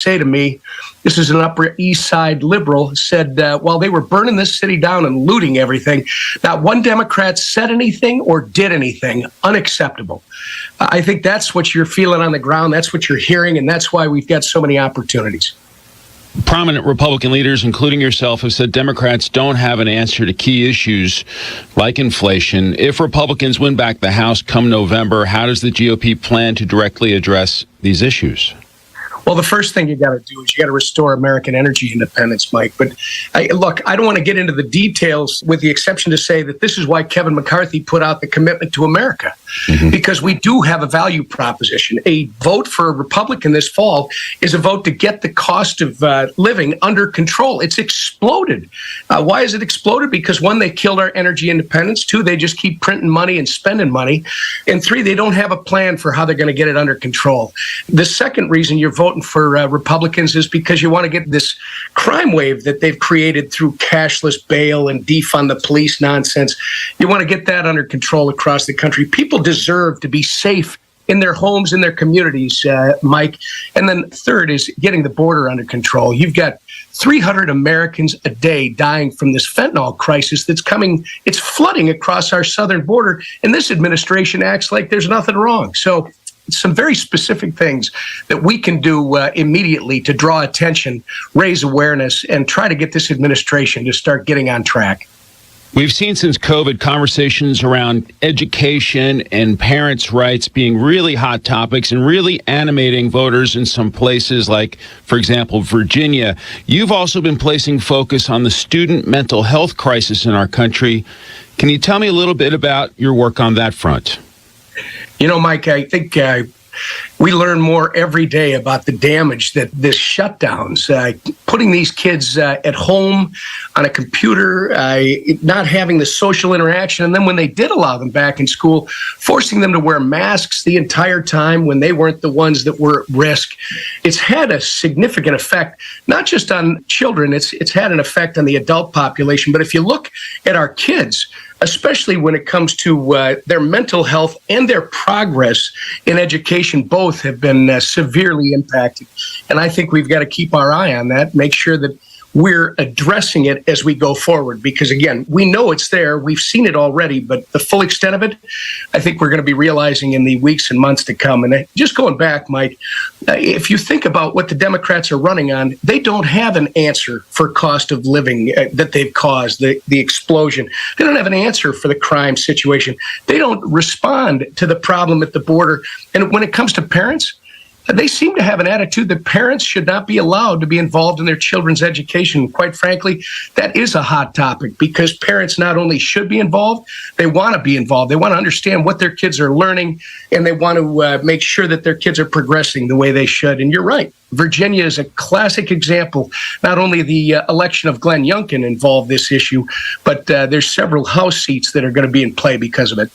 say to me, this is an Upper East Side liberal, said while they were burning this city down and looting everything, not one Democrat said anything or did anything. Unacceptable. I think that's what you're feeling on the ground. That's what you're hearing, and that's why we've got so many opportunities. Prominent Republican leaders, including yourself, have said Democrats don't have an answer to key issues like inflation. If Republicans win back the House come November, how does the GOP plan to directly address these issues? Well, the first thing you got to do is you got to restore American energy independence, Mike. But look, I don't want to get into the details, with the exception to say that this is why Kevin McCarthy put out the commitment to America, because we do have a value proposition. A vote for a Republican this fall is a vote to get the cost of living under control. It's exploded. Why is it exploded? Because one, they killed our energy independence. Two, they just keep printing money and spending money. And three, they don't have a plan for how they're going to get it under control. The second reason you're voting for Republicans is because you want to get this crime wave that they've created through cashless bail and defund the police nonsense. You want to get that under control across the country. People deserve to be safe in their homes, in their communities, Mike. And then third is getting the border under control. You've got 300 Americans a day dying from this fentanyl crisis that's coming. It's flooding across our southern border, and this administration acts like there's nothing wrong. So some very specific things that we can do immediately to draw attention, raise awareness, and try to get this administration to start getting on track. We've seen since COVID conversations around education and parents' rights being really hot topics and really animating voters in some places like, for example, Virginia. You've also been placing focus on the student mental health crisis in our country. Can you tell me a little bit about your work on that front? You know, Mike, I think we learn more every day about the damage that this shutdowns, putting these kids at home on a computer, not having the social interaction, and then when they did allow them back in school, forcing them to wear masks the entire time when they weren't the ones that were at risk. It's had a significant effect, not just on children, it's had an effect on the adult population. But if you look at our kids, especially when it comes to their mental health and their progress in education, both have been severely impacted. And I think we've got to keep our eye on that, make sure that we're addressing it as we go forward. Because, again, we know it's there. We've seen it already. But the full extent of it, I think we're going to be realizing in the weeks and months to come. And just going back, Mike, if you think about what the Democrats are running on, they don't have an answer for cost of living that they've caused, the explosion. They don't have an answer for the crime situation. They don't respond to the problem at the border. And when it comes to parents, they seem to have an attitude that parents should not be allowed to be involved in their children's education. Quite frankly, that is a hot topic because parents not only should be involved, they want to be involved. They want to understand what their kids are learning, and they want to make sure that their kids are progressing the way they should. And you're right. Virginia is a classic example. Not only the election of Glenn Youngkin involved this issue, but there's several House seats that are going to be in play because of it.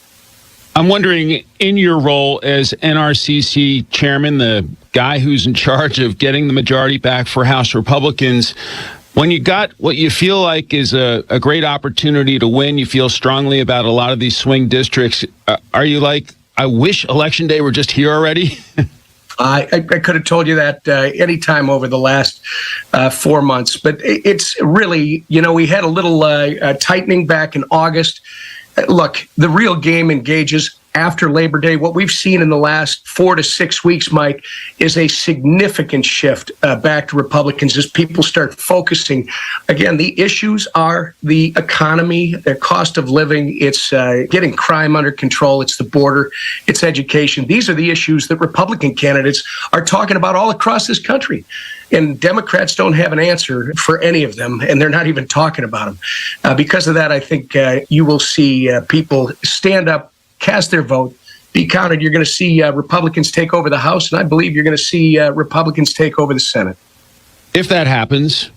I'm wondering, in your role as NRCC chairman, the guy who's in charge of getting the majority back for House Republicans, when you got what you feel like is a great opportunity to win, you feel strongly about a lot of these swing districts, are you like, I wish Election Day were just here already? I could have told you that any time over the last 4 months. But it's really, we had a little tightening back in August. Look, the real game engages after Labor Day. What we've seen in the last 4 to 6 weeks, Mike, is a significant shift back to Republicans as people start focusing. Again, the issues are the economy, the cost of living, it's getting crime under control, it's the border, it's education. These are the issues that Republican candidates are talking about all across this country. And Democrats don't have an answer for any of them, and they're not even talking about them. Because of that, I think you will see people stand up, cast their vote, be counted. You're going to see Republicans take over the House, and I believe you're going to see Republicans take over the Senate. If that happens,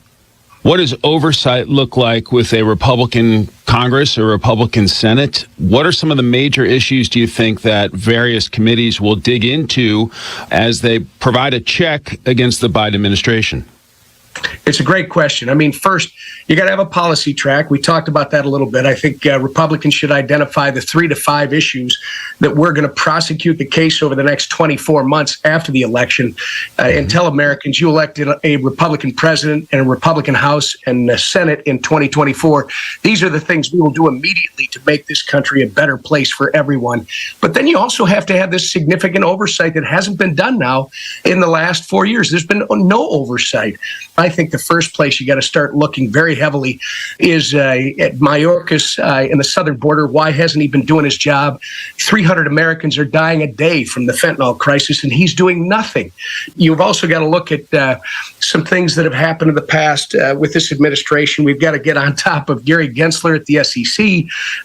what does oversight look like with a Republican Congress or Republican Senate? What are some of the major issues, do you think, that various committees will dig into as they provide a check against the Biden administration? It's a great question. I mean, first, you got to have a policy track. We talked about that a little bit. I think Republicans should identify the 3 to 5 issues that we're going to prosecute the case over the next 24 months after the election and tell Americans you elected a Republican president and a Republican House and a Senate in 2024. These are the things we will do immediately to make this country a better place for everyone. But then you also have to have this significant oversight that hasn't been done now in the last 4 years. There's been no oversight. I think the first place you got to start looking very heavily is at Mayorkas in the southern border. Why hasn't he been doing his job? 300 Americans are dying a day from the fentanyl crisis, and he's doing nothing. You've also got to look at some things that have happened in the past with this administration. We've got to get on top of Gary Gensler at the SEC,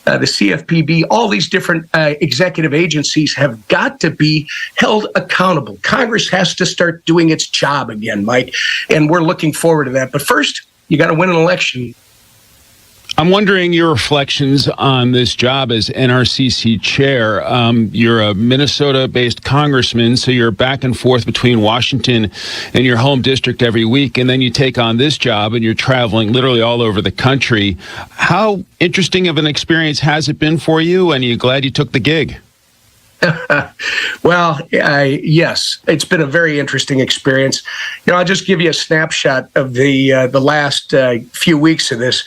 the CFPB. All these different executive agencies have got to be held accountable. Congress has to start doing its job again, Mike, and we're looking forward to that. But first, you got to win an election. I'm wondering your reflections on this job as NRCC chair. You're a Minnesota-based congressman, so you're back and forth between Washington and your home district every week, and then you take on this job and you're traveling literally all over the country. How interesting of an experience has it been for you, and are you glad you took the gig? Well, yes, it's been a very interesting experience. I'll just give you a snapshot of the last few weeks of this.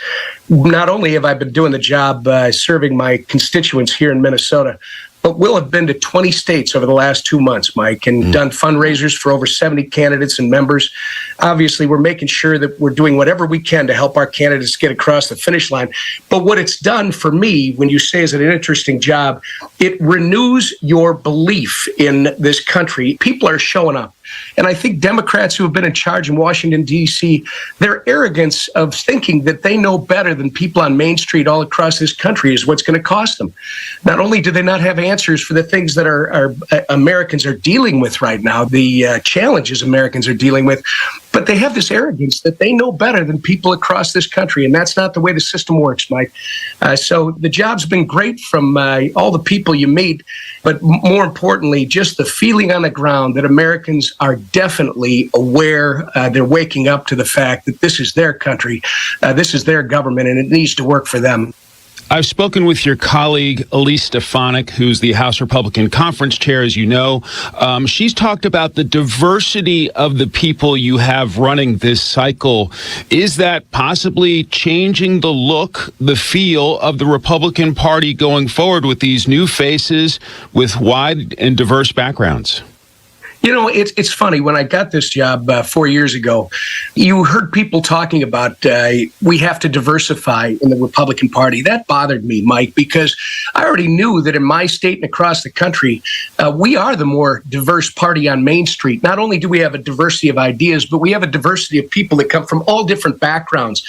Not only have I been doing the job serving my constituents here in Minnesota, but we'll have been to 20 states over the last 2 months, Mike, and done fundraisers for over 70 candidates and members. Obviously, we're making sure that we're doing whatever we can to help our candidates get across the finish line. But what it's done for me, when you say is it an interesting job, it renews your belief in this country. People are showing up. And I think Democrats who have been in charge in Washington, D.C., their arrogance of thinking that they know better than people on Main Street all across this country is what's going to cost them. Not only do they not have answers for the things that our Americans are dealing with right now, the challenges Americans are dealing with, but they have this arrogance that they know better than people across this country. And that's not the way the system works, Mike. So the job's been great from all the people you meet, but more importantly, just the feeling on the ground that Americans are definitely aware. They're waking up to the fact that this is their country, this is their government, and it needs to work for them. I've spoken with your colleague, Elise Stefanik, who's the House Republican Conference Chair, as you know. She's talked about the diversity of the people you have running this cycle. Is that possibly changing the look, the feel of the Republican Party going forward with these new faces with wide and diverse backgrounds? It's funny. When I got this job 4 years ago, you heard people talking about we have to diversify in the Republican Party. That bothered me, Mike, because I already knew that in my state and across the country, we are the more diverse party on Main Street. Not only do we have a diversity of ideas, but we have a diversity of people that come from all different backgrounds,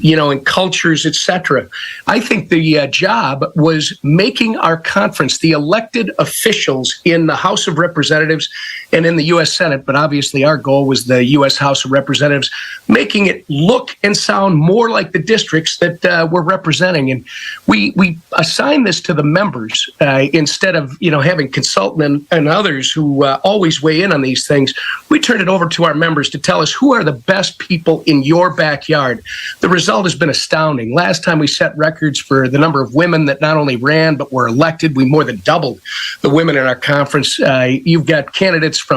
and cultures, etc. I think the job was making our conference, the elected officials in the House of Representatives and in the U.S. Senate, but obviously our goal was the U.S. House of Representatives, making it look and sound more like the districts that we're representing. And we assign this to the members instead of having consultants and others who always weigh in on these things. We turn it over to our members to tell us who are the best people in your backyard. The result has been astounding. Last time we set records for the number of women that not only ran but were elected. We more than doubled the women in our conference. You've got candidates from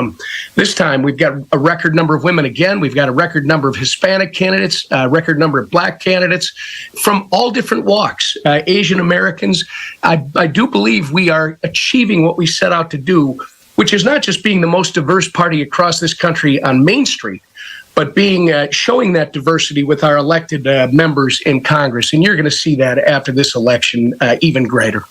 this time. We've got a record number of women again. We've got a record number of Hispanic candidates, a record number of Black candidates from all different walks, Asian Americans. I do believe we are achieving what we set out to do, which is not just being the most diverse party across this country on Main Street, but showing that diversity with our elected members in Congress. And you're going to see that after this election even greater.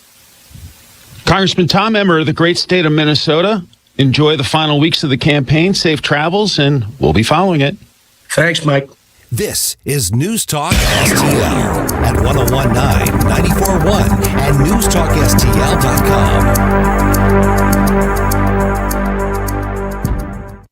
Congressman Tom Emmer of the great state of Minnesota. Enjoy the final weeks of the campaign. Safe travels, and we'll be following it. Thanks, Mike. This is News Talk STL at 1019, 94.1 and NewstalkSTL.com.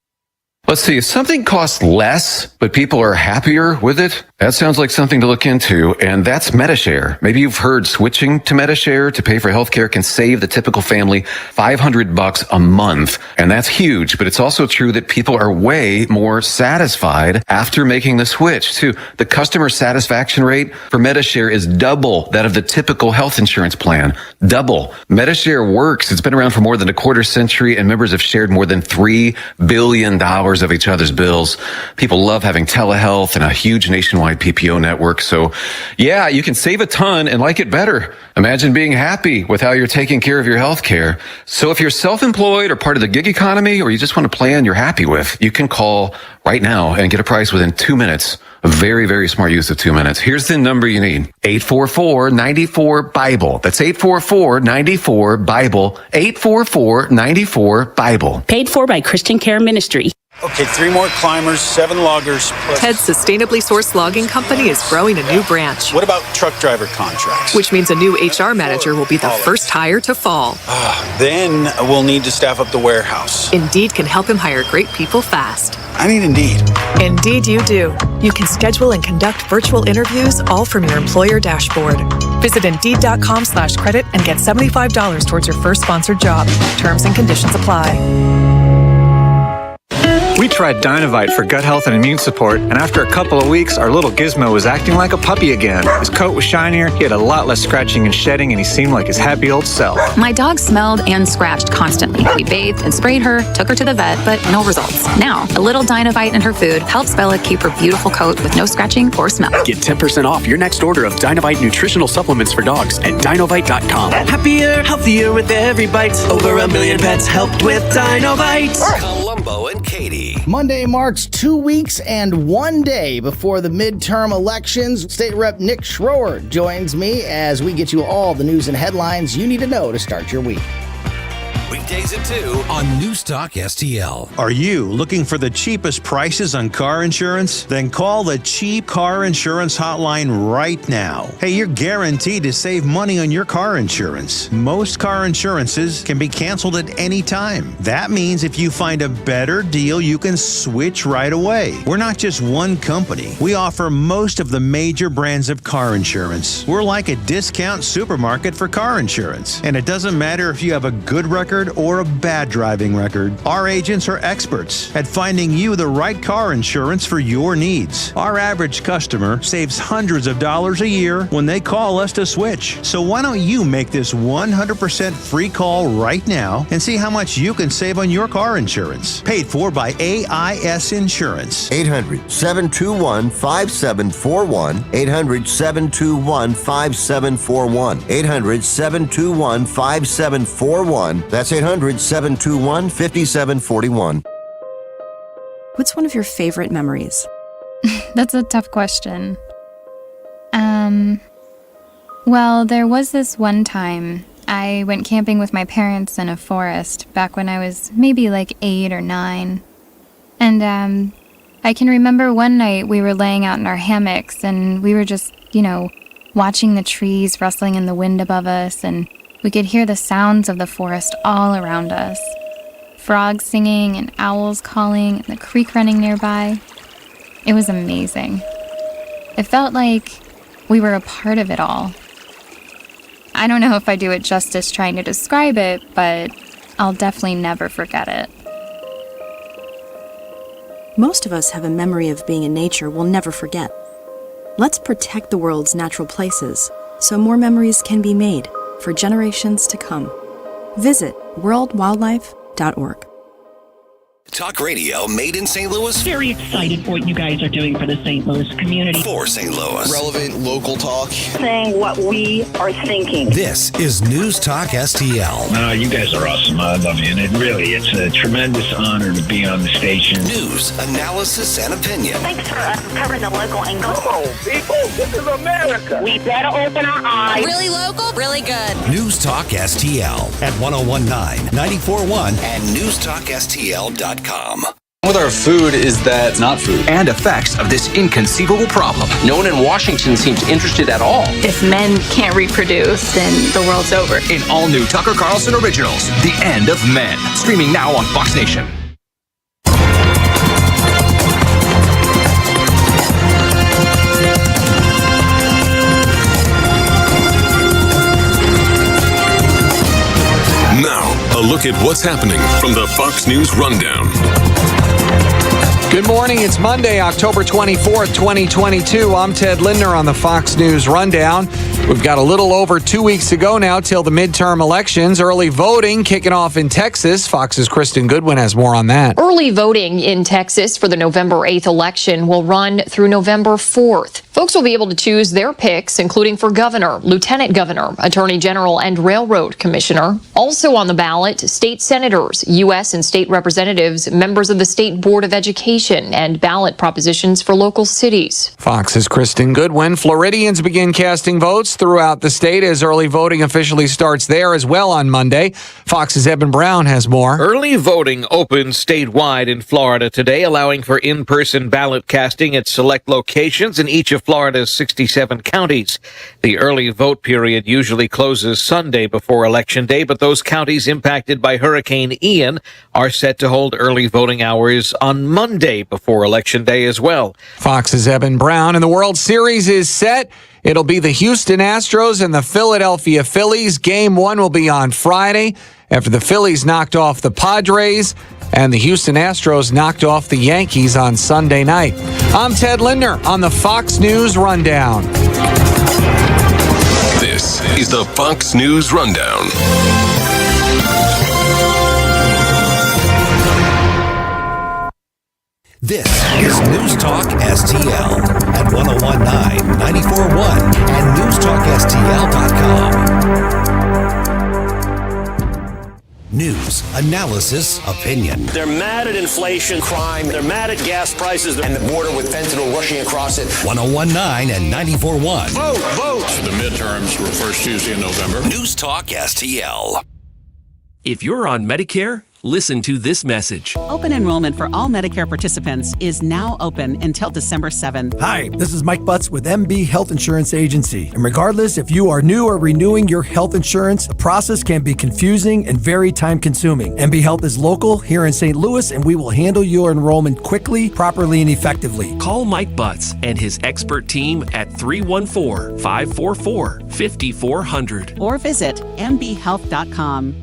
Let's see, if something costs less, but people are happier with it, That sounds like something to look into, and that's MediShare. Maybe you've heard switching to MediShare to pay for healthcare can save the typical family $500 a month, and that's huge, but it's also true that people are way more satisfied after making the switch, too. The customer satisfaction rate for MediShare is double that of the typical health insurance plan. Double. MediShare works. It's been around for more than a quarter century, and members have shared more than $3 billion of each other's bills. People love having telehealth and a huge nationwide PPO network. So yeah, you can save a ton and like it better. Imagine being happy with how you're taking care of your health care. So if you're self-employed or part of the gig economy, or you just want a plan you're happy with, you can call right now and get a price within 2 minutes. A very, very smart use of 2 minutes. Here's the number you need. 844-94-BIBLE. That's 844-94-BIBLE. 844-94-BIBLE. Paid for by Christian Care Ministry. Okay, 3 more climbers, 7 loggers. Plus... Ted's sustainably sourced logging company is growing a new branch. What about truck driver contracts? Which means a new HR manager will be the first hire to fall. Then we'll need to staff up the warehouse. Indeed can help him hire great people fast. I need Indeed. Indeed you do. You can schedule and conduct virtual interviews all from your employer dashboard. Visit Indeed.com/credit and get $75 towards your first sponsored job. Terms and conditions apply. We tried Dynovite for gut health and immune support, and after a couple of weeks, our little Gizmo was acting like a puppy again. His coat was shinier, he had a lot less scratching and shedding, and he seemed like his happy old self. My dog smelled and scratched constantly. We bathed and sprayed her, took her to the vet, but no results. Now, a little Dynovite in her food helps Bella keep her beautiful coat with no scratching or smell. Get 10% off your next order of Dynovite nutritional supplements for dogs at Dynovite.com. Happier, healthier with every bite. Over 1 million pets helped with Dynovite. Columbo and Katie. Monday marks 2 weeks and 1 day before the midterm elections. State Rep Nick Schroer joins me as we get you all the news and headlines you need to know to start your week. Weekdays at 2 on NewstalkSTL. Are you looking for the cheapest prices on car insurance? Then call the Cheap Car Insurance Hotline right now. Hey, you're guaranteed to save money on your car insurance. Most car insurances can be canceled at any time. That means if you find a better deal, you can switch right away. We're not just one company. We offer most of the major brands of car insurance. We're like a discount supermarket for car insurance. And it doesn't matter if you have a good record or a bad driving record. Our agents are experts at finding you the right car insurance for your needs. Our average customer saves hundreds of dollars a year when they call us to switch. So why don't you make this 100% free call right now and see how much you can save on your car insurance. Paid for by AIS Insurance. 800-721-5741. 800-721-5741. 800-721-5741. That's 800-721-5741. What's one of your favorite memories? That's a tough question. Well, there was this one time I went camping with my parents in a forest back when I was maybe like 8 or 9. And I can remember one night we were laying out in our hammocks and we were just, watching the trees rustling in the wind above us, and we could hear the sounds of the forest all around us. Frogs singing and owls calling and the creek running nearby. It was amazing. It felt like we were a part of it all. I don't know if I do it justice trying to describe it, but I'll definitely never forget it. Most of us have a memory of being in nature we'll never forget. Let's protect the world's natural places so more memories can be made for generations to come. Visit worldwildlife.org. Talk radio made in St. Louis. Very excited for what you guys are doing for the St. Louis community. For St. Louis. Relevant local talk. Saying what we are thinking. This is News Talk STL. No, you guys are awesome. I love you. And it's a tremendous honor to be on the station. News, analysis, and opinion. Thanks for covering the local angle. Come on, people. This is America. We better open our eyes. Really local, really good. News Talk STL at 1019, 94.1 and NewstalkSTL.com. With our food is that not food. And effects of this inconceivable problem. No one in Washington seems interested at all. If men can't reproduce, then the world's over. In all new Tucker Carlson originals, The End of Men. Streaming now on Fox Nation. look at what's happening from the Fox News Rundown. Good morning. It's Monday, October 24th, 2022. I'm Ted Lindner on the Fox News Rundown. We've got a little over 2 weeks to go now till the midterm elections. Early voting kicking off in Texas. Fox's Kristen Goodwin has more on that. Early voting in Texas for the November 8th election will run through November 4th. Folks will be able to choose their picks, including for governor, lieutenant governor, attorney general, and railroad commissioner. Also on the ballot, state senators, U.S. and state representatives, members of the State Board of Education, and ballot propositions for local cities. Fox's Kristen Goodwin. Floridians begin casting votes throughout the state as early voting officially starts there as well on Monday. Fox's Eben Brown has more. Early voting opens statewide in Florida today, allowing for in-person ballot casting at select locations in each of Florida's 67 counties. The early vote period usually closes Sunday before Election Day, but those counties impacted by Hurricane Ian are set to hold early voting hours on Monday before Election Day as well. Fox's Eben Brown. And the World Series is set. It'll be the Houston Astros and the Philadelphia Phillies. Game 1 will be on Friday after the Phillies knocked off the Padres and the Houston Astros knocked off the Yankees on Sunday night. I'm Ted Lindner on the Fox News Rundown. This is the Fox News Rundown. This is News Talk STL at 1019, 94.1 and NewstalkSTL.com. News, analysis, opinion. They're mad at inflation, crime. They're mad at gas prices. And the border with fentanyl rushing across it. 1019 and 94.1. Vote! The midterms were first Tuesday in November. News Talk STL. If you're on Medicare, listen to this message. Open enrollment for all Medicare participants is now open until December 7th. Hi, this is Mike Butts with MB Health Insurance Agency. And regardless if you are new or renewing your health insurance, the process can be confusing and very time-consuming. MB Health is local here in St. Louis, and we will handle your enrollment quickly, properly, and effectively. Call Mike Butts and his expert team at 314-544-5400. Or visit mbhealth.com.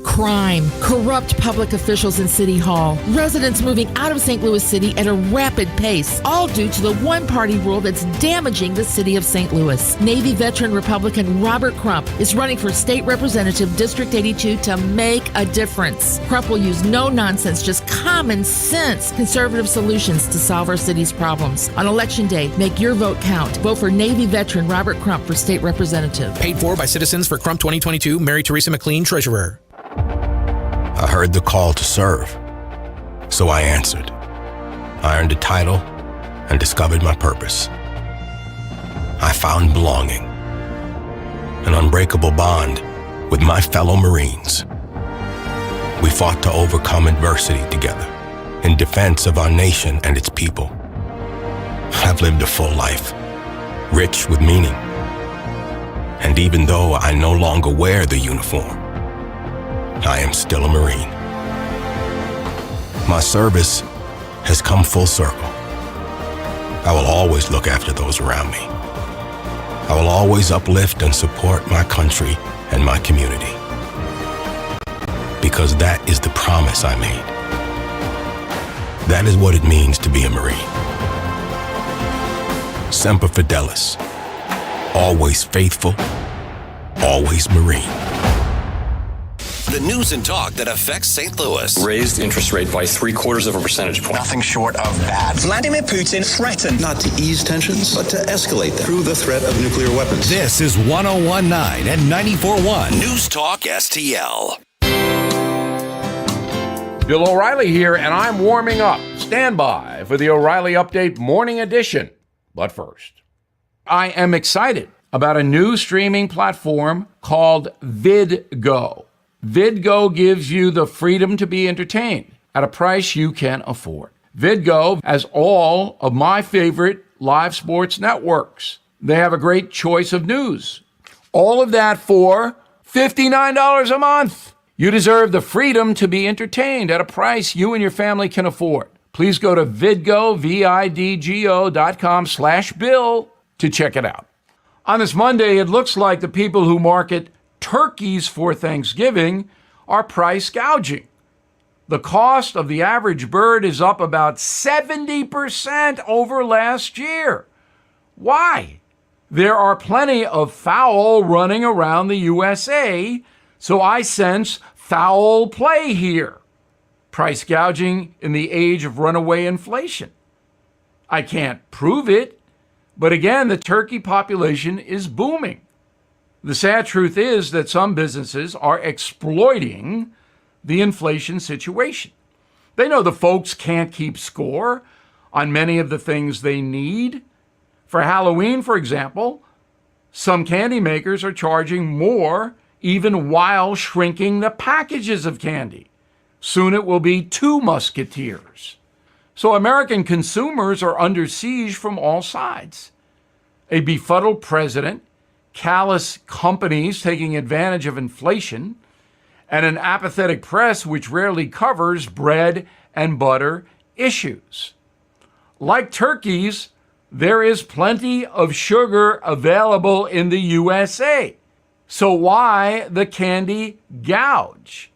Crime, corrupt public officials in City Hall, residents moving out of St. Louis City at a rapid pace, all due to the one-party rule that's damaging the city of St. Louis. Navy veteran Republican Robert Crump is running for State Representative District 82 to make a difference. Crump will use no-nonsense, just common sense, conservative solutions to solve our city's problems. On Election Day, make your vote count. Vote for Navy veteran Robert Crump for State Representative. Paid for by Citizens for Crump 2022, Mary Teresa McLean, Treasurer. I heard the call to serve, so I answered. I earned a title and discovered my purpose. I found belonging, an unbreakable bond with my fellow Marines. We fought to overcome adversity together in defense of our nation and its people. I've lived a full life, rich with meaning. And even though I no longer wear the uniform, I am still a Marine. My service has come full circle. I will always look after those around me. I will always uplift and support my country and my community. Because that is the promise I made. That is what it means to be a Marine. Semper Fidelis. Always faithful, always Marine. The news and talk that affects St. Louis. Raised interest rate by 0.75 percentage point. Nothing short of bad. Vladimir Putin threatened not to ease tensions, but to escalate them through the threat of nuclear weapons. This is 1019 and 94.1 News Talk STL. Bill O'Reilly here, and I'm warming up. Stand by for the O'Reilly Update Morning Edition. But first, I am excited about a new streaming platform called VidGo. VidGo gives you the freedom to be entertained at a price you can afford. VidGo has all of my favorite live sports networks. They have a great choice of news. All of that for $59 a month. You deserve the freedom to be entertained at a price you and your family can afford. Please go to vidgo, vidgo.com/Bill to check it out. On this Monday, it looks like the people who market turkeys for Thanksgiving are price gouging. The cost of the average bird is up about 70% over last year. Why? There are plenty of fowl running around the USA, so I sense foul play here. Price gouging in the age of runaway inflation. I can't prove it, but again, the turkey population is booming. The sad truth is that some businesses are exploiting the inflation situation. They know the folks can't keep score on many of the things they need. For Halloween, for example, some candy makers are charging more even while shrinking the packages of candy. Soon it will be 2 Musketeers. So American consumers are under siege from all sides. A befuddled president, callous companies taking advantage of inflation, and an apathetic press which rarely covers bread and butter issues. Like turkeys, there is plenty of sugar available in the USA. So why the candy gouge?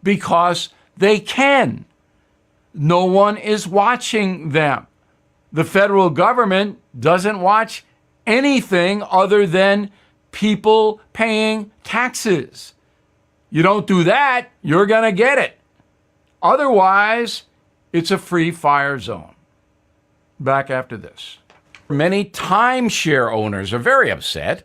Because they can. No one is watching them. The federal government doesn't watch anything other than people paying taxes. You don't do that, you're going to get it. Otherwise, it's a free fire zone. Back after this. Many timeshare owners are very upset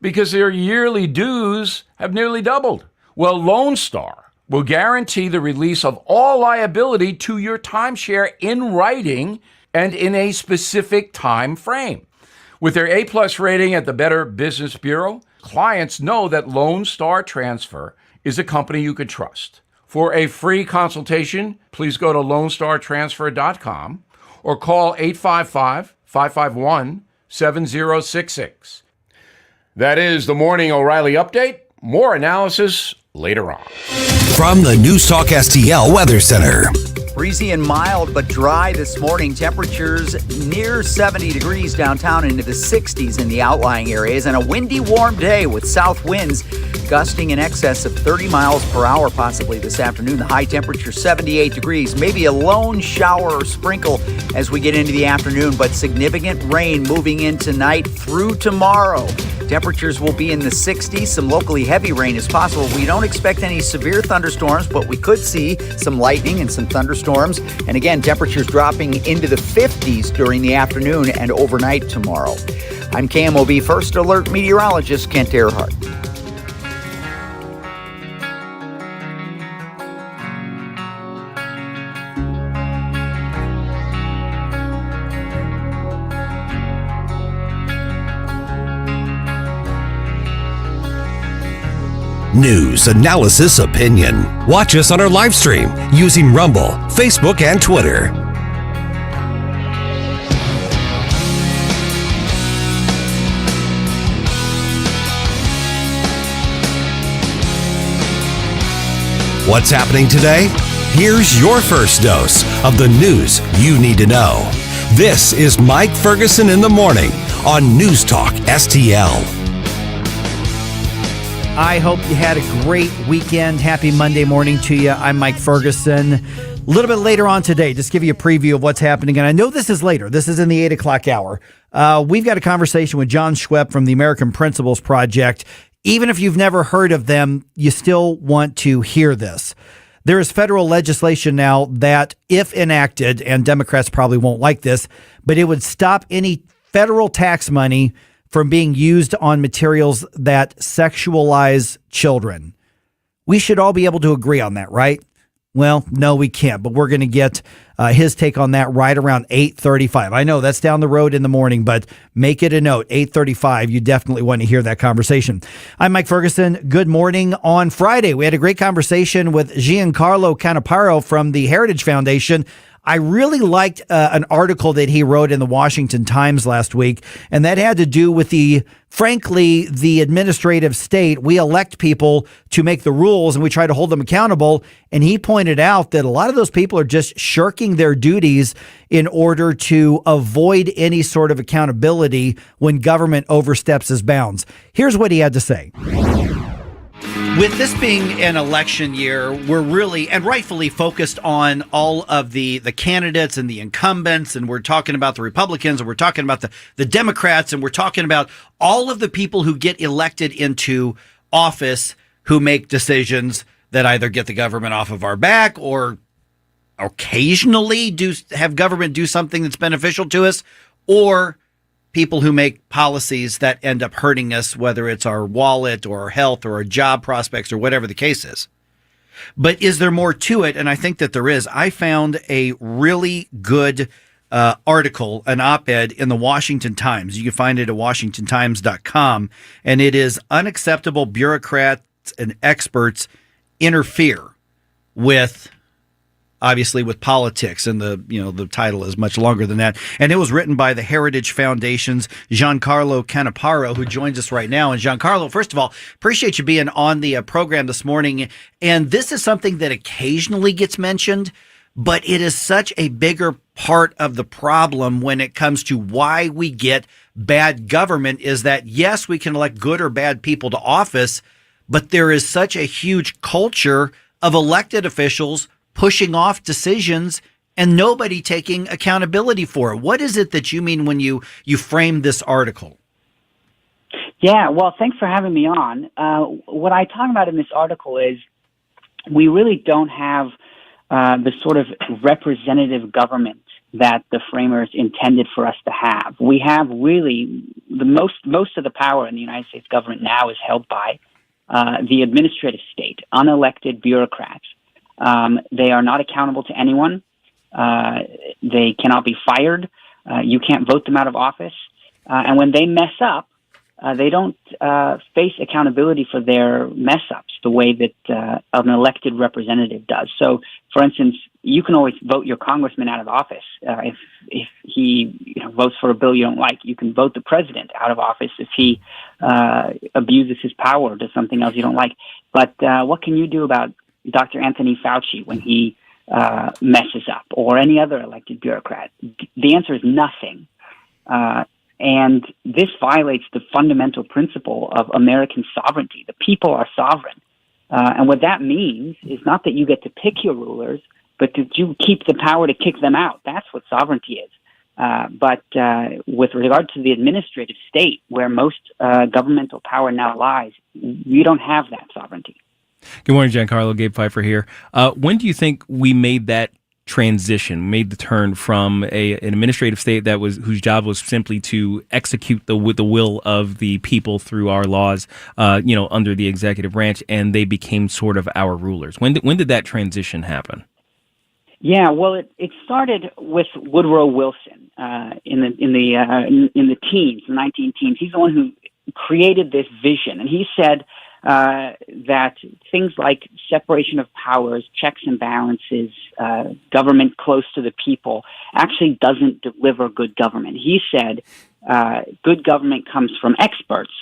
because their yearly dues have nearly doubled. Well, Lone Star will guarantee the release of all liability to your timeshare in writing and in a specific time frame. With their A+ rating at the Better Business Bureau, clients know that Lone Star Transfer is a company you could trust. For a free consultation, please go to LoneStarTransfer.com or call 855-551-7066. That is the Morning O'Reilly Update. More analysis later on. From the NewstalkSTL Weather Center. Breezy and mild but dry this morning. Temperatures near 70 degrees downtown, into the 60s in the outlying areas, and a windy, warm day with south winds gusting in excess of 30 miles per hour possibly this afternoon. The high temperature 78 degrees. Maybe a lone shower or sprinkle as we get into the afternoon, but significant rain moving in tonight through tomorrow. Temperatures will be in the 60s. Some locally heavy rain is possible. We don't expect any severe thunderstorms, but we could see some lightning and some thunderstorms. And again, temperatures dropping into the 50s during the afternoon and overnight tomorrow. I'm KMOV First Alert meteorologist Kent Earhart. News, analysis, opinion. Watch us on our live stream using Rumble, Facebook, and Twitter. What's happening today? Here's your first dose of the news you need to know. This is Mike Ferguson in the morning on News Talk STL. I hope you had a great weekend. Happy Monday morning to you. I'm Mike Ferguson. A little bit later on today, just give you a preview of what's happening. And I know this is later. This is in the 8 o'clock hour. We've got a conversation with John Schwepp from the American Principles Project. Even if you've never heard of them, you still want to hear this. There is federal legislation now that, if enacted, and Democrats probably won't like this, but it would stop any federal tax money from being used on materials that sexualize children. We should all be able to agree on that, right? Well, no, we can't, but we're going to get his take on that right around 8:35. I know that's down the road in the morning, but make it a note, 8:35. You definitely want to hear that conversation. I'm Mike Ferguson. Good morning on Friday. We had a great conversation with Giancarlo Canaparo from the Heritage Foundation. I really liked an article that he wrote in the Washington Times last week, and that had to do with frankly, the administrative state. We elect people to make the rules, and we try to hold them accountable. And he pointed out that a lot of those people are just shirking their duties in order to avoid any sort of accountability when government oversteps its bounds. Here's what he had to say. With this being an election year, we're really and rightfully focused on all of the candidates and the incumbents, and we're talking about the Republicans, and we're talking about the Democrats, and we're talking about all of the people who get elected into office who make decisions that either get the government off of our back or occasionally have government do something that's beneficial to us, or people who make policies that end up hurting us, whether it's our wallet or our health or our job prospects or whatever the case is. But is there more to it? And I think that there is. I found a really good article, an op-ed in the Washington Times. You can find it at WashingtonTimes.com. And it is Unacceptable Bureaucrats and Experts Interfere with, obviously, with politics, and the title is much longer than that. And it was written by the Heritage Foundation's Giancarlo Canaparo, who joins us right now. And Giancarlo, first of all, appreciate you being on the program this morning. And this is something that occasionally gets mentioned, but it is such a bigger part of the problem when it comes to why we get bad government, is that, yes, we can elect good or bad people to office, but there is such a huge culture of elected officials pushing off decisions and nobody taking accountability for it. What is it that you mean when you frame this article? Yeah, well, thanks for having me on. What I talk about in this article is we really don't have the sort of representative government that the framers intended for us to have. We have really the most of the power in the United States government now is held by the administrative state, unelected bureaucrats. They are not accountable to anyone. They cannot be fired. You can't vote them out of office. And when they mess up, they don't face accountability for their mess ups the way that an elected representative does. So, for instance, you can always vote your congressman out of office if he votes for a bill you don't like. You can vote the president out of office if he abuses his power or does something else you don't like. But what can you do about Dr. Anthony Fauci when he messes up, or any other elected bureaucrat? The answer is nothing. And this violates the fundamental principle of American sovereignty. The people are sovereign. And what that means is not that you get to pick your rulers, but that you keep the power to kick them out. That's what sovereignty is. But with regard to the administrative state, where most governmental power now lies, you don't have that sovereignty. Good morning, Giancarlo. Gabe Pfeiffer here. When do you think we made that transition, made the turn from an administrative state whose job was simply to execute the will of the people through our laws, under the executive branch, and they became sort of our rulers? When did that transition happen? Yeah, well, it started with Woodrow Wilson in the teens, the 19-teens. He's the one who created this vision, and he said that things like separation of powers, checks and balances, government close to the people actually doesn't deliver good government. He said good government comes from experts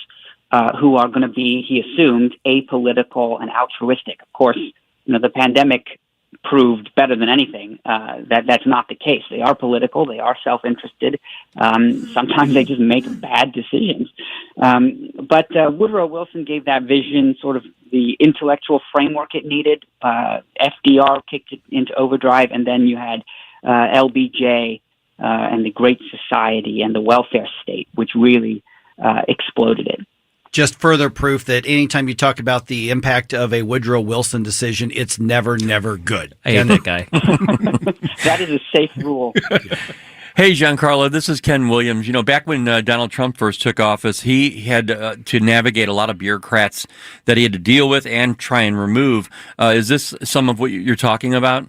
who are going to be, he assumed, apolitical and altruistic. Of course, the pandemic proved better than anything that that's not the case. They are political. They are self-interested. Sometimes they just make bad decisions. But Woodrow Wilson gave that vision sort of the intellectual framework it needed. FDR kicked it into overdrive, and then you had LBJ and the Great Society and the welfare state, which really exploded it. Just further proof that anytime you talk about the impact of a Woodrow Wilson decision, it's never good. I hate that guy. That is a safe rule. Hey, Giancarlo, this is Ken Williams. Back when Donald Trump first took office, he had to navigate a lot of bureaucrats that he had to deal with and try and remove. Is this some of what you're talking about?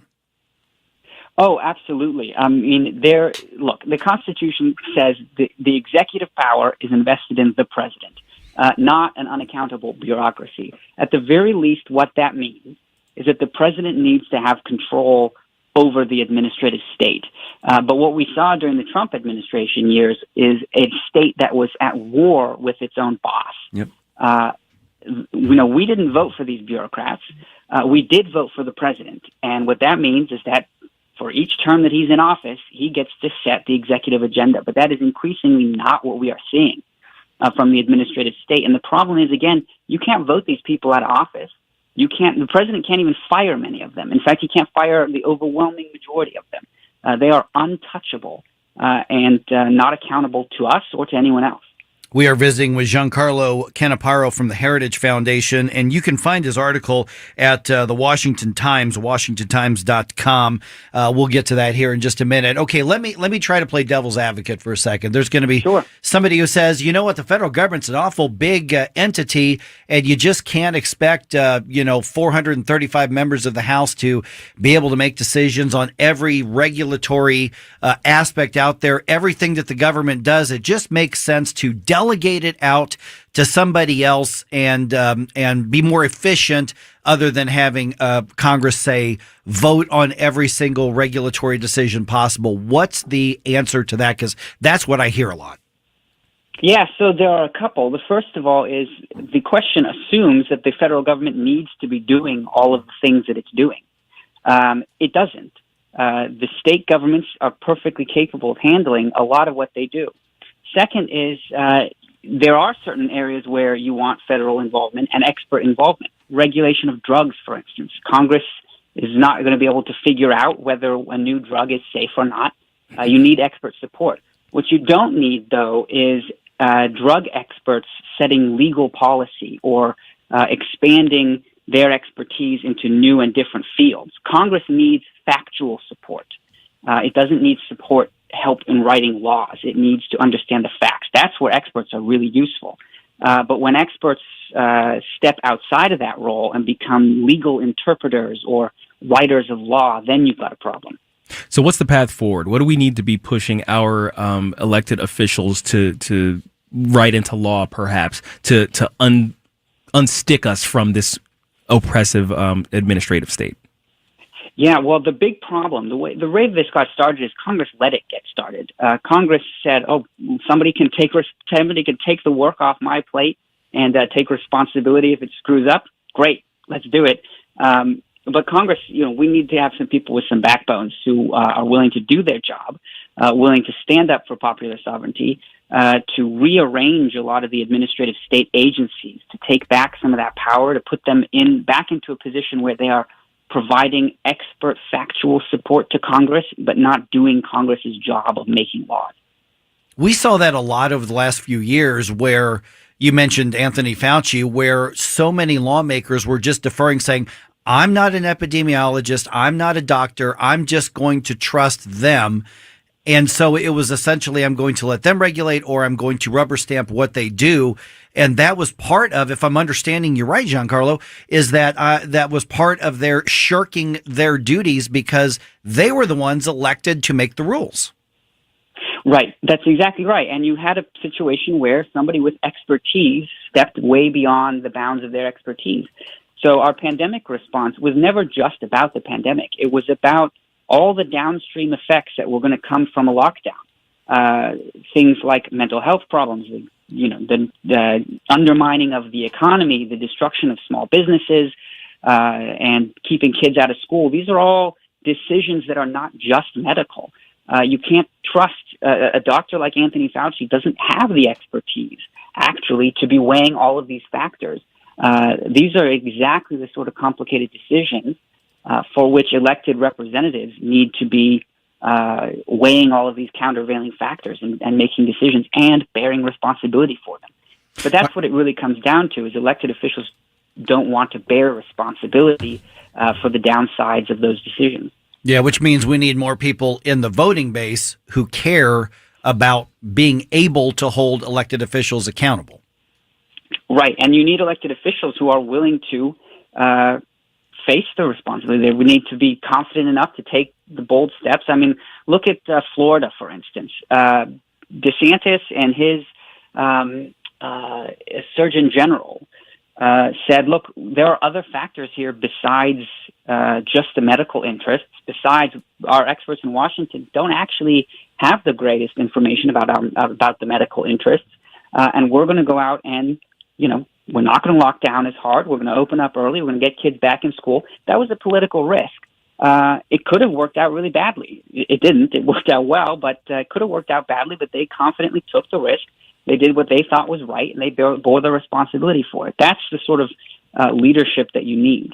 Oh, absolutely. I mean, the Constitution says the executive power is invested in the president. Not an unaccountable bureaucracy. At the very least, what that means is that the president needs to have control over the administrative state. But what we saw during the Trump administration years is a state that was at war with its own boss. Yep. We didn't vote for these bureaucrats. We did vote for the president. And what that means is that for each term that he's in office, he gets to set the executive agenda. But that is increasingly not what we are seeing. from the administrative state. And the problem is, again, you can't vote these people out of office. The president can't even fire many of them. In fact, he can't fire the overwhelming majority of them. They are untouchable and not accountable to us or to anyone else. We are visiting with Giancarlo Canaparo from the Heritage Foundation, and you can find his article at the Washington Times, WashingtonTimes.com. We'll get to that here in just a minute. Okay, let me try to play devil's advocate for a second. There's going to be somebody who says, you know what, the federal government's an awful big entity, and you just can't expect 435 members of the House to be able to make decisions on every regulatory aspect out there. Everything that the government does, it just makes sense to delegate it out to somebody else and be more efficient, other than having Congress say vote on every single regulatory decision possible. What's the answer to that? Because that's what I hear a lot. Yeah, so there are a couple. The first of all is the question assumes that the federal government needs to be doing all of the things that it's doing. It doesn't. The state governments are perfectly capable of handling a lot of what they do. Second is there are certain areas where you want federal involvement and expert involvement. Regulation of drugs, for instance. Congress is not going to be able to figure out whether a new drug is safe or not. You need expert support. What you don't need, though, is drug experts setting legal policy or expanding their expertise into new and different fields. Congress needs factual support. It doesn't need help in writing laws. It needs to understand the facts. That's where experts are really useful. But when experts step outside of that role and become legal interpreters or writers of law, then you've got a problem. So what's the path forward? What do we need to be pushing our elected officials to write into law, perhaps, to unstick us from this oppressive administrative state? Yeah, well, the big problem, the way this got started is Congress let it get started. Congress said, "Oh, somebody can take the work off my plate and take responsibility if it screws up. Great, let's do it." But Congress, we need to have some people with some backbones who are willing to do their job, willing to stand up for popular sovereignty, to rearrange a lot of the administrative state agencies, to take back some of that power, to put them back into a position where they are providing expert factual support to Congress, but not doing Congress's job of making laws. We saw that a lot over the last few years, where you mentioned Anthony Fauci, where so many lawmakers were just deferring, saying, I'm not an epidemiologist, I'm not a doctor, I'm just going to trust them. And so it was essentially, I'm going to let them regulate, or I'm going to rubber stamp what they do. And that was part of, if I'm understanding you right, Giancarlo, is that that was part of their shirking their duties because they were the ones elected to make the rules. Right. That's exactly right. And you had a situation where somebody with expertise stepped way beyond the bounds of their expertise. So our pandemic response was never just about the pandemic. It was about all the downstream effects that were going to come from a lockdown. Things like mental health problems, the undermining of the economy, the destruction of small businesses, and keeping kids out of school. These are all decisions that are not just medical. You can't trust a doctor like Anthony Fauci doesn't have the expertise, actually, to be weighing all of these factors. These are exactly the sort of complicated decisions for which elected representatives need to be weighing all of these countervailing factors and making decisions and bearing responsibility for them. But that's what it really comes down to, is elected officials don't want to bear responsibility for the downsides of those decisions. Yeah, which means we need more people in the voting base who care about being able to hold elected officials accountable. Right, and you need elected officials who are willing to face the responsibility. They need to be confident enough to take the bold steps. I mean, look at Florida, for instance. DeSantis and his Surgeon General said, look, there are other factors here besides just the medical interests. Besides, our experts in Washington don't actually have the greatest information about the medical interests. And we're going to go out and, we're not going to lock down as hard. We're going to open up early. We're going to get kids back in school. That was a political risk. It could have worked out really badly. It didn't. It worked out well, but it could have worked out badly. But they confidently took the risk, They did what they thought was right, and they bore the responsibility for it. That's the sort of leadership that you need.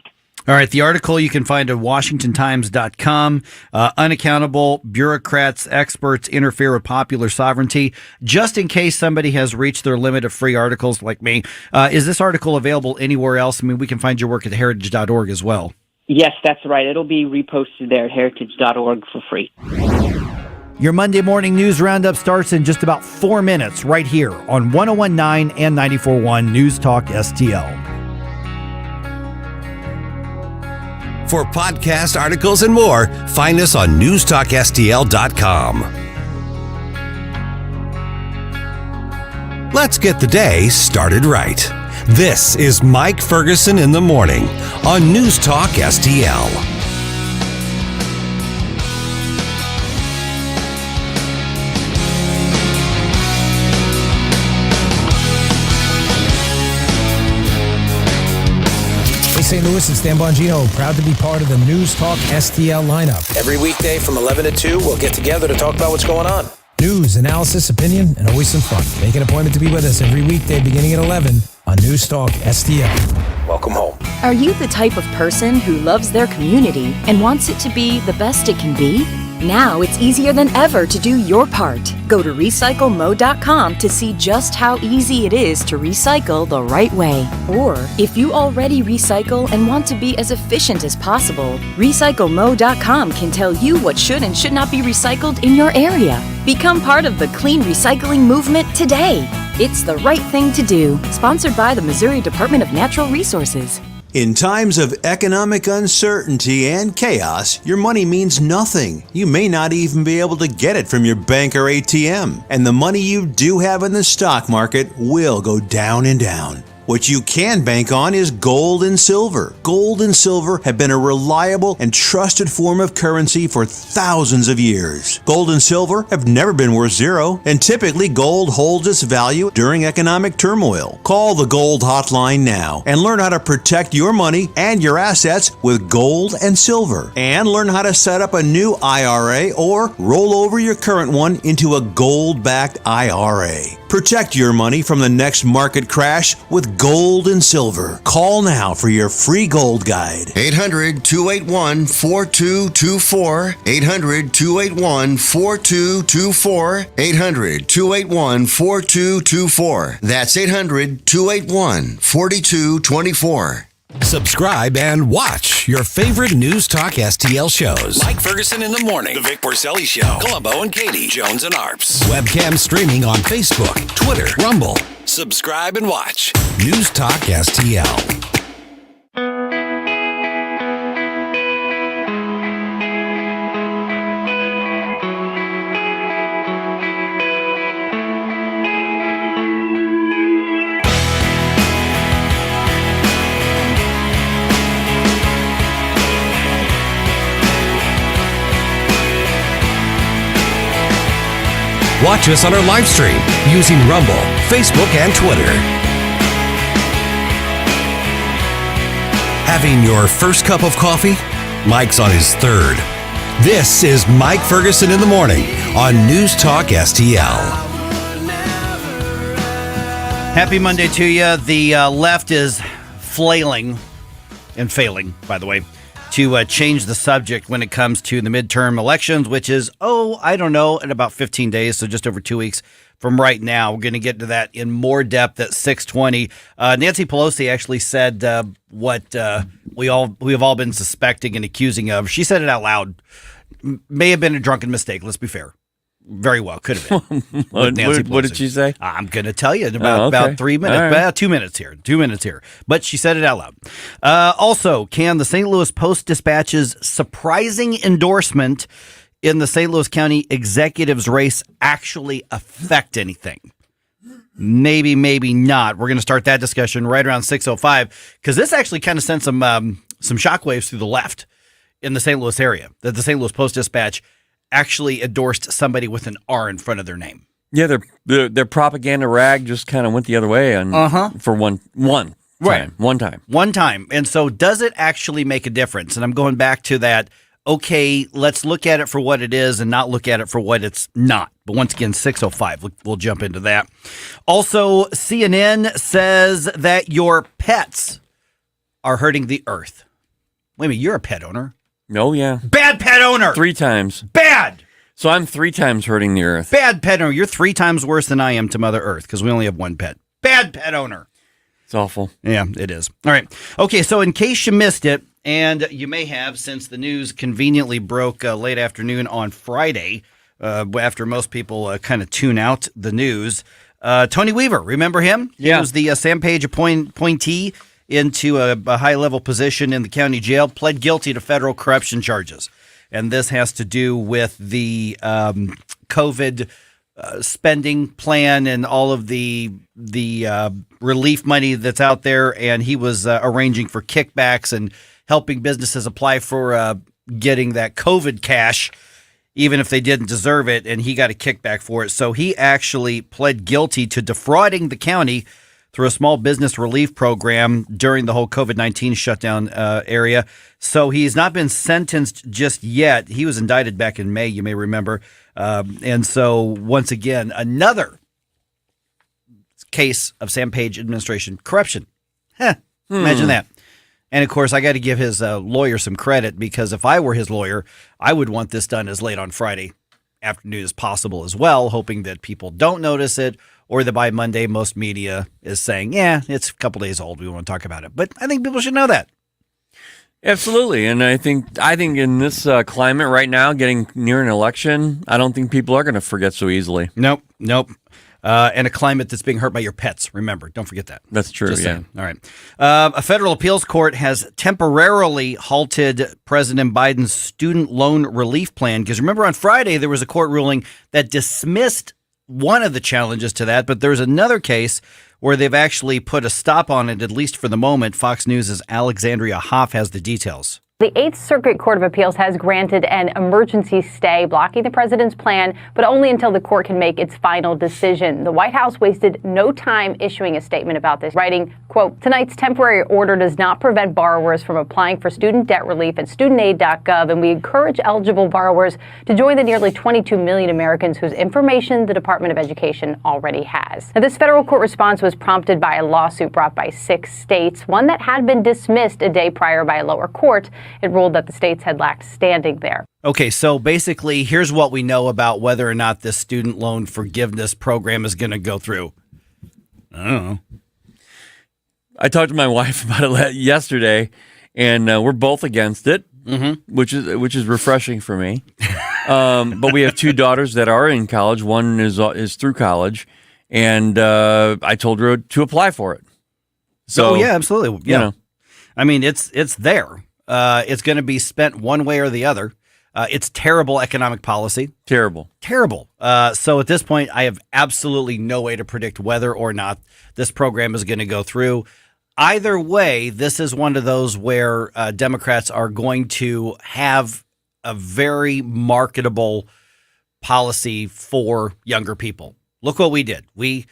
All right, the article you can find at WashingtonTimes.com. Unaccountable bureaucrats, experts interfere with popular sovereignty. Just in case somebody has reached their limit of free articles like me, is this article available anywhere else? I mean, we can find your work at heritage.org as well. Yes, that's right. It'll be reposted there at heritage.org for free. Your Monday morning news roundup starts in just about 4 minutes right here on 101.9 and 94.1 News Talk STL. For podcast articles and more, find us on NewstalkSTL.com. Let's get the day started right. This is Mike Ferguson in the morning on News Talk STL. St. Louis and Stan Bongino, proud to be part of the News Talk STL lineup. Every weekday from 11 to 2, we'll get together to talk about what's going on. News, analysis, opinion, and always some fun. Make an appointment to be with us every weekday beginning at 11 on News Talk STL. Welcome home. Are you the type of person who loves their community and wants it to be the best it can be? Now it's easier than ever to do your part. Go to recyclemo.com to see just how easy it is to recycle the right way. Or if you already recycle and want to be as efficient as possible, recyclemo.com can tell you what should and should not be recycled in your area. Become part of the clean recycling movement today. It's the right thing to do. Sponsored by the Missouri Department of Natural Resources. In times of economic uncertainty and chaos, your money means nothing. You may not even be able to get it from your bank or ATM. And the money you do have in the stock market will go down and down. What you can bank on is gold and silver. Gold and silver have been a reliable and trusted form of currency for thousands of years. Gold and silver have never been worth zero, and typically gold holds its value during economic turmoil. Call the Gold Hotline now and learn how to protect your money and your assets with gold and silver. And learn how to set up a new IRA or roll over your current one into a gold-backed IRA. Protect your money from the next market crash with gold and silver. Call now for your free gold guide. 800-281-4224. 800-281-4224. 800-281-4224. That's 800-281-4224. Subscribe and watch your favorite News Talk STL shows. Mike Ferguson in the morning. The Vic Porcelli Show. Columbo and Katie. Jones and Arps. Webcam streaming on Facebook, Twitter, Rumble. Subscribe and watch News Talk STL. Watch us on our live stream using Rumble, Facebook, and Twitter. Having your first cup of coffee? Mike's on his third. This is Mike Ferguson in the morning on News Talk STL. Happy Monday to you. The left is flailing and failing, by the way, to change the subject when it comes to the midterm elections, which is, I don't know, in about 15 days, so just over 2 weeks from right now. We're going to get to that in more depth at 6:20. Nancy Pelosi actually said what we have all been suspecting and accusing of. She said it out loud. May have been a drunken mistake, let's be fair. Very well, could have been. What did she say? I'm going to tell you in about 3 minutes, about 2 minutes here. 2 minutes here. But she said it out loud. Also, can the St. Louis Post-Dispatch's surprising endorsement in the St. Louis County executive's race actually affect anything? Maybe, maybe not. We're going to start that discussion right around 6:05 because this actually kind of sent some shockwaves through the left in the St. Louis area. That the St. Louis Post-Dispatch actually endorsed somebody with an R in front of their name. Yeah, their propaganda rag just kind of went the other way for one time. And so does it actually make a difference? And I'm going back to that okay, let's look at it for what it is and not look at it for what it's not. But once again, 6:05, we'll jump into that. Also, CNN says that your pets are hurting the earth. Wait a minute, you're a pet owner. Oh, yeah. Bad pet owner. 3 times. Bad. So I'm 3 times hurting the earth. Bad pet owner. You're 3 times worse than I am to Mother Earth because we only have 1 pet. Bad pet owner. It's awful. Yeah, it is. All right. Okay, so in case you missed it, and you may have since the news conveniently broke late afternoon on Friday, after most people kind of tune out the news, Tony Weaver, remember him? Yeah. He was the Sam Page appointee into a high-level position in the county jail, pled guilty to federal corruption charges. And this has to do with the COVID spending plan and all of the relief money that's out there. And he was arranging for kickbacks and helping businesses apply for getting that COVID cash, even if they didn't deserve it. And he got a kickback for it. So he actually pled guilty to defrauding the county through a small business relief program during the whole COVID-19 shutdown area. So he's not been sentenced just yet. He was indicted back in May, you may remember. And so once again, another case of Sam Page administration corruption. Imagine that. And of course, I got to give his lawyer some credit, because if I were his lawyer, I would want this done as late on Friday afternoon as possible as well, hoping that people don't notice it, or that by Monday, most media is saying, yeah, it's a couple days old, we won't talk about it. But I think people should know that. Absolutely. And I think in this climate right now, getting near an election, I don't think people are going to forget so easily. Nope. And a climate that's being hurt by your pets. Remember, don't forget that. That's true. Just yeah. saying. All right. A federal appeals court has temporarily halted President Biden's student loan relief plan. Because remember, on Friday, there was a court ruling that dismissed one of the challenges to that. But there's another case where they've actually put a stop on it, at least for the moment. Fox News' Alexandria Hoff has the details. The 8th Circuit Court of Appeals has granted an emergency stay blocking the president's plan, but only until the court can make its final decision. The White House wasted no time issuing a statement about this, writing, quote, "Tonight's temporary order does not prevent borrowers from applying for student debt relief at studentaid.gov, and we encourage eligible borrowers to join the nearly 22 million Americans whose information the Department of Education already has." Now, this federal court response was prompted by a lawsuit brought by 6 states, one that had been dismissed a day prior by a lower court. It ruled that the states had lacked standing there. Okay, so basically, here's what we know about whether or not this student loan forgiveness program is going to go through. I don't know. I talked to my wife about it yesterday, and we're both against it, which is refreshing for me. But we have 2 daughters that are in college. One is through college, and I told her to apply for it. So yeah, absolutely. Yeah. You know. I mean, it's there. It's going to be spent one way or the other. It's terrible economic policy. Terrible. So at this point, I have absolutely no way to predict whether or not this program is going to go through. Either way, this is one of those where Democrats are going to have a very marketable policy for younger people. Look what we did. We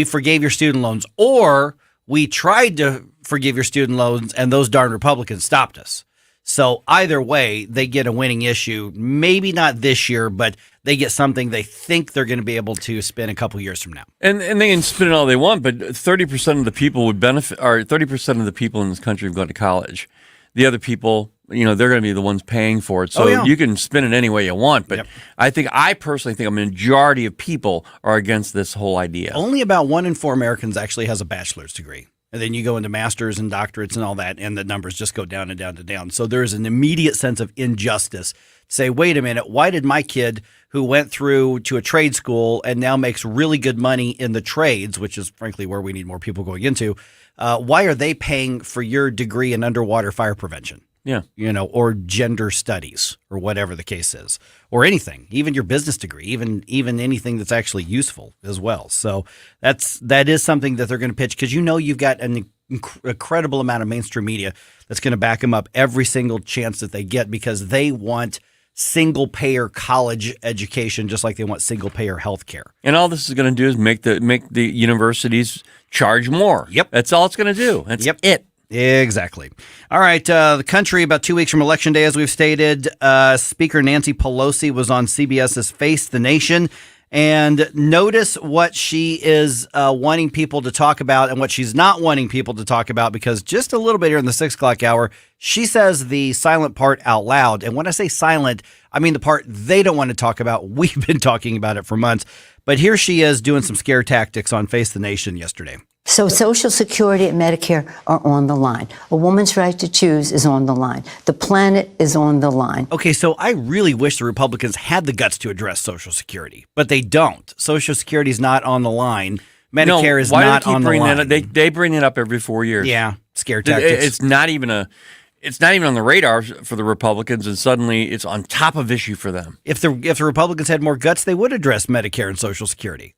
forgave your student loans, or we tried to forgive your student loans, and those darn Republicans stopped us. So either way, they get a winning issue. Maybe not this year, but they get something they think they're going to be able to spend a couple years from now. And they can spend it all they want, but 30% of the people would benefit, or 30% of the people in this country have gone to college. The other people, they're going to be the ones paying for it. So you can spin it any way you want. But I personally think a majority of people are against this whole idea. Only about 1 in 4 Americans actually has a bachelor's degree. And then you go into masters and doctorates and all that, and the numbers just go down and down and down. So there is an immediate sense of injustice. Say, wait a minute, why did my kid who went through to a trade school and now makes really good money in the trades, which is frankly where we need more people going into, why are they paying for your degree in underwater fire prevention? Yeah. Or gender studies, or whatever the case is, or anything, even your business degree, even anything that's actually useful as well. So that is something that they're going to pitch, because you've got an incredible amount of mainstream media that's going to back them up every single chance that they get, because they want single payer college education just like they want single payer health care. And all this is going to do is make the universities charge more. Yep. That's all it's going to do. That's it. Exactly. All right. The country, about 2 weeks from Election Day, as we've stated, Speaker Nancy Pelosi was on CBS's Face the Nation. And notice what she is wanting people to talk about and what she's not wanting people to talk about, because just a little bit here in the 6 o'clock hour, she says the silent part out loud. And when I say silent, I mean the part they don't want to talk about. We've been talking about it for months. But here she is doing some scare tactics on Face the Nation yesterday. So Social Security and Medicare are on the line. A woman's right to choose is on the line. The planet is on the line. Okay, so I really wish the Republicans had the guts to address Social Security, but they don't. Social Security is not on the line. Medicare is not on the line. They bring it up every 4 years. Yeah, scare tactics. It's not even on the radar for the Republicans, and suddenly it's on top of issue for them. If the Republicans had more guts, they would address Medicare and Social Security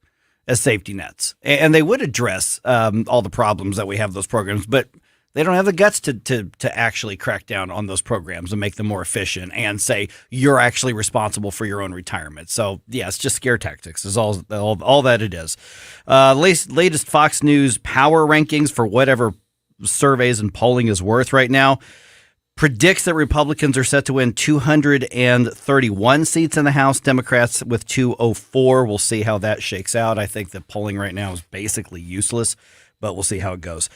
as safety nets, and they would address all the problems that we have with those programs, but they don't have the guts to actually crack down on those programs and make them more efficient and say you're actually responsible for your own retirement. So yeah, it's just scare tactics is all that it is. Latest Fox News power rankings, for whatever surveys and polling is worth right now, predicts that Republicans are set to win 231 seats in the House, Democrats with 204. We'll see how that shakes out. I think the polling right now is basically useless, but we'll see how it goes.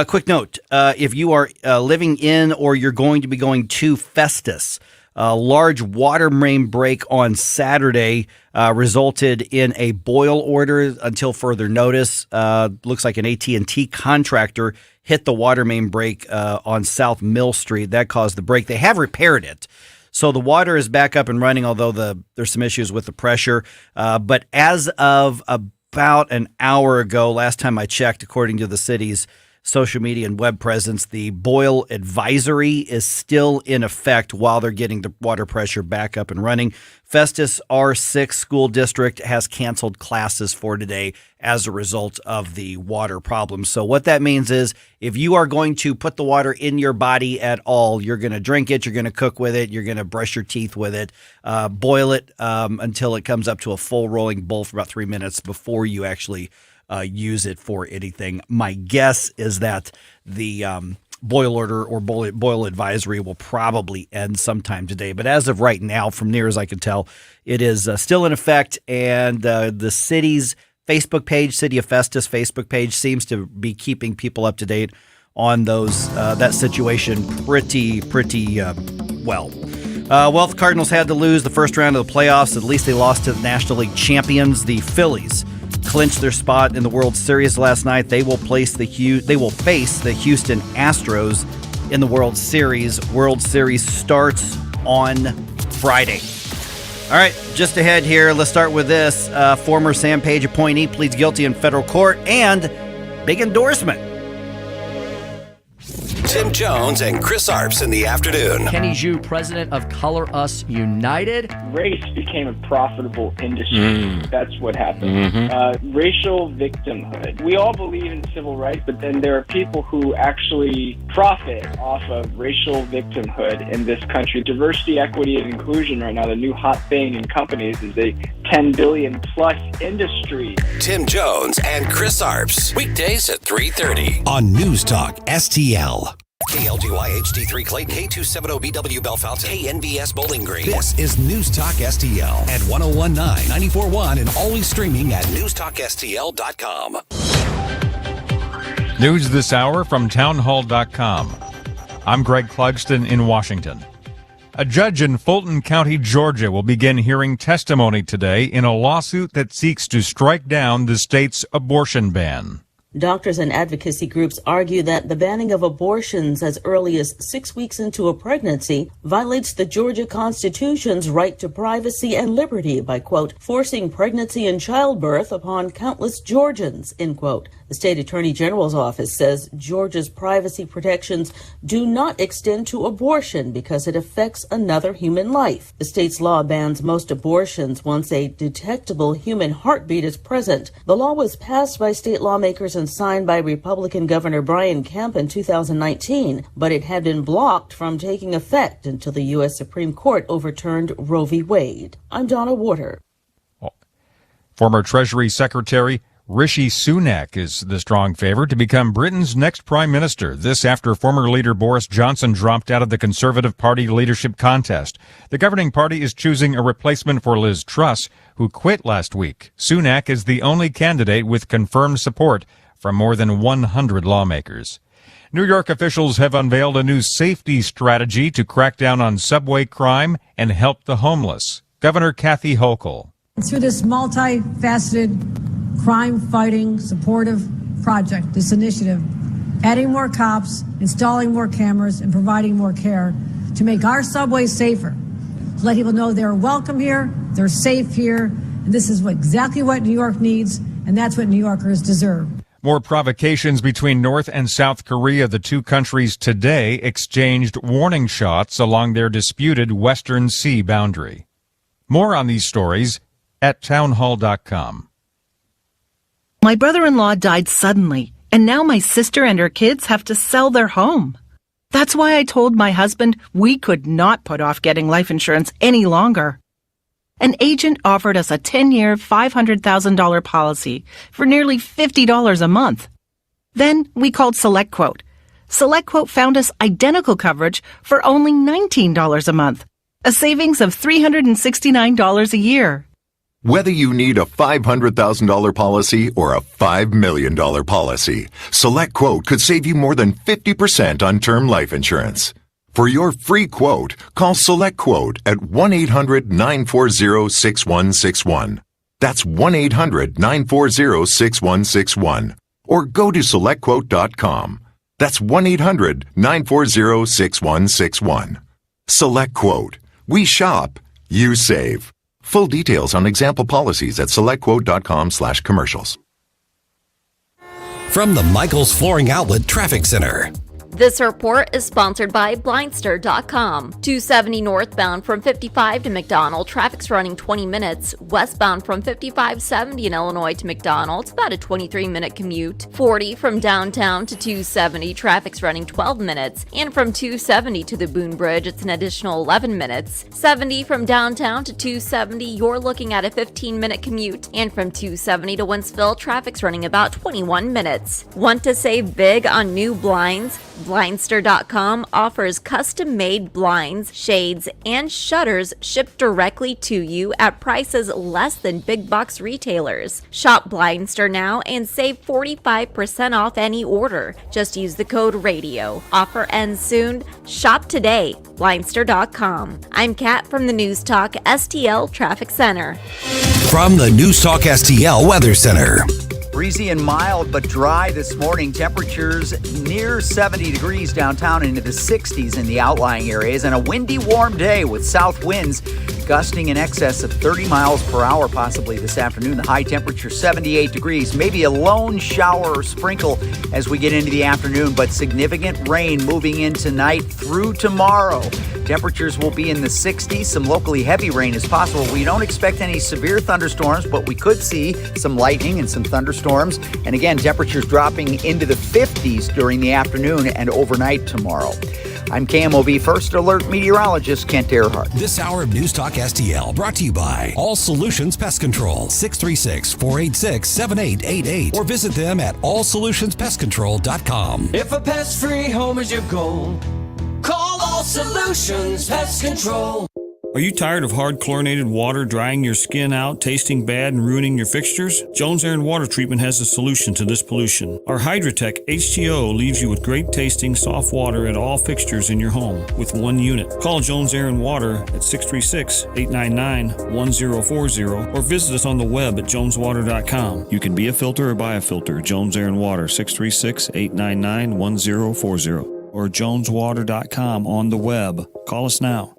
Quick note, if you are living in or you're going to be going to Festus, a large water main break on Saturday resulted in a boil order until further notice. Looks like an AT&T contractor hit the water main break on South Mill Street. That caused the break. They have repaired it, so the water is back up and running, although there's some issues with the pressure. But as of about an hour ago, last time I checked, according to the city's social media and web presence, the boil advisory is still in effect while they're getting the water pressure back up and running. Festus R6 school district has canceled classes for today as a result of the water problem. So what that means is if you are going to put the water in your body at all, you're going to drink it, you're going to cook with it, you're going to brush your teeth with it, boil it until it comes up to a full rolling boil for about 3 minutes before you actually use it for anything. My guess is that the boil order or boil advisory will probably end sometime today. But as of right now, from near as I can tell, it is still in effect. And the city's Facebook page, City of Festus Facebook page, seems to be keeping people up to date on those that situation pretty well. Well, the Cardinals had to lose the first round of the playoffs. At least they lost to the National League champions, the Phillies. Clinched their spot in the World Series last night. They will face the Houston Astros in the World Series. World Series starts on Friday. All right, just ahead here, let's start with this. Former Sam Page appointee pleads guilty in federal court, and big endorsement. Tim Jones and Chris Arps in the afternoon. Kenny Zhu, president of Color Us United. Race became a profitable industry. That's what happened. Racial victimhood. We all believe in civil rights, but then there are people who actually profit off of racial victimhood in this country. Diversity, equity, and inclusion right now, the new hot thing in companies is a 10 billion plus industry. Tim Jones and Chris Arps. Weekdays at 3:30 on News Talk STL. KLGY HD3 Clayton, K270BW Bellefontaine, KNBS Bowling Green. This is News Talk STL at 1019, 94.1, and always streaming at NewstalkSTL.com. News this hour from townhall.com. I'm Greg Clugston in Washington. A judge in Fulton County, Georgia, will begin hearing testimony today in a lawsuit that seeks to strike down the state's abortion ban. Doctors and advocacy groups argue that the banning of abortions as early as 6 weeks into a pregnancy violates the Georgia Constitution's right to privacy and liberty by, quote, forcing pregnancy and childbirth upon countless Georgians, end quote. The state attorney general's office says Georgia's privacy protections do not extend to abortion because it affects another human life. The state's law bans most abortions once a detectable human heartbeat is present. The law was passed by state lawmakers and signed by Republican Governor Brian Kemp in 2019, but it had been blocked from taking effect until the U.S. Supreme Court overturned Roe v. Wade. I'm Donna Warder. Former Treasury Secretary Rishi Sunak is the strong favorite to become Britain's next prime minister. This after former leader Boris Johnson dropped out of the Conservative Party leadership contest. The governing party is choosing a replacement for Liz Truss, who quit last week. Sunak is the only candidate with confirmed support from more than 100 lawmakers. New York officials have unveiled a new safety strategy to crack down on subway crime and help the homeless. Governor Kathy Hochul. Through this multifaceted crime-fighting supportive project, this initiative, adding more cops, installing more cameras, and providing more care to make our subways safer, to let people know they're welcome here, they're safe here, and this is exactly what New York needs, and that's what New Yorkers deserve. More provocations between North and South Korea. The two countries today exchanged warning shots along their disputed Western Sea boundary. More on these stories at townhall.com. My brother-in-law died suddenly, and now my sister and her kids have to sell their home. That's why I told my husband we could not put off getting life insurance any longer. An agent offered us a 10-year, $500,000 policy for nearly $50 a month. Then we called SelectQuote. SelectQuote found us identical coverage for only $19 a month, a savings of $369 a year. Whether you need a $500,000 policy or a $5 million policy, SelectQuote could save you more than 50% on term life insurance. For your free quote, call SelectQuote at 1-800-940-6161. That's 1-800-940-6161. Or go to SelectQuote.com. That's 1-800-940-6161. SelectQuote. We shop. You save. Full details on example policies at SelectQuote.com/commercials. From the Michaels Flooring Outlet Traffic Center. This report is sponsored by Blindster.com. 270 northbound from 55 to McDonald, traffic's running 20 minutes. Westbound from 5570 in Illinois to McDonald, it's about a 23-minute commute. 40 from downtown to 270, traffic's running 12 minutes. And from 270 to the Boone Bridge, it's an additional 11 minutes. 70 from downtown to 270, you're looking at a 15-minute commute. And from 270 to Wentzville, traffic's running about 21 minutes. Want to save big on new blinds? Blindster.com offers custom-made blinds, shades, and shutters shipped directly to you at prices less than big box retailers. Shop Blindster now and save 45% off any order. Just use the code RADIO. Offer ends soon. Shop today. Blindster.com. I'm Kat from the Newstalk STL Traffic Center. From the Newstalk STL Weather Center. Breezy and mild but dry this morning. Temperatures near 70 degrees downtown, into the 60s in the outlying areas, and a windy, warm day with south winds gusting in excess of 30 miles per hour possibly this afternoon. The high temperature 78 degrees, maybe a lone shower or sprinkle as we get into the afternoon, but significant rain moving in tonight through tomorrow. Temperatures will be in the 60s. Some locally heavy rain is possible. We don't expect any severe thunderstorms, but we could see some lightning and some thunderstorms. And again, temperatures dropping into the 50s during the afternoon and overnight tomorrow. I'm KMOV First Alert meteorologist Kent Earhart. This hour of Newstalk STL brought to you by All Solutions Pest Control, 636-486-7888, or visit them at allsolutionspestcontrol.com. If a pest-free home is your goal, call All Solutions Pest Control. Are you tired of hard chlorinated water drying your skin out, tasting bad, and ruining your fixtures? Jones Air and Water Treatment has a solution to this pollution. Our Hydratech H2O leaves you with great tasting, soft water at all fixtures in your home with one unit. Call Jones Air and Water at 636-899-1040 or visit us on the web at joneswater.com. You can be a filter or buy a filter. Jones Air and Water, 636-899-1040 or joneswater.com on the web. Call us now.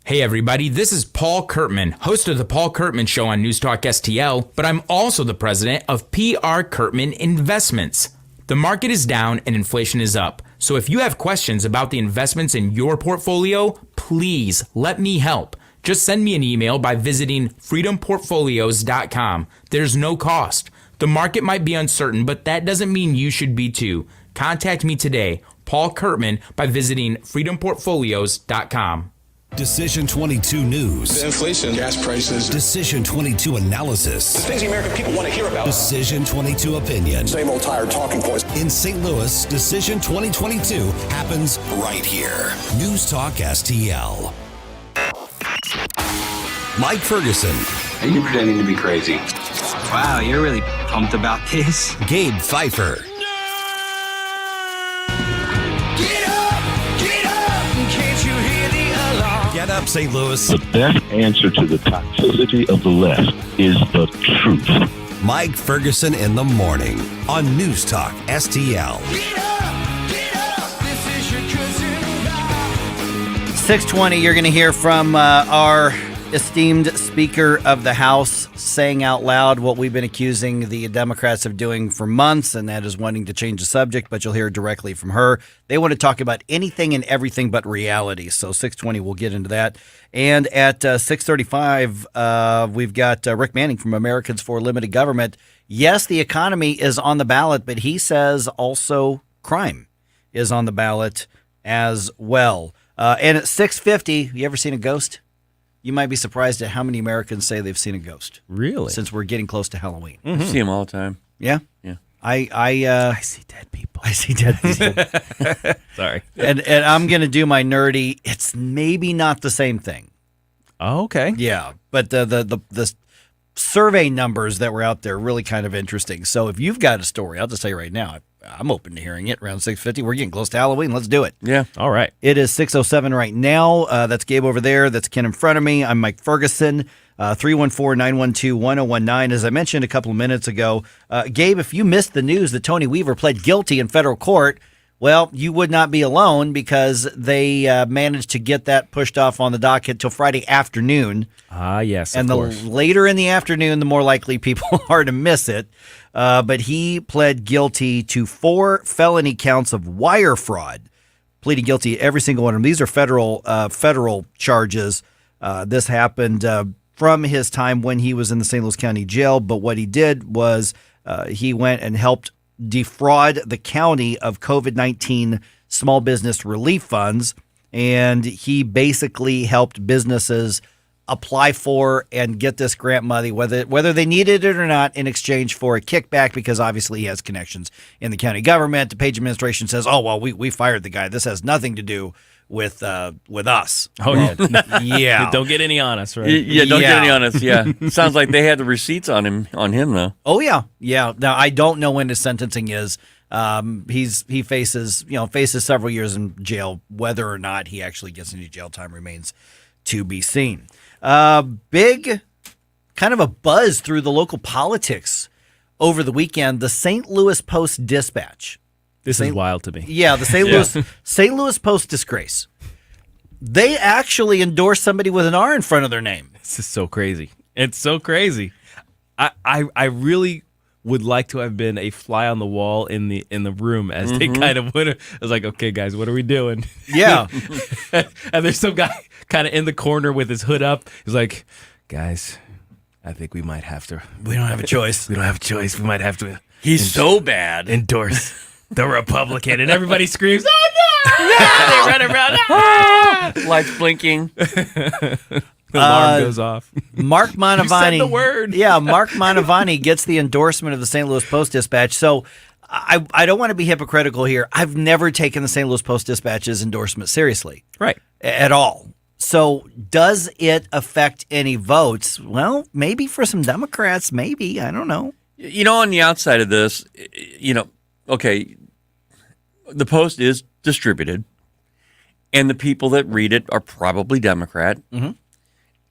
Hey everybody, this is Paul Kurtman, host of the Paul Kurtman Show on Newstalk STL, but I'm also the president of PR Kurtman Investments. The market is down and inflation is up, so if you have questions about the investments in your portfolio, please let me help. Just send me an email by visiting freedomportfolios.com. There's no cost. The market might be uncertain, but that doesn't mean you should be too. Contact me today, Paul Kurtman, by visiting freedomportfolios.com. Decision 22 News. Inflation, gas prices. Decision 22 Analysis. The things the American people want to hear about. Decision 22 Opinion. Same old tired talking points. In St. Louis, Decision 2022 happens right here. News Talk STL. Mike Ferguson. Are you pretending to be crazy? Wow, you're really pumped about this. Gabe Pfeiffer. Get up, St. Louis. The best answer to the toxicity of the left is the truth. Mike Ferguson in the morning on News Talk STL. 6:20, you're going to hear from our esteemed Speaker of the House saying out loud what we've been accusing the Democrats of doing for months, and that is wanting to change the subject, but you'll hear directly from her. They want to talk about anything and everything but reality, so 6:20, we'll get into that. And at 6:35, we've got Rick Manning from Americans for Limited Government. Yes, the economy is on the ballot, but he says also crime is on the ballot as well. And at 6:50, you ever seen a ghost? You might be surprised at how many Americans say they've seen a ghost. Really? Since we're getting close to Halloween. I see them all the time. Yeah? Yeah. I see dead people. I see dead people. Sorry. And I'm going to do my nerdy. It's maybe not the same thing. Oh, okay. Yeah. But the survey numbers that were out there are really kind of interesting. So if you've got a story, I'll just tell you right now, I'm open to hearing it around 6:50. We're getting close to Halloween. Let's do it. Yeah. All right. It is 6:07 right now. That's Gabe over there. That's Ken in front of me. I'm Mike Ferguson. 314-912-1019. As I mentioned a couple of minutes ago, Gabe, if you missed the news that Tony Weaver pled guilty in federal court, well, you would not be alone because they managed to get that pushed off on the docket till Friday afternoon. Yes, and of course. The later in the afternoon, the more likely people are to miss it. But he pled guilty to 4 felony counts of wire fraud, pleading guilty to every single one of them. These are federal charges. This happened from his time when he was in the St. Louis County Jail. But what he did was he went and helped defraud the county of COVID-19 small business relief funds. And he basically helped businesses apply for and get this grant money, whether they needed it or not, in exchange for a kickback, because obviously he has connections in the county government. The Page administration says, oh, well, we fired the guy. This has nothing to do with us. Oh, well, yeah. Yeah. Don't get any on us, right? Yeah, don't get any on us, yeah. Sounds like they had the receipts on him though. Oh, yeah. Yeah. Now, I don't know when his sentencing is. He faces several years in jail. Whether or not he actually gets any jail time remains to be seen. Big kind of a buzz through the local politics over the weekend. The St. Louis Post-Dispatch. This is wild to me. Yeah, the St. Louis Post disgrace. They actually endorsed somebody with an R in front of their name. This is so crazy. It's so crazy. I really would like to have been a fly on the wall in the room as they kind of would have. I was like, okay, guys, what are we doing? Yeah. And there's some guy kind of in the corner with his hood up. He's like, guys, I think we might have to. We don't have a choice. We don't have a choice. We might have to. He's so bad. Endorse the Republican. And everybody screams, oh, no! They run around. Ah! Lights blinking. The alarm goes off. Mark Mantovani. You said the word. Yeah, Mark Mantovani gets the endorsement of the St. Louis Post-Dispatch. So I don't want to be hypocritical here. I've never taken the St. Louis Post-Dispatch's endorsement seriously. Right. At all. So does it affect any votes? Well, maybe for some Democrats, maybe. I don't know. On the outside of this, okay, the Post is distributed, and the people that read it are probably Democrat. Mm-hmm.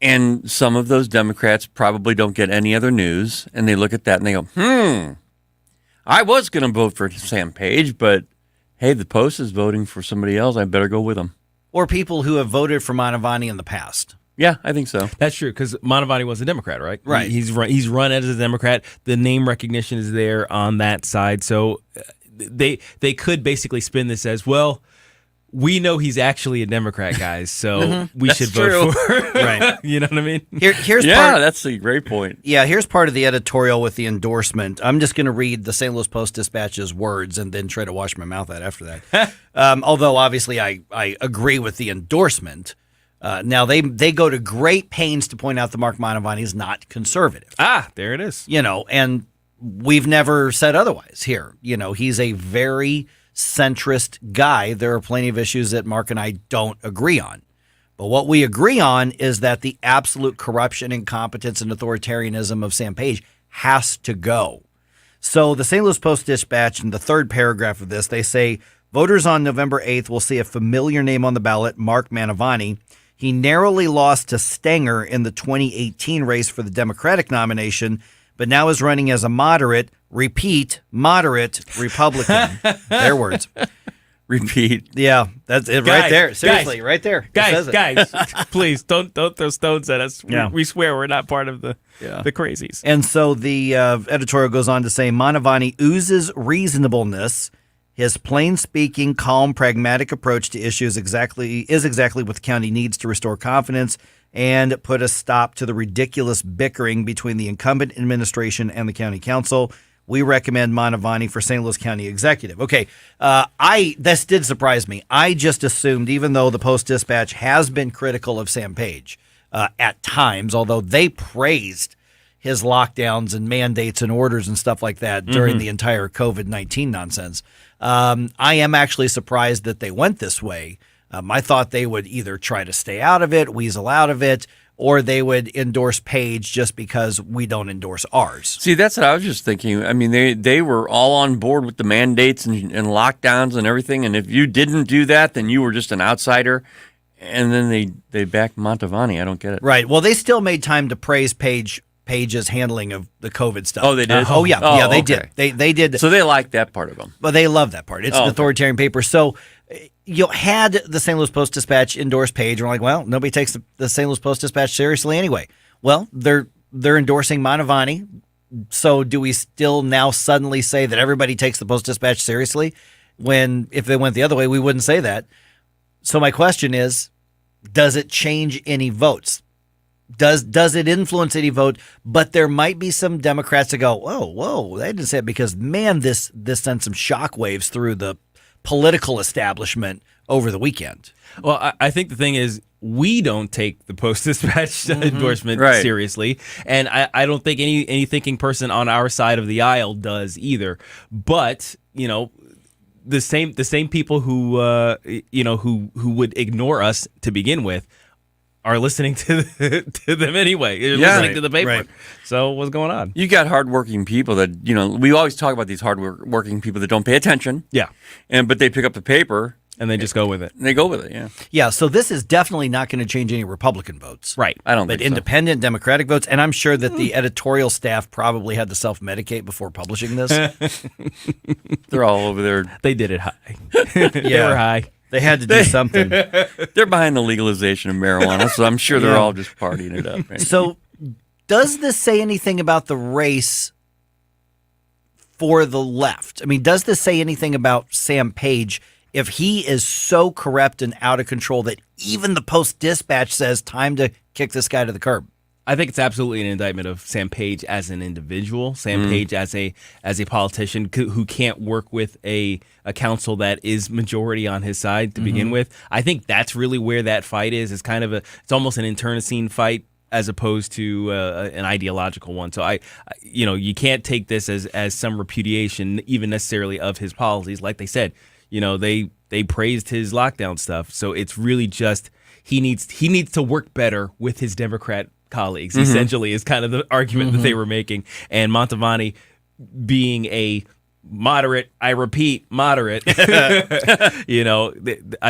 And some of those Democrats probably don't get any other news, and they look at that and they go, I was going to vote for Sam Page, but hey, the Post is voting for somebody else. I better go with them. Or people who have voted for Mantovani in the past. Yeah, I think so. That's true, because Mantovani was a Democrat, right? Right. He's run as a Democrat. The name recognition is there on that side. So they could basically spin this as, well, we know he's actually a Democrat, guys, so we should vote for him. Right. You know what I mean? Here's that's a great point. Yeah, here's part of the editorial with the endorsement. I'm just going to read the St. Louis Post-Dispatch's words and then try to wash my mouth out after that. Although, obviously, I agree with the endorsement. Now, they go to great pains to point out that Mark Mantovani is not conservative. There it is. And we've never said otherwise here. He's a very centrist guy. There are plenty of issues that Mark and I don't agree on. But what we agree on is that the absolute corruption, incompetence, and authoritarianism of Sam Page has to go. So the St. Louis Post-Dispatch, in the third paragraph of this, they say, voters on November 8th will see a familiar name on the ballot, Mark Mantovani. He narrowly lost to Stenger in the 2018 race for the Democratic nomination, but now is running as a moderate Republican. Their words. Repeat. Yeah, that's it right there. Seriously, right there. Guys, please don't throw stones at us. Yeah. We swear we're not part of the crazies. And so the editorial goes on to say, Mantovani oozes reasonableness. His plain-speaking, calm, pragmatic approach to issues is exactly what the county needs to restore confidence and put a stop to the ridiculous bickering between the incumbent administration and the county council. We recommend Mantovani for St. Louis County Executive. Okay, this did surprise me. I just assumed, even though the Post-Dispatch has been critical of Sam Page at times, although they praised his lockdowns and mandates and orders and stuff like that during the entire COVID-19 nonsense, I am actually surprised that they went this way. I thought they would either try to stay out of it, weasel out of it, or they would endorse Page just because we don't endorse ours. See, that's what I was just thinking. I mean, they were all on board with the mandates and lockdowns and everything, and if you didn't do that, then you were just an outsider, and then they backed Mantovani. I don't get it. Right. Well, they still made time to praise Page's handling of the COVID stuff. Oh, they did? Oh, yeah. Oh, yeah, they okay. did. They did. So they liked that part of them. But they love that part. It's an authoritarian paper. So had the St. Louis Post-Dispatch endorse Page, we're like, well, nobody takes the St. Louis Post-Dispatch seriously anyway. Well, they're endorsing Mantovani. So do we still now suddenly say that everybody takes the Post-Dispatch seriously when if they went the other way, we wouldn't say that? So my question is, does it change any votes? Does it influence any vote? But there might be some Democrats that go, whoa, they didn't say it because, man, this sent some shockwaves through the political establishment over the weekend. Well, I think the thing is, we don't take the Post-Dispatch endorsement seriously, and I don't think any thinking person on our side of the aisle does either. But the same people who who would ignore us to begin with are listening to them anyway. They're listening to the paper. Right. So what's going on? You got hardworking people that, we always talk about these hardworking people that don't pay attention. Yeah. But they pick up the paper. And they just go with it. They go with it, yeah. Yeah, so this is definitely not going to change any Republican votes. Right. I don't think so. But independent Democratic votes, and I'm sure that the editorial staff probably had to self-medicate before publishing this. They're all over there. They did it high. They were high. They had to do something. They're behind the legalization of marijuana, so I'm sure they're all just partying it up. Right? So does this say anything about the race for the left? I mean, does this say anything about Sam Page if he is so corrupt and out of control that even the Post-Dispatch says time to kick this guy to the curb? I think it's absolutely an indictment of Sam Page as an individual, Sam Page as a politician who can't work with a council that is majority on his side to begin with. I think that's really where that fight is. It's kind of it's almost an internecine fight as opposed to an ideological one. So you can't take this as some repudiation, even necessarily of his policies. Like they said, they praised his lockdown stuff. So it's really just he needs to work better with his Democrat colleagues, essentially, is kind of the argument that they were making. And Mantovani being a moderate, I repeat, moderate, I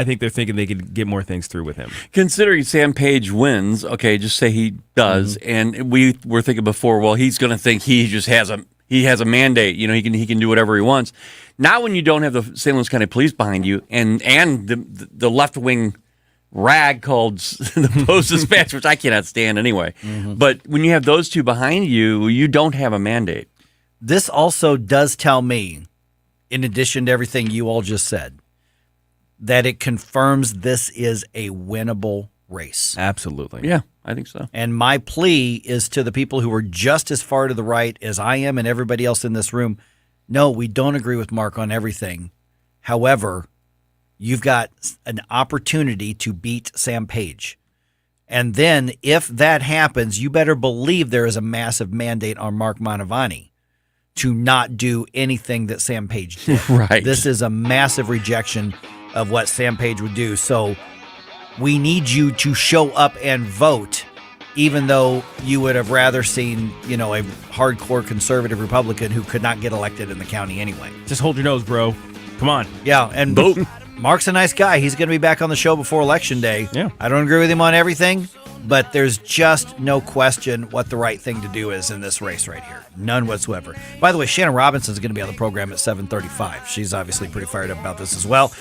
think they're thinking they could get more things through with him. Considering Sam Page wins, okay, just say he does, and we were thinking before, well, he's going to think he just has a mandate, he can do whatever he wants. Now when you don't have the St. Louis County Police behind you and the left-wing rag called the Post-Dispatch, which I cannot stand anyway. But when you have those two behind you, you don't have a mandate. This also does tell me, in addition to everything you all just said, that it confirms this is a winnable race. Absolutely. Yeah, I think so. And my plea is to the people who are just as far to the right as I am and everybody else in this room. No, we don't agree with Mark on everything. However, you've got an opportunity to beat Sam Page. And then if that happens, you better believe there is a massive mandate on Mark Mantovani to not do anything that Sam Page did. Right. This is a massive rejection of what Sam Page would do. So we need you to show up and vote, even though you would have rather seen, a hardcore conservative Republican who could not get elected in the county anyway. Just hold your nose, bro. Come on. Yeah, and vote. Mark's a nice guy. He's going to be back on the show before Election Day. Yeah. I don't agree with him on everything, but there's just no question what the right thing to do is in this race right here. None whatsoever. By the way, Shannon Robinson's going to be on the program at 7:35. She's obviously pretty fired up about this as well.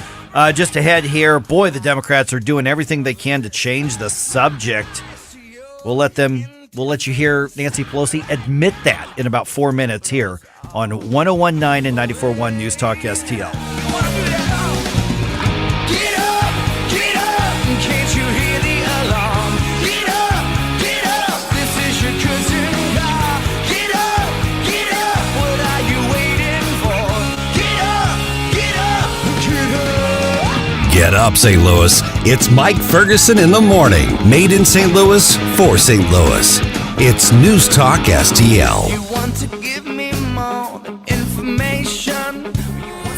Just ahead here, boy, the Democrats are doing everything they can to change the subject. We'll let you hear Nancy Pelosi admit that in about 4 minutes here on 101.9 and 94.1 News Talk STL. Can't you hear the alarm? Get up, this is your curtain call. Get up, what are you waiting for? Get up. Get up, St. Louis. It's Mike Ferguson in the morning. Made in St. Louis for St. Louis. It's News Talk STL. You want to give me more information?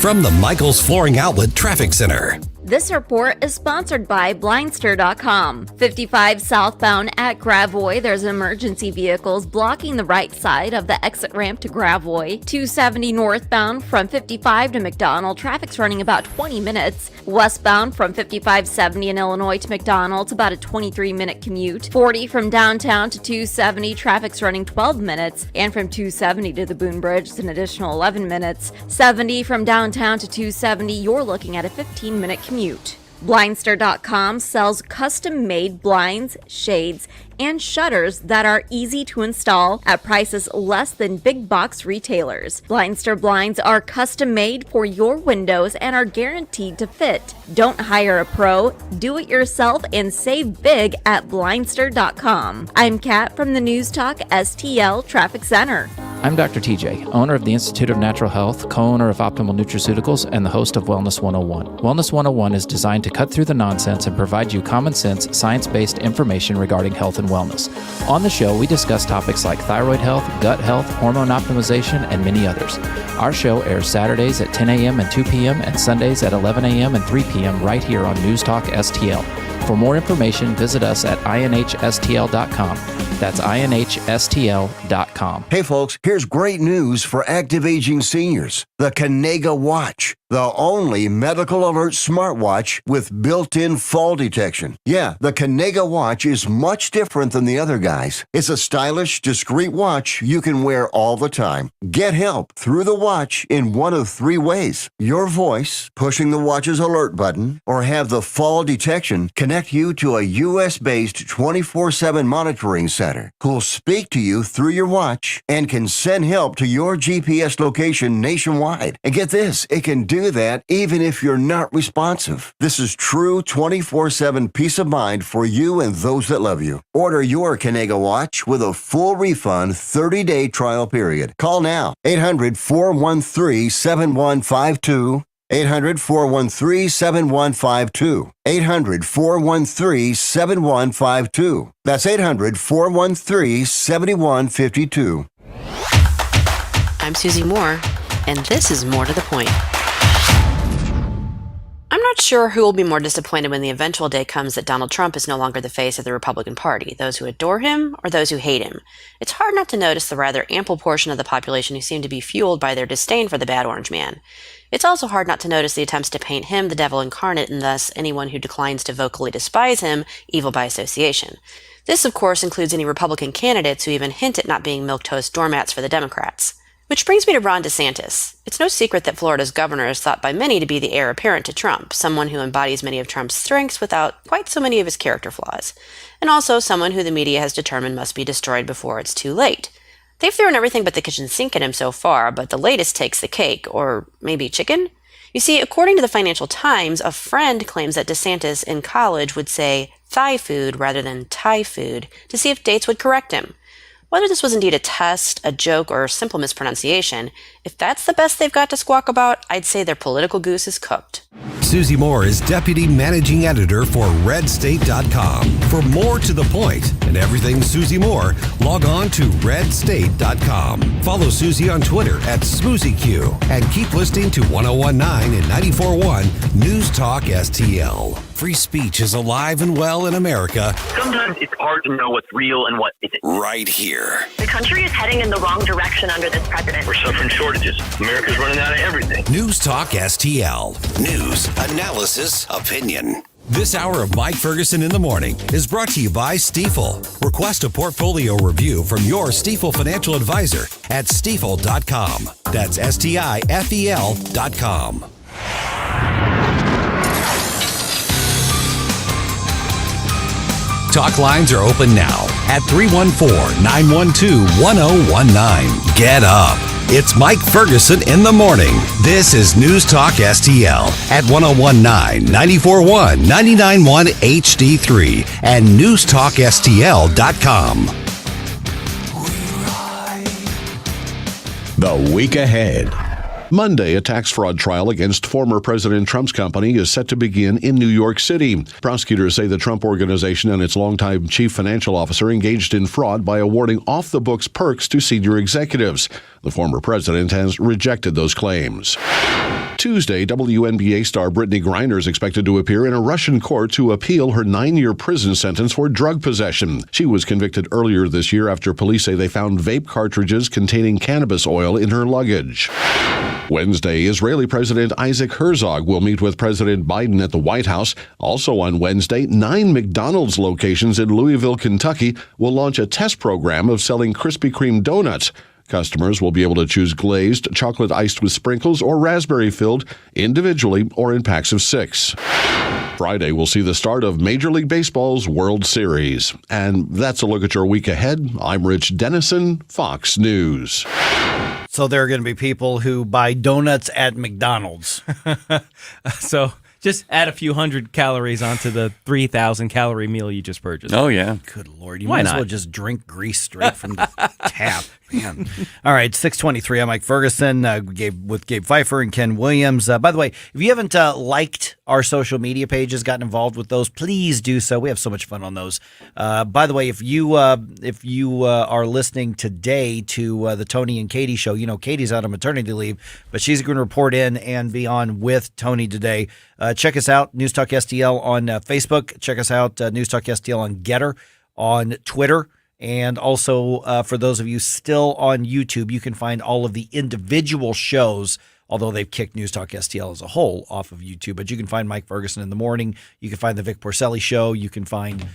From the Michaels Flooring Outlet Traffic Center. This report is sponsored by Blindster.com. 55 southbound at Gravois, there's emergency vehicles blocking the right side of the exit ramp to Gravois. 270 northbound from 55 to McDonald, traffic's running about 20 minutes. Westbound from 5570 in Illinois to McDonald's, about a 23-minute commute. 40 from downtown to 270, traffic's running 12 minutes. And from 270 to the Boone Bridge, it's an additional 11 minutes. 70 from downtown to 270, you're looking at a 15-minute commute. Blindster.com sells custom-made blinds, shades, and shutters that are easy to install at prices less than big box retailers. Blindster blinds are custom-made for your windows and are guaranteed to fit. Don't hire a pro, do it yourself and save big at Blindster.com. I'm Kat from the News Talk STL Traffic Center. I'm Dr. TJ, owner of the Institute of Natural Health, co-owner of Optimal Nutraceuticals, and the host of Wellness 101. Wellness 101 is designed to cut through the nonsense and provide you common sense, science-based information regarding health and wellness. On the show, we discuss topics like thyroid health, gut health, hormone optimization, and many others. Our show airs Saturdays at 10 a.m. and 2 p.m. and Sundays at 11 a.m. and 3 p.m. right here on News Talk STL. For more information, visit us at inhstl.com. That's inhstl.com. Hey folks, here's great news for active aging seniors. The Kanega Watch, the only medical alert smartwatch with built-in fall detection. Yeah, the Kanega Watch is much different than the other guys. It's a stylish, discreet watch you can wear all the time. Get help through the watch in one of 3 ways. Your voice, pushing the watch's alert button, or have the fall detection connect you to a U.S.-based 24/7 monitoring center who'll speak to you through your watch and can send help to your GPS location nationwide. And get this, it can do that even if you're not responsive. This is true 24/7 peace of mind for you and those that love you. Order your Kanega Watch with a full refund 30-day trial period. Call now, 800-413-7152. 800-413-7152. 800-413-7152. That's 800-413-7152. I'm Susie Moore, and this is More to the Point. I'm not sure who will be more disappointed when the eventual day comes that Donald Trump is no longer the face of the Republican Party, those who adore him or those who hate him. It's hard not to notice the rather ample portion of the population who seem to be fueled by their disdain for the bad orange man. It's also hard not to notice the attempts to paint him the devil incarnate and thus anyone who declines to vocally despise him evil by association. This, of course, includes any Republican candidates who even hint at not being milquetoast doormats for the Democrats. Which brings me to Ron DeSantis. It's no secret that Florida's governor is thought by many to be the heir apparent to Trump, someone who embodies many of Trump's strengths without quite so many of his character flaws, and also someone who the media has determined must be destroyed before it's too late. They've thrown everything but the kitchen sink at him so far, but the latest takes the cake, or maybe chicken? You see, according to the Financial Times, a friend claims that DeSantis in college would say Thai food rather than Thai food to see if dates would correct him. Whether this was indeed a test, a joke, or a simple mispronunciation, if that's the best they've got to squawk about, I'd say their political goose is cooked. Susie Moore is Deputy Managing Editor for RedState.com. For more to the point and everything Susie Moore, log on to RedState.com. Follow Susie on Twitter at SmoozyQ and keep listening to 1019 and 94.1 News Talk STL. Free speech is alive and well in America. Sometimes it's hard to know what's real and what isn't. Right here. The country is heading in the wrong direction under this president. We're suffering shortages. America's running out of everything. News Talk STL. News, analysis, opinion. This hour of Mike Ferguson in the Morning is brought to you by Stifel. Request a portfolio review from your Stifel financial advisor at stifel.com. That's STIFEL.com. Talk lines are open now at 314-912-1019. Get up. It's Mike Ferguson in the morning. This is News Talk STL at 1019, 94.1, 99.1 HD3 and newstalkstl.com. The week ahead. Monday, a tax fraud trial against former President Trump's company is set to begin in New York City. Prosecutors say the Trump Organization and its longtime chief financial officer engaged in fraud by awarding off-the-books perks to senior executives. The former president has rejected those claims. Tuesday, WNBA star Brittany Griner is expected to appear in a Russian court to appeal her 9-year prison sentence for drug possession. She was convicted earlier this year after police say they found vape cartridges containing cannabis oil in her luggage. Wednesday, Israeli President Isaac Herzog will meet with President Biden at the White House. Also on Wednesday, 9 McDonald's locations in Louisville, Kentucky will launch a test program of selling Krispy Kreme donuts. Customers will be able to choose glazed, chocolate iced with sprinkles, or raspberry filled, individually or in packs of 6. Friday will see the start of Major League Baseball's World Series. And that's a look at your week ahead. I'm Rich Dennison, Fox News. So there are going to be people who buy donuts at McDonald's. So just add a few hundred calories onto the 3,000 calorie meal you just purchased. Oh, yeah. Good Lord. You Why might not? as well just drink grease straight from the tap. Man. All right, 6:23. I'm Mike Ferguson with Gabe Pfeiffer and Ken Williams. By the way, if you haven't liked our social media pages, gotten involved with those, please do so. We have so much fun on those. By the way, if you are listening today to the Tony and Katie show, you know Katie's out on maternity leave, but she's going to report in and be on with Tony today. Check us out, News Talk STL on Facebook. Check us out, News Talk STL on Getter, on Twitter. And also, for those of you still on YouTube, you can find all of the individual shows, although they've kicked News Talk STL as a whole off of YouTube. But you can find Mike Ferguson in the morning. You can find the Vic Porcelli show. You can find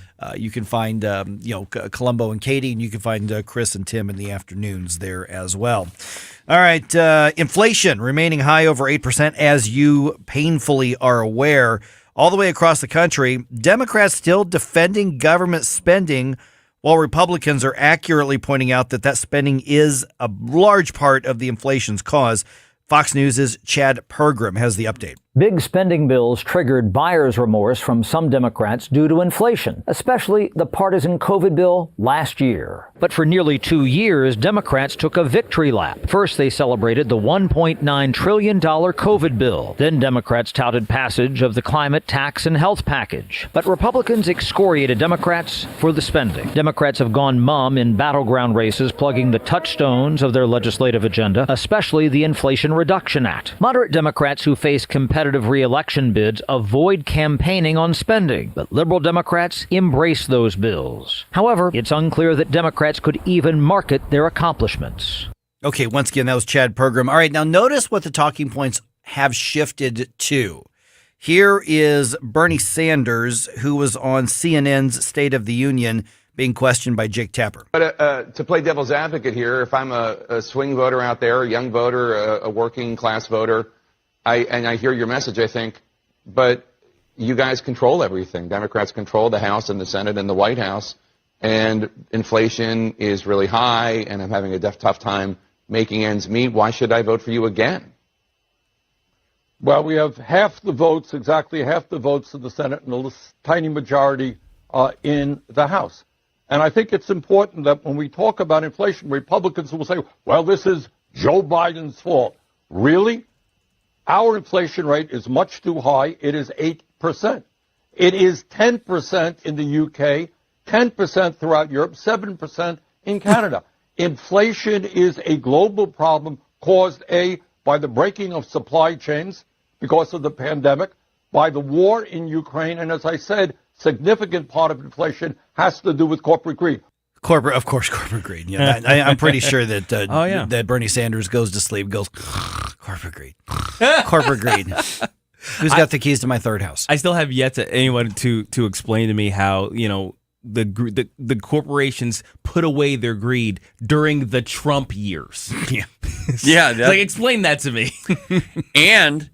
Columbo and Katie, and you can find Chris and Tim in the afternoons there as well. All right, inflation remaining high over 8%, as you painfully are aware, all the way across the country. Democrats still defending government spending, while Republicans are accurately pointing out that spending is a large part of the inflation's cause. Fox News' Chad Pergram has the update. Big spending bills triggered buyer's remorse from some Democrats due to inflation, especially the partisan COVID bill last year. But for nearly 2 years, Democrats took a victory lap. First, they celebrated the $1.9 trillion COVID bill. Then Democrats touted passage of the climate tax and health package. But Republicans excoriated Democrats for the spending. Democrats have gone mum in battleground races plugging the touchstones of their legislative agenda, especially the Inflation Reduction Act. Moderate Democrats who face competitive re-election bids avoid campaigning on spending, but liberal Democrats embrace those bills. However, it's unclear that Democrats could even market their accomplishments. Okay, once again, that was Chad Pergram. All right, now notice what the talking points have shifted to. Here is Bernie Sanders, who was on CNN's State of the Union, being questioned by Jake Tapper. But to play devil's advocate here, if I'm a swing voter out there, a young voter, a working class voter, I hear your message, I think, but you guys control everything. Democrats control the House and the Senate and the White House, and inflation is really high, and I'm having a tough time making ends meet. Why should I vote for you again? Well, we have exactly half the votes in the Senate, and a tiny majority in the House. And I think it's important that when we talk about inflation, Republicans will say, well, this is Joe Biden's fault. Really? Our inflation rate is much too high. It is 8%. It is 10% in the UK, 10% throughout Europe, 7% in Canada. Inflation is a global problem caused, by the breaking of supply chains because of the pandemic, by the war in Ukraine, and as I said, significant part of inflation has to do with corporate greed. Corporate greed. Yeah, I'm pretty sure that that Bernie Sanders goes to sleep, goes corporate greed, corporate greed. Who's got the keys to my third house? I still have yet to anyone to explain to me how the corporations put away their greed during the Trump years. Yeah, like explain that to me. And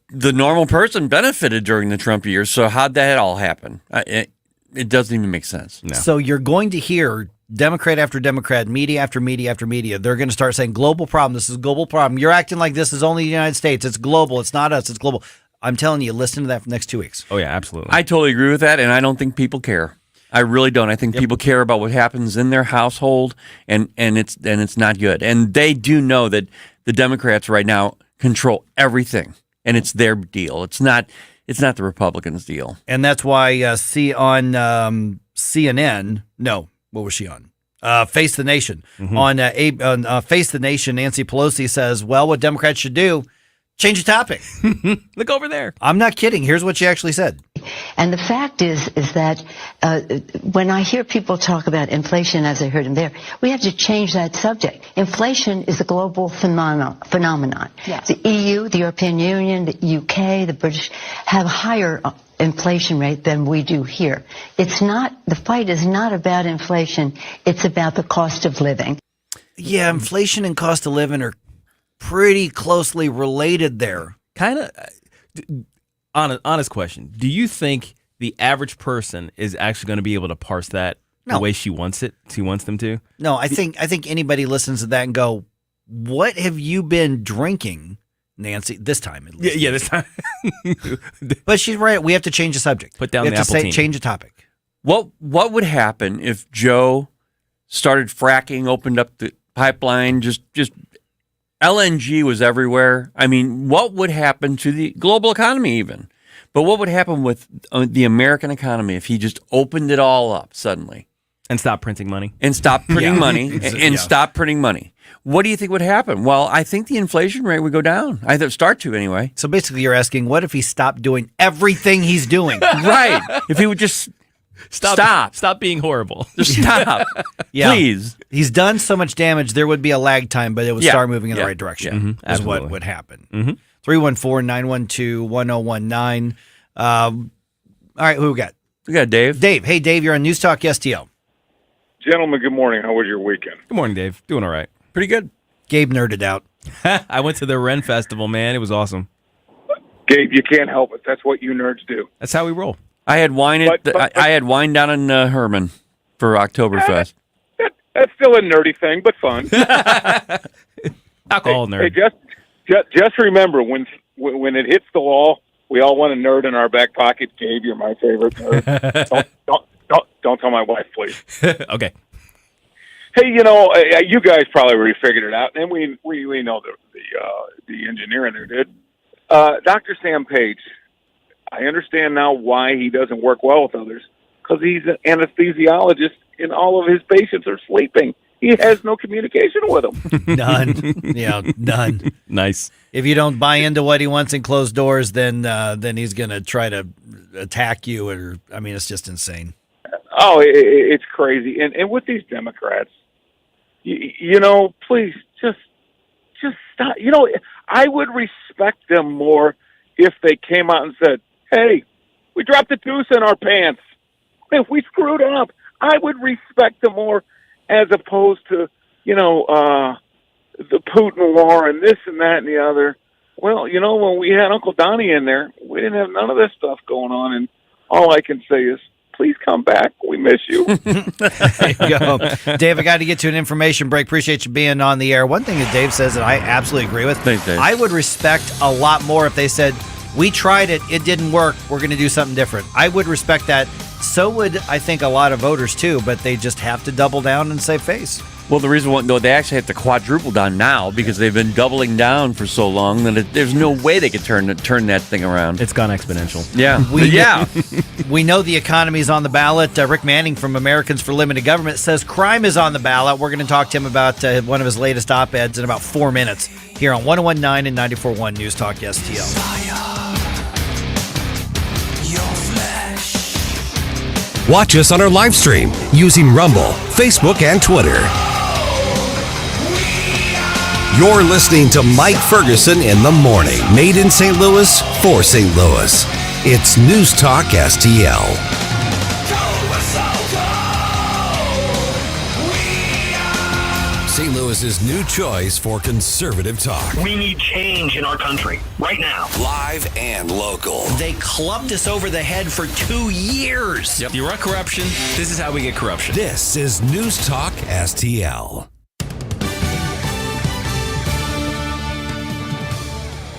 the normal person benefited during the Trump years. So how'd that all happen? It doesn't even make sense. No. So you're going to hear Democrat after Democrat, media after media after media. They're going to start saying global problem. This is a global problem. You're acting like this is only the United States. It's global. It's not us. It's global. I'm telling you, listen to that for the next 2 weeks. Oh, yeah, absolutely. I totally agree with that, and I don't think people care. I really don't. I think people care about what happens in their household, and it's not good. And they do know that the Democrats right now control everything, and it's their deal. It's not the Republicans' deal. And that's why on CNN. No, what was she on? Face the Nation. Mm-hmm. On Face the Nation, Nancy Pelosi says, well, what Democrats should do, change the topic. Look over there. I'm not kidding. Here's what she actually said. And the fact is that when I hear people talk about inflation, as I heard him there, we have to change that subject. Inflation is a global phenomenon. Yes. The EU, the European Union, the UK, the British have higher inflation rate than we do here. The fight is not about inflation. It's about the cost of living. Yeah, inflation and cost of living are pretty closely related there. Kind of. Honest question. Do you think the average person is actually going to be able to parse that the way she wants them to? No, I think anybody listens to that and go, what have you been drinking, Nancy? This time, at least. Yeah, this time. But she's right. We have to change the subject. Put down the apple team. Change the topic. What would happen if Joe started fracking, opened up the pipeline, just LNG was everywhere? I mean, what would happen to the global economy even? But what would happen with the American economy if he just opened it all up suddenly? And stop printing money. And stop printing money. And stop printing money. What do you think would happen? Well, I think the inflation rate would go down. I start to anyway. So basically you're asking, what if he stopped doing everything he's doing? Right. If he would just stop being horrible. Just stop. Please. He's done so much damage, there would be a lag time, but it would start moving in the right direction. Mm-hmm. Is what would happen. 314-912-1019. All right, who we got? We got Dave. Dave. Hey, Dave, you're on News Talk STL. Gentlemen, good morning. How was your weekend? Good morning, Dave. Doing all right. Pretty good. Gabe nerded out. I went to the Ren Festival, man. It was awesome. Gabe, you can't help it. That's what you nerds do. That's how we roll. I had wine. I had wine down in Herman for Oktoberfest. That's still a nerdy thing, but fun. Alcohol nerd. Hey, just remember when it hits the wall, we all want a nerd in our back pocket. Gabe, you're my favorite nerd. don't tell my wife, please. Okay. Hey, you guys probably already figured it out, and we know the engineer in there did. Dr. Sam Page. I understand now why he doesn't work well with others, because he's an anesthesiologist and all of his patients are sleeping. He has no communication with them. None. Yeah, none. Nice. If you don't buy into what he wants in closed doors, then he's going to try to attack you. It's just insane. Oh, it's crazy. And with these Democrats, please just stop. I would respect them more if they came out and said, hey, we dropped a deuce in our pants. If we screwed up, I would respect them more as opposed to, the Putin war and this and that and the other. Well, when we had Uncle Donnie in there, we didn't have none of this stuff going on. And all I can say is, please come back. We miss you. There you go. Dave, I got to get to an information break. Appreciate you being on the air. One thing that Dave says that I absolutely agree with. Thanks, Dave. I would respect a lot more if they said, we tried it, it didn't work, we're going to do something different. I would respect that So would, I think, a lot of voters too, but they just have to double down and save face. Well, the reason why, no, they actually have to quadruple down now because they've been doubling down for so long that there's no way they could turn that thing around. It's gone exponential. Yeah. We know the economy is on the ballot. Rick Manning from Americans for Limited Government says crime is on the ballot. We're going to talk to him about one of his latest op-eds in about 4 minutes here on 101.9 and 94.1 News Talk STL. Watch us on our live stream using Rumble, Facebook, and Twitter. You're listening to Mike Ferguson in the morning, made in St. Louis for St. Louis. It's News Talk STL. St. Louis's new choice for conservative talk. We need change in our country right now. Live and local. They clubbed us over the head for 2 years. Yep. You want corruption? This is how we get corruption. This is News Talk STL.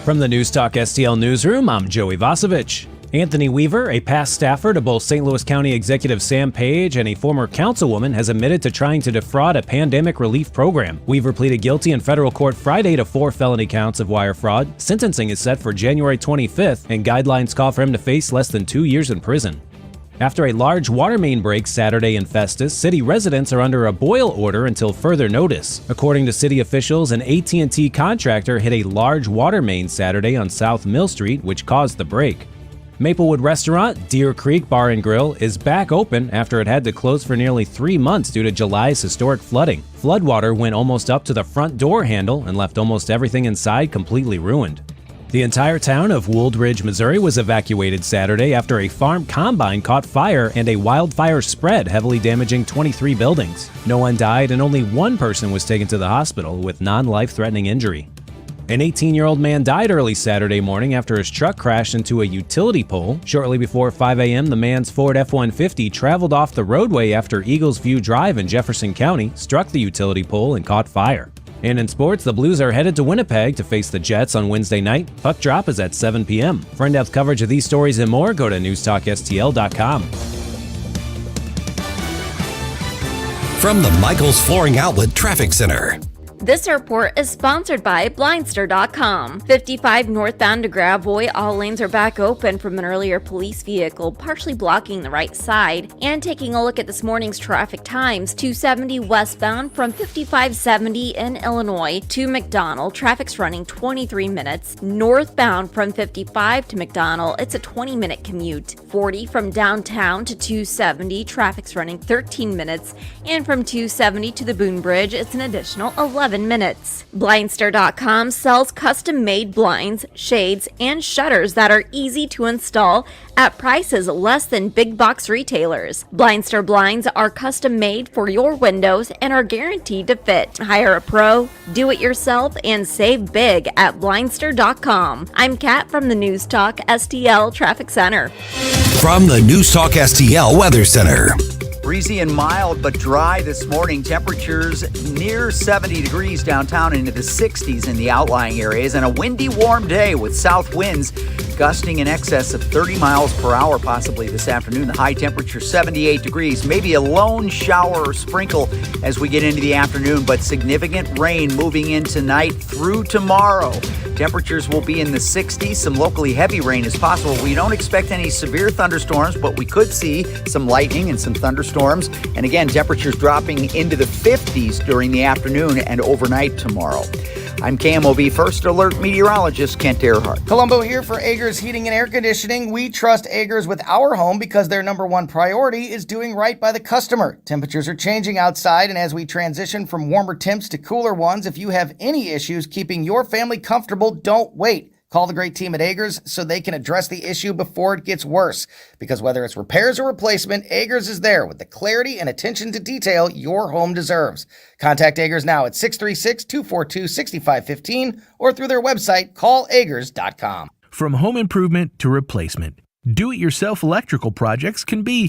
From the News Talk STL newsroom, I'm Joey Vasovich. Anthony Weaver, a past staffer to both St. Louis County Executive Sam Page and a former councilwoman, has admitted to trying to defraud a pandemic relief program. Weaver pleaded guilty in federal court Friday to 4 felony counts of wire fraud. Sentencing is set for January 25th, and guidelines call for him to face less than 2 years in prison. After a large water main break Saturday in Festus, city residents are under a boil order until further notice. According to city officials, an AT&T contractor hit a large water main Saturday on South Mill Street, which caused the break. Maplewood restaurant Deer Creek Bar and Grill is back open after it had to close for nearly 3 months due to July's historic flooding. Floodwater went almost up to the front door handle and left almost everything inside completely ruined. The entire town of Wooldridge, Missouri was evacuated Saturday after a farm combine caught fire and a wildfire spread, heavily damaging 23 buildings. No one died and only one person was taken to the hospital with non-life-threatening injury. An 18-year-old man died early Saturday morning after his truck crashed into a utility pole. Shortly before 5 a.m., the man's Ford F-150 traveled off the roadway after Eagles View Drive in Jefferson County, struck the utility pole, and caught fire. And in sports, the Blues are headed to Winnipeg to face the Jets on Wednesday night. Puck drop is at 7 p.m. For in-depth coverage of these stories and more, go to NewstalkSTL.com. From the Michaels Flooring Outlet Traffic Center. This report is sponsored by Blindster.com. 55 northbound to Gravois, all lanes are back open from an earlier police vehicle, partially blocking the right side. And taking a look at this morning's traffic times, 270 westbound from 5570 in Illinois to McDonald, traffic's running 23 minutes. Northbound from 55 to McDonald, it's a 20-minute commute. 40 from downtown to 270, traffic's running 13 minutes. And from 270 to the Boone Bridge, it's an additional 11 minutes. Blindster.com sells custom-made blinds, shades, and shutters that are easy to install at prices less than big box retailers. Blindster blinds are custom-made for your windows and are guaranteed to fit. Hire a pro, do it yourself, and save big at Blindster.com. I'm Kat from the News Talk STL Traffic Center. From the News Talk STL Weather Center. Breezy and mild but dry this morning. Temperatures near 70 degrees downtown, into the 60s in the outlying areas, and a windy, warm day with south winds gusting in excess of 30 miles per hour possibly this afternoon. The high temperature 78 degrees. Maybe a lone shower or sprinkle as we get into the afternoon, but significant rain moving in tonight through tomorrow. Temperatures will be in the 60s. Some locally heavy rain is possible. We don't expect any severe thunderstorms, but we could see some lightning and some thunderstorms. And again, temperatures dropping into the 50s during the afternoon and overnight tomorrow. I'm KMOV First Alert meteorologist Kent Earhart. Colombo here for Agers Heating and Air Conditioning. We trust Agers with our home because their number one priority is doing right by the customer. Temperatures are changing outside, and as we transition from warmer temps to cooler ones, if you have any issues keeping your family comfortable, don't wait. Call the great team at Agers so they can address the issue before it gets worse. Because whether it's repairs or replacement, Agers is there with the clarity and attention to detail your home deserves. Contact Agers now at 636-242-6515 or through their website, callagers.com. From home improvement to replacement, do-it-yourself electrical projects can be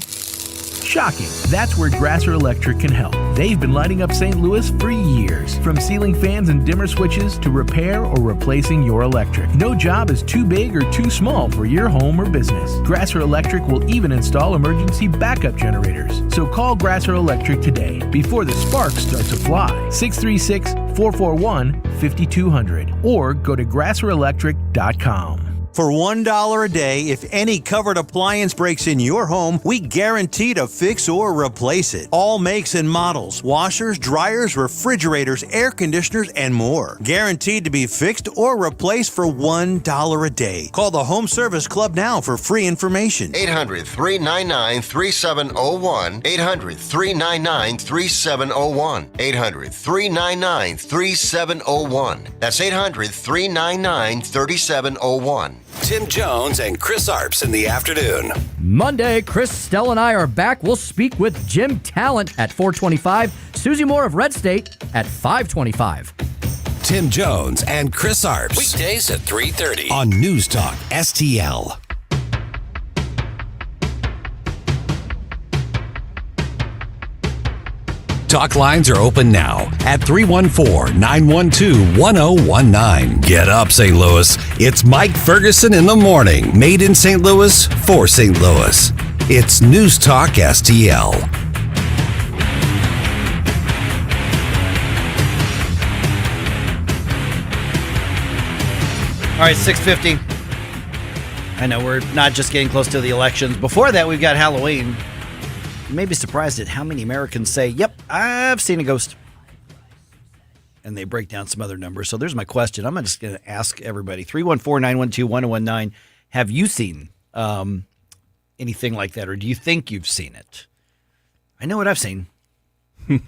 Shocking. That's where Grasser Electric can help. They've been lighting up St. Louis for years. From ceiling fans and dimmer switches to repair or replacing your electric. No job is too big or too small for your home or business. Grasser Electric will even install emergency backup generators. So call Grasser Electric today before the sparks start to fly. 636-441-5200 or go to grasserelectric.com. For $1 a day, if any covered appliance breaks in your home, we guarantee to fix or replace it. All makes and models, washers, dryers, refrigerators, air conditioners, and more. Guaranteed to be fixed or replaced for $1 a day. Call the Home Service Club now for free information. 800-399-3701. 800-399-3701. 800-399-3701. That's 800-399-3701. Tim Jones and Chris Arps in the afternoon. Monday, Chris, Stell, and I are back. We'll speak with Jim Talent at 4:25. Susie Moore of Red State at 5:25. Tim Jones and Chris Arps. Weekdays at 3:30 on News Talk STL. Talk lines are open now at 314-912-1019. Get up, St. Louis. It's Mike Ferguson in the morning. Made in St. Louis for St. Louis. It's News Talk STL. All right, 6:50. I know we're not just getting close to the elections. Before that, we've got Halloween. You may be surprised at how many Americans say, yep, I've seen a ghost. And they break down some other numbers. So there's my question. I'm just going to ask everybody. 314-912-1019. Have you seen anything like that? Or do you think you've seen it? I know what I've seen.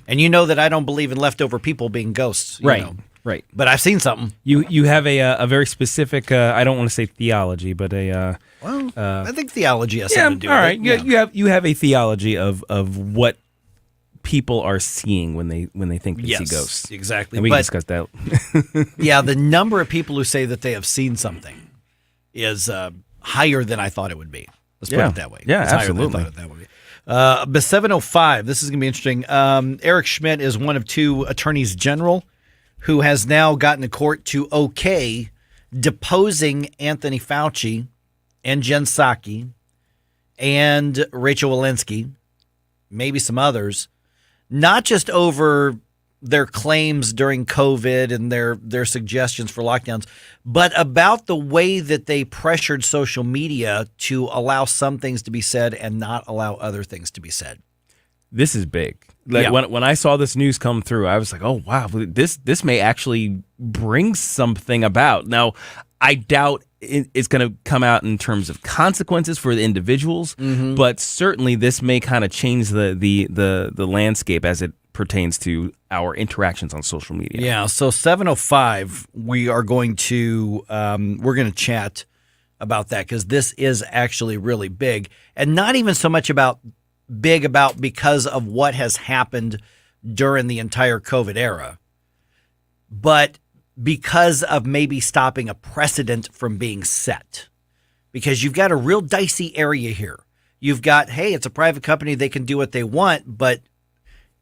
And you know that I don't believe in leftover people being ghosts. You know. Right. But I've seen something. You have a very specific, I don't want to say theology, but I think theology has something to do with all right. it. You have a theology of what people are seeing when they think they see ghosts. Exactly. And we can discuss that. Yeah, the number of people who say that they have seen something is higher than I thought it would be. Let's put it that way. Yeah, it's absolutely. Higher than I thought it would be. But 705, this is going to be interesting. Eric Schmidt is one of two attorneys general who has now gotten the court to okay deposing Anthony Fauci and Jen Psaki and Rachel Walensky, maybe some others, not just over their claims during COVID and their suggestions for lockdowns, but about the way that they pressured social media to allow some things to be said and not allow other things to be said. This is big. When I saw this news come through, I was like, oh, wow, this may actually bring something about. Now, I doubt it's going to come out in terms of consequences for the individuals, but certainly this may kind of change the landscape as it pertains to our interactions on social media. Yeah, so 705, we are going to we're going to chat about that because this is actually really big, and not even so much about because of what has happened during the entire COVID era, but because of maybe stopping a precedent from being set. Because you've got a real dicey area here. You've got, hey, it's a private company, they can do what they want, but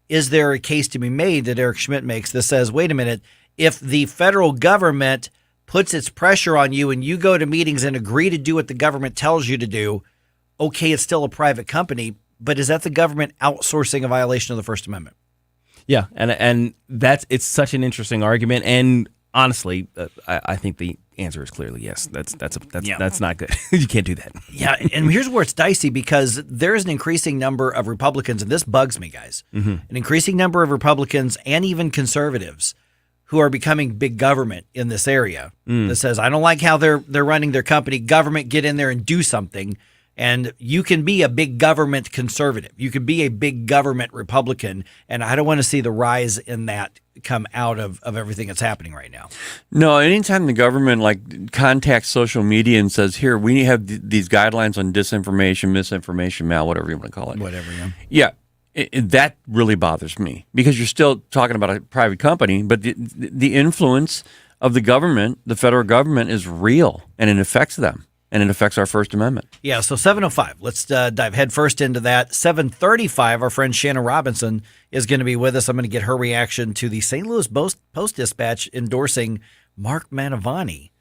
is there a case to be made that Eric Schmidt makes that says, wait a minute, if the federal government puts its pressure on you and you go to meetings and agree to do what the government tells you to do, okay, it's still a private company, but is that the government outsourcing a violation of the First Amendment? Yeah, and it's such an interesting argument, and honestly, I think the answer is clearly yes. That's not good. You can't do that. Yeah, and here's where it's dicey because there's an increasing number of Republicans, and this bugs me, guys, an increasing number of Republicans and even conservatives who are becoming big government in this area that says, I don't like how they're running their company. Government, get in there and do something. And you can be a big government conservative. You can be a big government Republican. And I don't want to see the rise in that come out of everything that's happening right now. No, anytime the government contacts social media and says, here, we have these guidelines on disinformation, misinformation, whatever you want to call it. Whatever, yeah. Yeah. That really bothers me because you're still talking about a private company, but the influence of the government, the federal government, is real and it affects them. and it affects our First Amendment. Yeah, so 7:05. Let's dive headfirst into that. 7:35, our friend Shannon Robinson is going to be with us. I'm going to get her reaction to the St. Louis Post-Dispatch endorsing Mark Mantovani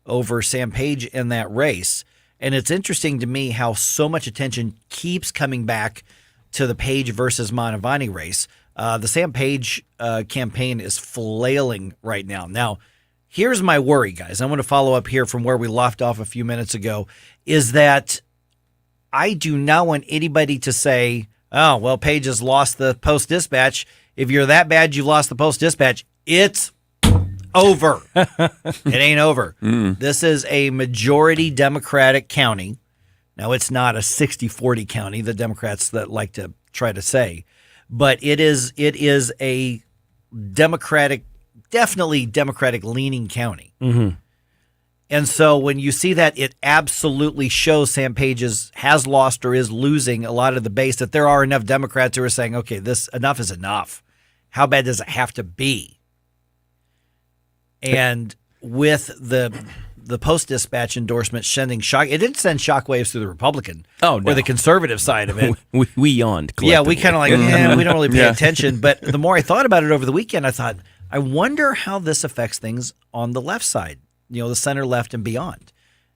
over Sam Page in that race. And it's interesting to me how so much attention keeps coming back to the Page versus Mantovani race. The Sam Page campaign is flailing right now. Now, here's my worry, guys. I want to follow up here from where we left off a few minutes ago, is that I do not want anybody to say, oh, well, Page has lost the Post-Dispatch. If you're that bad, you lost the Post-Dispatch. It's over. It ain't over. This is a majority Democratic county. Now, it's not a 60-40 county, the Democrats that like to try to say, but it is a Democratic, definitely Democratic-leaning county. Mm-hmm. And so when you see that, it absolutely shows Sam Page has lost or is losing a lot of the base, that there are enough Democrats who are saying, okay, this enough is enough. How bad does it have to be? And with the Post-Dispatch endorsement sending it didn't send shockwaves through the Republican or the conservative side of it. we yawned. Yeah, we kind of like, we don't really pay attention. But the more I thought about it over the weekend, I thought, I wonder how this affects things on the left side, the center left and beyond.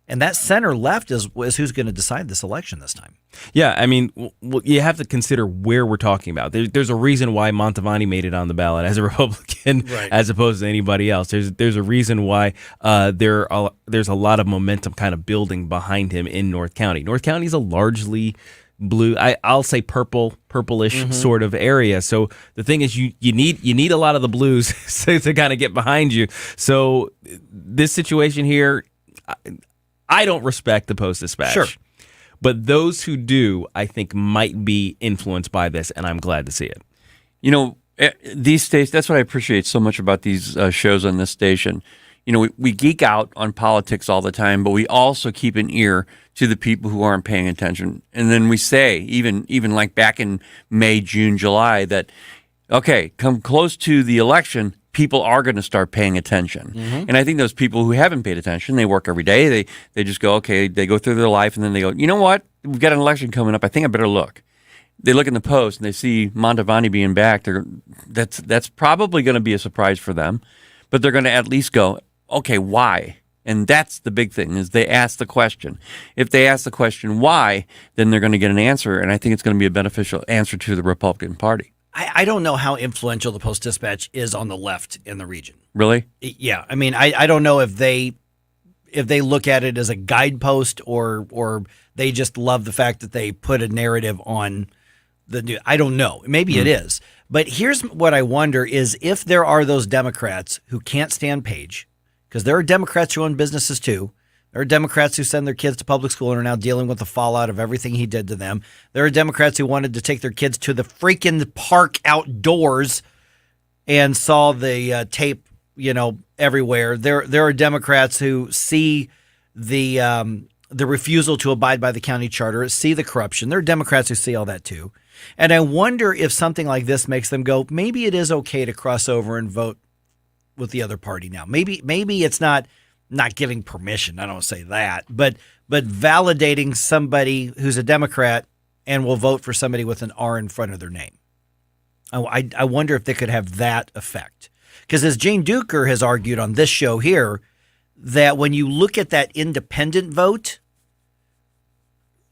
And that center left is who's going to decide this election this time. Yeah, I mean, you have to consider where we're talking about. There's a reason why Mantovani made it on the ballot as a Republican, as opposed to anybody else. There's a reason why there's a lot of momentum kind of building behind him in North County. North County is a largely blue, I'll say purplish sort of area. So the thing is, you need a lot of the blues to kind of get behind you. So this situation here, I don't respect the Post-Dispatch. Sure. But those who do, I think, might be influenced by this, and I'm glad to see it. These states, that's what I appreciate so much about these shows on this station. We geek out on politics all the time, but we also keep an ear to the people who aren't paying attention. And then we say, even like back in May, June, July, that, okay, come close to the election, people are going to start paying attention. And I think those people who haven't paid attention, they work every day. They just go, okay, they go through their life, and then they go, you know what? We've got an election coming up. I think I better look. They look in the Post, and they see Mantovani being back. That's probably going to be a surprise for them. But they're going to at least go, okay, why? And that's the big thing, is they ask the question. If they ask the question why, then they're going to get an answer, and I think it's going to be a beneficial answer to the Republican Party. I don't know how influential the Post-Dispatch is on the left in the region. Really? Yeah. I mean, I don't know if they look at it as a guidepost or they just love the fact that they put a narrative on the news. I don't know. Maybe it is. But here's what I wonder is if there are those Democrats who can't stand Page, because there are Democrats who own businesses too. There are Democrats who send their kids to public school and are now dealing with the fallout of everything he did to them. There are Democrats who wanted to take their kids to the freaking park outdoors and saw the tape, everywhere. There are Democrats who see the refusal to abide by the county charter, see the corruption. There are Democrats who see all that too. And I wonder if something like this makes them go, maybe it is okay to cross over and vote with the other party now. Maybe it's not giving permission, I don't say that, but validating somebody who's a Democrat and will vote for somebody with an R in front of their name. I wonder if they could have that effect. Because as Jane Duker has argued on this show here, that when you look at that independent vote,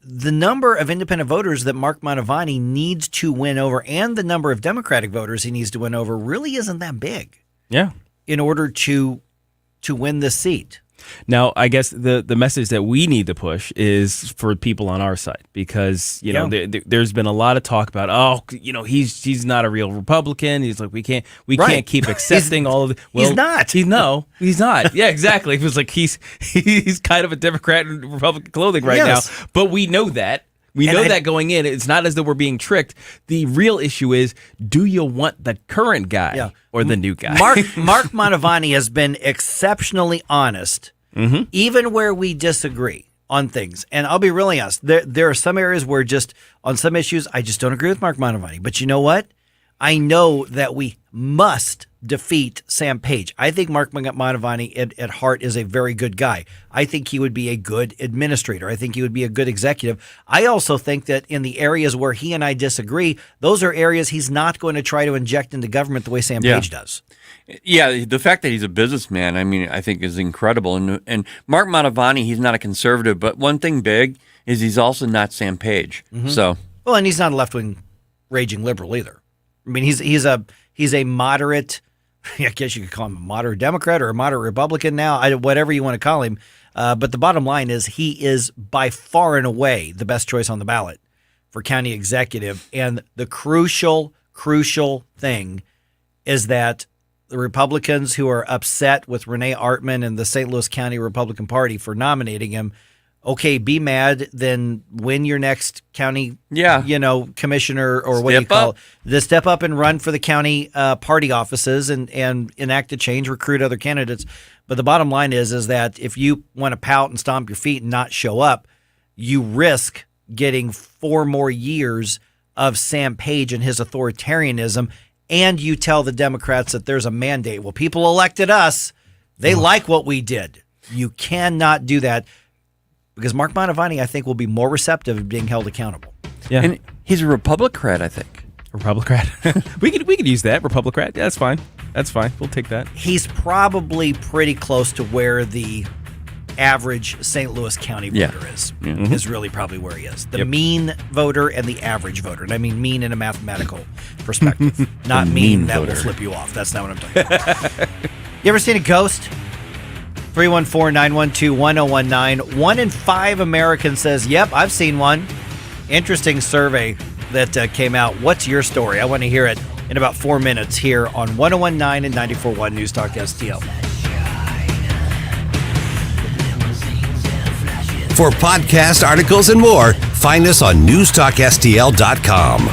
the number of independent voters that Mark Mantovani needs to win over and the number of Democratic voters he needs to win over really isn't that big. Yeah. In order to win this seat. Now, I guess the message that we need to push is for people on our side, because there's been a lot of talk about he's not a real Republican. He's like we can't keep accepting all of it. Well, he's not. He's not. Yeah, exactly. It was like he's kind of a Democrat in Republican clothing right now. But we know that. We know that going in. It's not as though we're being tricked. The real issue is, do you want the current guy or the new guy? Mark Mantovani has been exceptionally honest, even where we disagree on things. And I'll be really honest. There are some areas where just on some issues, I just don't agree with Mark Mantovani. But you know what? I know that we must defeat Sam Page. I think Mark Mantovani at heart is a very good guy. I think he would be a good administrator. I think he would be a good executive. I also think that in the areas where he and I disagree, those are areas he's not going to try to inject into government the way Sam Page does. Yeah, the fact that he's a businessman, I think is incredible. And Mark Mantovani, he's not a conservative, but one thing big is he's also not Sam Page. Mm-hmm. So, well, and he's not a left-wing raging liberal either. I mean, he's a moderate. I guess you could call him a moderate Democrat or a moderate Republican now, whatever you want to call him. But the bottom line is he is by far and away the best choice on the ballot for county executive. And the crucial thing is that the Republicans who are upset with Renee Artman and the St. Louis County Republican Party for nominating him, okay, be mad, then win your next county, commissioner or what do you call it? Step up and run for the county party offices and enact a change, recruit other candidates. But the bottom line is that if you want to pout and stomp your feet and not show up, you risk getting 4 more years of Sam Page and his authoritarianism, and you tell the Democrats that there's a mandate. Well, people elected us. They like what we did. You cannot do that. Because Mark Mantovani, I think, will be more receptive of being held accountable. Yeah, and he's a Republican, I think. Republican. we could use that. Republican. Yeah, that's fine. That's fine. We'll take that. He's probably pretty close to where the average St. Louis County voter is. Mm-hmm. Is really probably where he is. The mean voter and the average voter. And I mean mean in a mathematical perspective. Not mean that will flip you off. That's not what I'm talking about. You ever seen a ghost? 314-912-1019. 1 in 5 Americans says, yep, I've seen one. Interesting survey that came out. What's your story? I want to hear it in about 4 minutes here on 1019 and 94.1 News Talk STL. For podcast articles and more, find us on NewstalkSTL.com.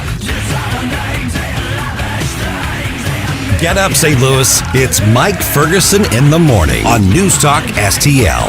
Get up, St. Louis. It's Mike Ferguson in the morning on News Talk STL.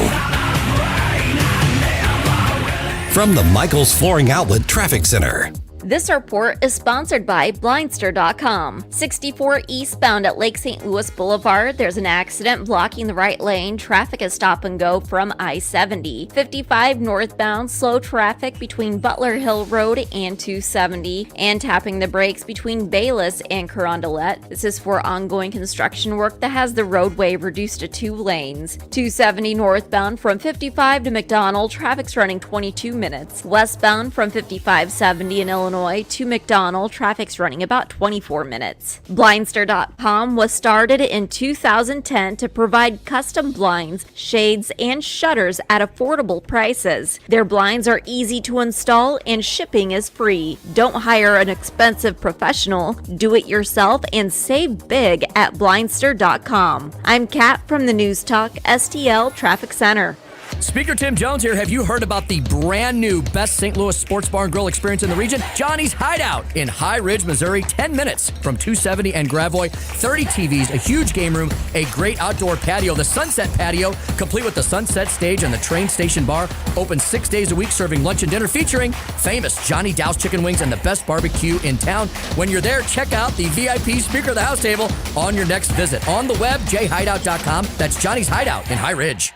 From the Michaels Flooring Outlet Traffic Center. This report is sponsored by Blindster.com. 64 eastbound at Lake St. Louis Boulevard, there's an accident blocking the right lane. Traffic is stop and go from I-70. 55 northbound, slow traffic between Butler Hill Road and 270, and tapping the brakes between Bayless and Carondelet. This is for ongoing construction work that has the roadway reduced to 2 lanes. 270 northbound from 55 to McDonald, traffic's running 22 minutes. Westbound from 5570 in Illinois to McDonald, traffic's running about 24 minutes. Blindster.com was started in 2010 to provide custom blinds, shades, and shutters at affordable prices. Their blinds are easy to install and shipping is free. Don't hire an expensive professional. Do it yourself and save big at Blindster.com. I'm Kat from the News Talk STL Traffic Center. Speaker Tim Jones here. Have you heard about the brand new best St. Louis sports bar and grill experience in the region? Johnny's Hideout in High Ridge, Missouri. 10 minutes from 270 and Gravois. 30 TVs, a huge game room, a great outdoor patio, the Sunset Patio, complete with the Sunset Stage and the train station bar. Open 6 days a week, serving lunch and dinner, featuring famous Johnny Dow's chicken wings and the best barbecue in town. When you're there, check out the VIP Speaker of the House table on your next visit. On the web, jhideout.com. That's Johnny's Hideout in High Ridge.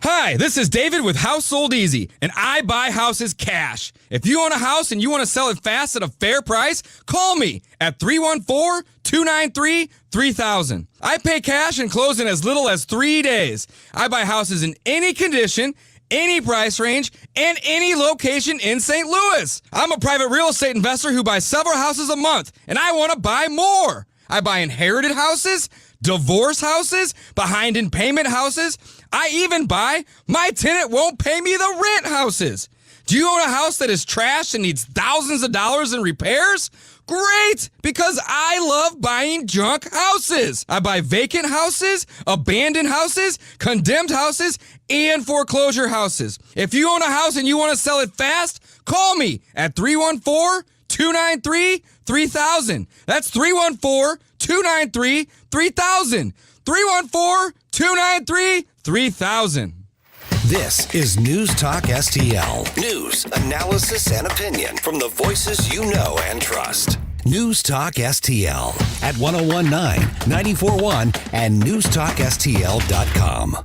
Hi, this is David with House Sold Easy, and I buy houses cash. If you own a house and you want to sell it fast at a fair price, call me at 314-293-3000. I pay cash and close in as little as 3 days. I buy houses in any condition, any price range, and any location in St. Louis. I'm a private real estate investor who buys several houses a month, and I want to buy more. I buy inherited houses, divorce houses, behind in payment houses. I even buy my tenant won't pay me the rent houses. Do you own a house that is trashed and needs thousands of dollars in repairs? Great, because I love buying junk houses. I buy vacant houses, abandoned houses, condemned houses, and foreclosure houses. If you own a house and you want to sell it fast, call me at 314-293-3000. That's 314-293-3000. 314-293-3000. This is News Talk STL. News, analysis, and opinion from the voices you know and trust. News Talk STL at 1019, 941, and NewstalkSTL.com.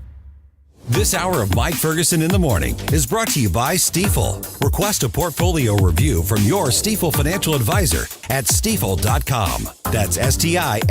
This hour of Mike Ferguson in the Morning is brought to you by Stifel. Request a portfolio review from your Stifel financial advisor at Stifel.com. That's STIFEL.com.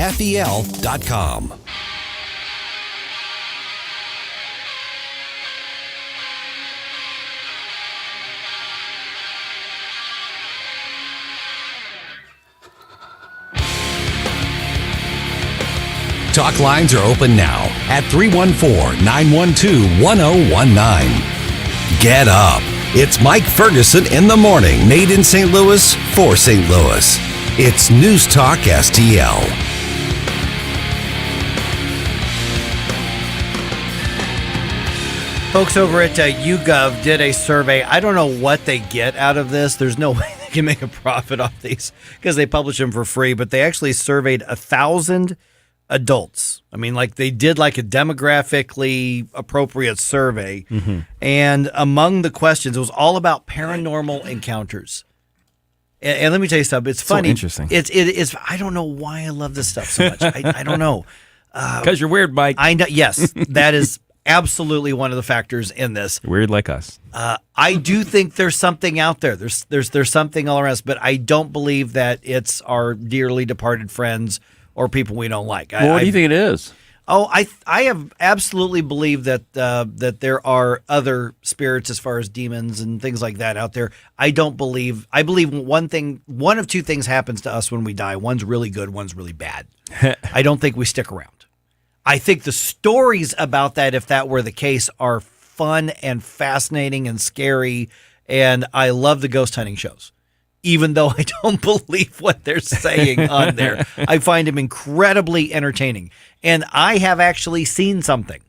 Talk lines are open now at 314-912-1019. Get up. It's Mike Ferguson in the Morning, made in St. Louis for St. Louis. It's News Talk STL. Folks over at YouGov did a survey. I don't know what they get out of this. There's no way they can make a profit off these because they publish them for free, but they actually surveyed 1,000 adults. I mean, like they did like a demographically appropriate survey. Mm-hmm. And among the questions, it was all about paranormal encounters. And let me tell you something. It's funny. So interesting. It's I don't know why I love this stuff so much. I don't know. Because you're weird, Mike. I know. Yes, that is absolutely one of the factors in this. Weird like us. I do think there's something out there. There's something all around us, but I don't believe that it's our dearly departed friends or people we don't like. Well, what do you think it is? Oh, I have absolutely believed that that there are other spirits as far as demons and things like that out there. I believe one of two things happens to us when we die. One's really good, one's really bad. I don't think we stick around. I think the stories about that, if that were the case, are fun and fascinating and scary, and I love the ghost hunting shows. Even though I don't believe what they're saying on there. I find them incredibly entertaining. And I have actually seen something.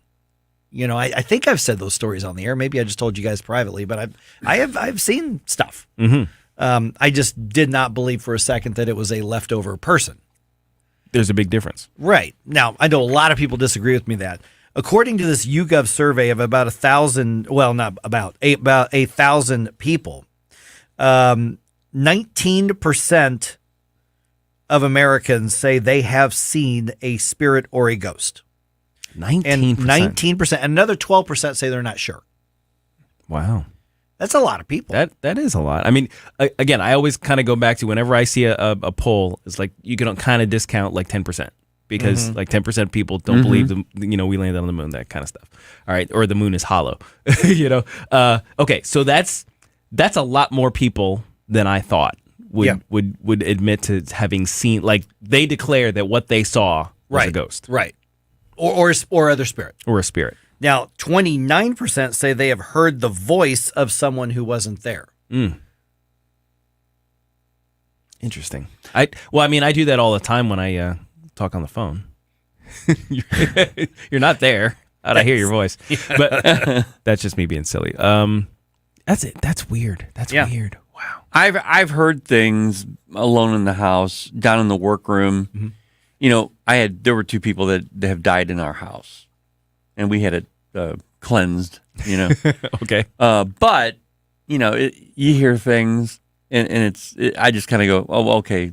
You know, I think I've said those stories on the air. Maybe I just told you guys privately, but I've seen stuff. Mm-hmm. I just did not believe for a second that it was a leftover person. There's a big difference. Right. Now, I know a lot of people disagree with me that. According to this YouGov survey of about 1,000, well, not about 1,000 people, 19% of Americans say they have seen a spirit or a ghost. 19%. And 19%. And another 12% say they're not sure. Wow. That's a lot of people. That is a lot. I mean, again, I always kind of go back to whenever I see a poll, it's like you can kind of discount like 10%. Because like 10% of people don't believe we landed on the moon, that kind of stuff. All right, or the moon is hollow. Okay, so that's a lot more people than I thought would admit to having seen. Like they declare that what they saw was a ghost, right? Or other spirit, or a spirit. Now, 29% say they have heard the voice of someone who wasn't there. Interesting. I do that all the time when I talk on the phone. You're not there. How'd I hear your voice? But that's just me being silly. That's it. That's weird. That's weird. Wow. I've heard things alone in the house, down in the workroom. Mm-hmm. You know, there were two people that have died in our house, and we had it cleansed. You know, okay. But you know, you hear things, and I just kind of go, oh, okay.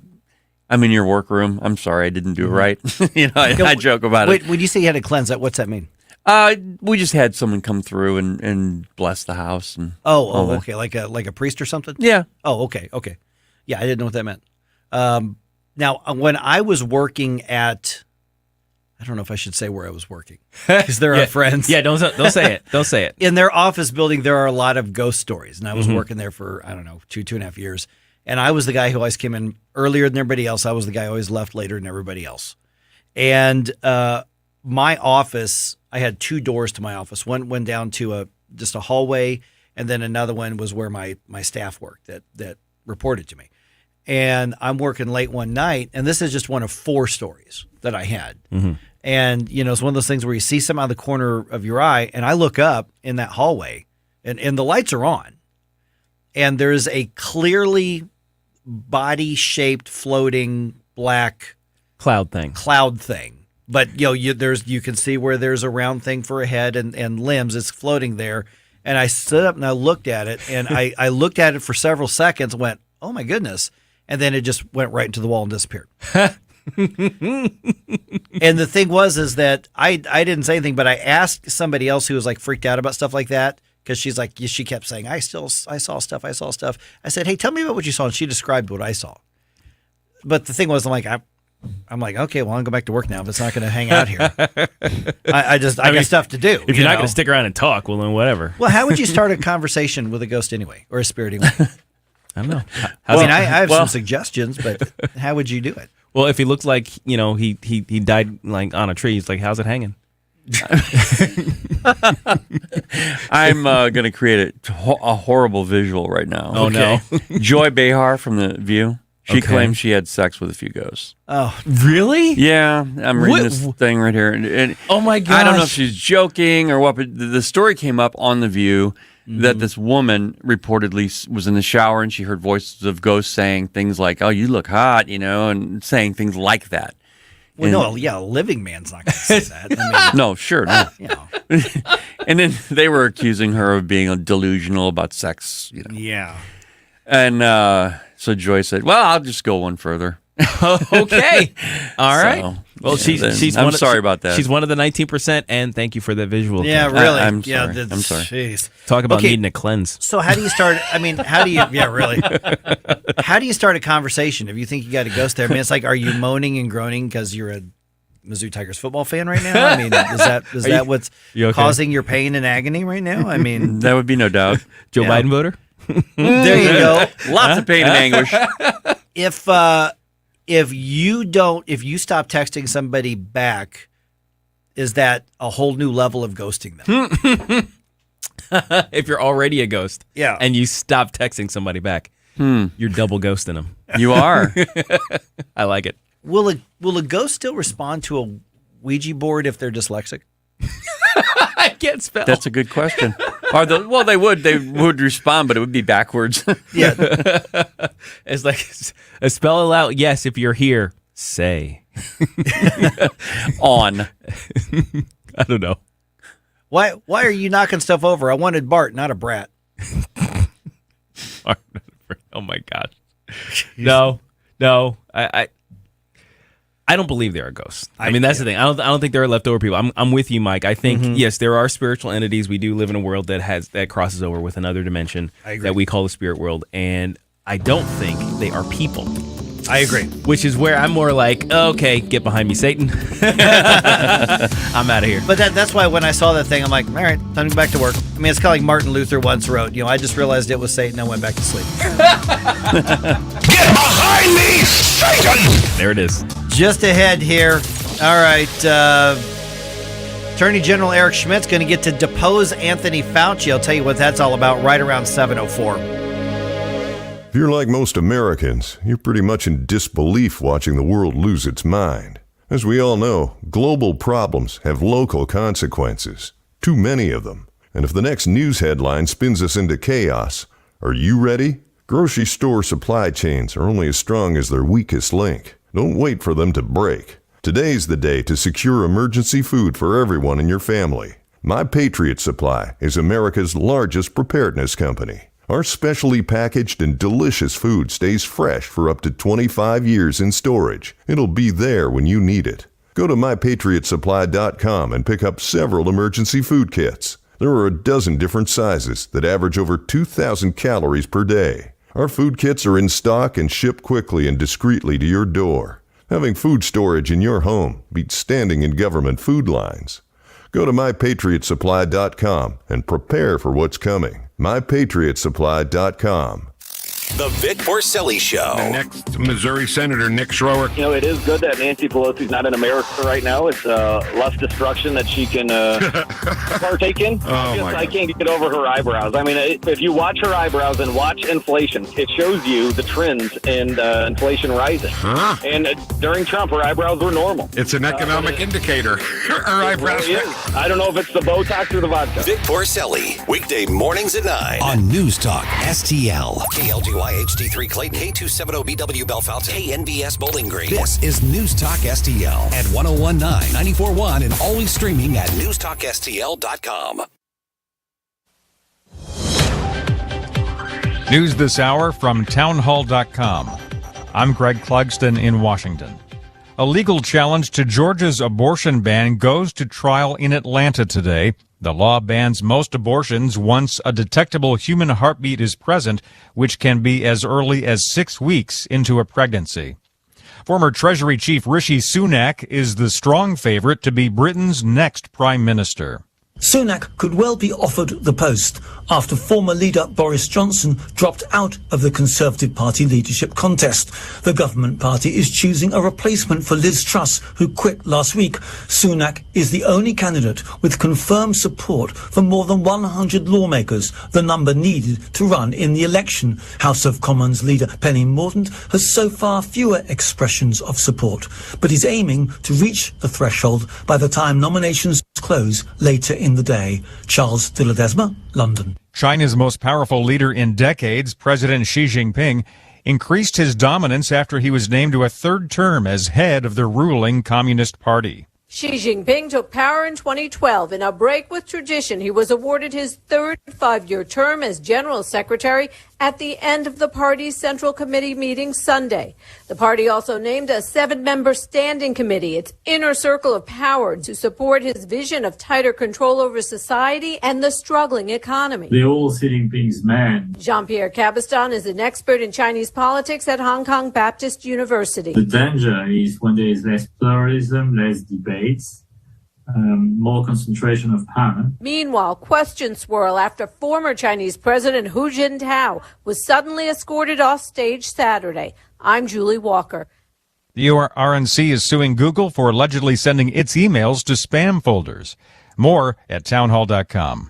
I'm in your workroom. I'm sorry, I didn't do it right. I joke about it. When you say you had to cleanse that, what's that mean? We just had someone come through and bless the house. And okay, like a priest or something? Yeah. Oh, okay. Yeah, I didn't know what that meant. Now, when I was working at, I don't know if I should say where I was working because they're our friends. Yeah, don't say it. Don't say it. In their office building, there are a lot of ghost stories, and I was working there for 2.5 years. And I was the guy who always came in earlier than everybody else. I was the guy who always left later than everybody else. And my office, I had two doors to my office. One went down to just a hallway, and then another one was where my staff worked that reported to me. And I'm working late one night, and this is just one of 4 stories that I had. Mm-hmm. And, it's one of those things where you see something out of the corner of your eye, and I look up in that hallway, and the lights are on. And there's a clearly body-shaped floating black cloud thing. But you can see where there's a round thing for a head and limbs. It's floating there. And I stood up and I looked at it, and I looked at it for several seconds and went, oh my goodness. and then it just went right into the wall and disappeared. And the thing is that I didn't say anything, but I asked somebody else who was like freaked out about stuff like that, because she kept saying, I saw stuff. I said, hey, tell me about what you saw. And she described what I saw. But the thing was, I'm like, okay, well, I'll go back to work now, but it's not going to hang out here. I got stuff to do. If you're not going to stick around and talk, well, then whatever. Well, how would you start a conversation with a ghost anyway, or a spirit anyway? I don't know. I have some suggestions, but how would you do it? Well, if he looked like, he died like on a tree, he's like, how's it hanging? I'm going to create a horrible visual right now. Oh, no. Joy Behar from The View. She claimed she had sex with a few ghosts. Oh, really? Yeah, I'm reading this thing right here. And oh, my gosh. I don't know if she's joking or what, but the story came up on The View that this woman reportedly was in the shower and she heard voices of ghosts saying things like, oh, you look hot, and saying things like that. Well, a living man's not going to say that. No, sure. No. And then they were accusing her of being delusional about sex. Yeah. And so Joy said, well, I'll just go one further. Okay. All right. Well, she's I'm sorry about that. She's one of the 19%, and thank you for the visual. Yeah, really. I'm sorry. I'm sorry. Jeez. Talk about needing a cleanse. So how do you start? Yeah, really. How do you start a conversation if you think you got a ghost there? I mean, it's like, are you moaning and groaning because you're a Mizzou Tigers football fan right now? I mean, is that what's causing your pain and agony right now? I mean, that would be no doubt. Joe Biden voter? There you go. Lots of pain and anguish. If you stop texting somebody back, is that a whole new level of ghosting them? If you're already a ghost, yeah, and you stop texting somebody back, you're double ghosting them. You are. I like it. Will a ghost still respond to a Ouija board if they're dyslexic? I can't spell. That's a good question. They would respond, but it would be backwards. Yeah. It's like a spell it out. Yes, if you're here, say. On. I don't know. Why are you knocking stuff over? I wanted Bart, not a brat. Oh my gosh. No. I don't believe there are ghosts. I mean, that's the thing. I don't think there are leftover people. I'm with you, Mike. I think yes, there are spiritual entities. We do live in a world that crosses over with another dimension that we call the spirit world, and I don't think they are people. I agree. Which is where I'm more like, okay, get behind me, Satan. I'm out of here. But that's why when I saw that thing, I'm like, all right, time to go back to work. I mean, it's kind of like Martin Luther once wrote, I just realized it was Satan. I went back to sleep. Get behind me, Satan! There it is. Just ahead here. All right. Attorney General Eric Schmidt's going to get to depose Anthony Fauci. I'll tell you what that's all about right around 7:04. If you're like most Americans, you're pretty much in disbelief watching the world lose its mind. As we all know, global problems have local consequences. Too many of them. And if the next news headline spins us into chaos, are you ready? Grocery store supply chains are only as strong as their weakest link. Don't wait for them to break. Today's the day to secure emergency food for everyone in your family. My Patriot Supply is America's largest preparedness company. Our specially packaged and delicious food stays fresh for up to 25 years in storage. It'll be there when you need it. Go to mypatriotsupply.com and pick up several emergency food kits. There are a dozen different sizes that average over 2,000 calories per day. Our food kits are in stock and ship quickly and discreetly to your door. Having food storage in your home beats standing in government food lines. Go to mypatriotsupply.com and prepare for what's coming. mypatriotsupply.com. The Vic Porcelli Show. The next Missouri Senator, Nick Schroer. It is good that Nancy Pelosi's not in America right now. It's less destruction that she can partake in. I can't get over her eyebrows. I mean, if you watch her eyebrows and watch inflation, it shows you the trends in inflation rising. Huh? And during Trump, her eyebrows were normal. It's an economic indicator. Her eyebrows. Really is. I don't know if it's the Botox or the vodka. Vic Porcelli, weekday mornings at 9 on News Talk STL. KLGY HD3 Clayton, K270BW Bellefonte, KNBS Bowling Green. This is News Talk STL at 1019, 94.1, and always streaming at newstalkstl.com. News this hour from townhall.com. I'm Greg Clugston in Washington. A legal challenge to Georgia's abortion ban goes to trial in Atlanta today. The law bans most abortions once a detectable human heartbeat is present, which can be as early as 6 weeks into a pregnancy. Former Treasury Chief Rishi Sunak is the strong favorite to be Britain's next prime minister. Sunak could well be offered the post after former leader Boris Johnson dropped out of the Conservative Party leadership contest. The government party is choosing a replacement for Liz Truss, who quit last week. Sunak is the only candidate with confirmed support from more than 100 lawmakers, the number needed to run in the election. House of Commons leader Penny Mordaunt has so far fewer expressions of support, but is aiming to reach the threshold by the time nominations close later in the day. Charles de Ledesma, London. China's most powerful leader in decades, President Xi Jinping, increased his dominance after he was named to a third term as head of the ruling Communist Party. Xi Jinping took power in 2012. In a break with tradition, he was awarded his third 5-year term as general secretary at the end of the party's Central Committee meeting Sunday. The party also named a 7-member standing committee, its inner circle of power, to support his vision of tighter control over society and the struggling economy. They're all Xi Jinping's men. Jean-Pierre Cabestan is an expert in Chinese politics at Hong Kong Baptist University. The danger is when there is less pluralism, less debates, more concentration of power. Meanwhile, questions swirl after former Chinese President Hu Jintao was suddenly escorted off stage Saturday. I'm Julie Walker. The RNC is suing Google for allegedly sending its emails to spam folders. More at townhall.com.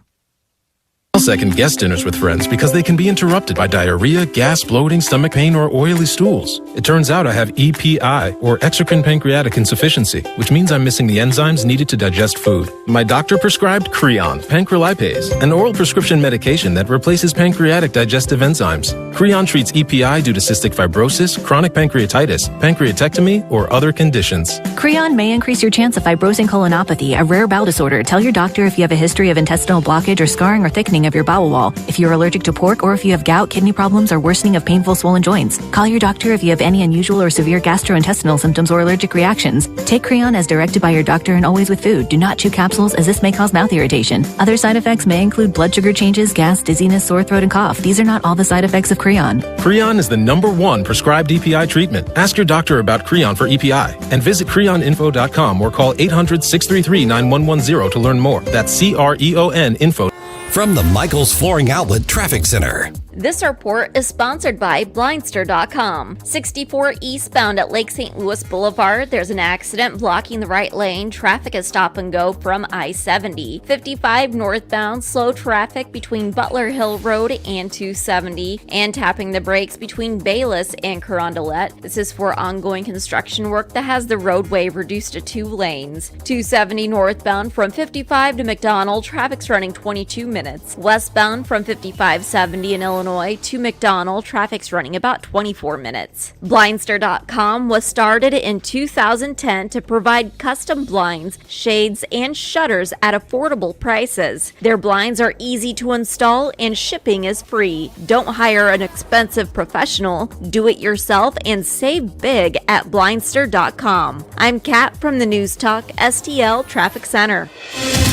Second guest dinners with friends because they can be interrupted by diarrhea, gas, bloating, stomach pain, or oily stools. It turns out I have EPI, or exocrine pancreatic insufficiency, which means I'm missing the enzymes needed to digest food. My doctor prescribed Creon, pancrelipase, an oral prescription medication that replaces pancreatic digestive enzymes. Creon treats EPI due to cystic fibrosis, chronic pancreatitis, pancreatectomy, or other conditions. Creon may increase your chance of fibrosing colonopathy, a rare bowel disorder. Tell your doctor if you have a history of intestinal blockage or scarring or thickening of your bowel wall, if you're allergic to pork, or if you have gout, kidney problems, or worsening of painful swollen joints. Call your doctor if you have any unusual or severe gastrointestinal symptoms or allergic reactions. Take Creon as directed by your doctor and always with food. Do not chew capsules, as this may cause mouth irritation. Other side effects may include blood sugar changes, gas, dizziness, sore throat, and cough. These are not all the side effects of Creon. Creon is the #1 prescribed EPI treatment. Ask your doctor about Creon for EPI and visit creoninfo.com or call 800-633-9110 to learn more. That's CREON info. From the Michaels Flooring Outlet Traffic Center. This report is sponsored by Blindster.com. 64 eastbound at Lake St. Louis Boulevard, there's an accident blocking the right lane. Traffic is stop and go from I-70. 55 northbound, slow traffic between Butler Hill Road and 270, and tapping the brakes between Bayless and Carondelet. This is for ongoing construction work that has the roadway reduced to 2 lanes. 270 northbound from 55 to McDonald, traffic's running 22 minutes. Westbound from 5570 in Illinois to McDonald, traffic's running about 24 minutes. Blindster.com was started in 2010 to provide custom blinds, shades, and shutters at affordable prices. Their blinds are easy to install and shipping is free. Don't hire an expensive professional. Do it yourself and save big at Blindster.com. I'm Kat from the News Talk STL Traffic Center.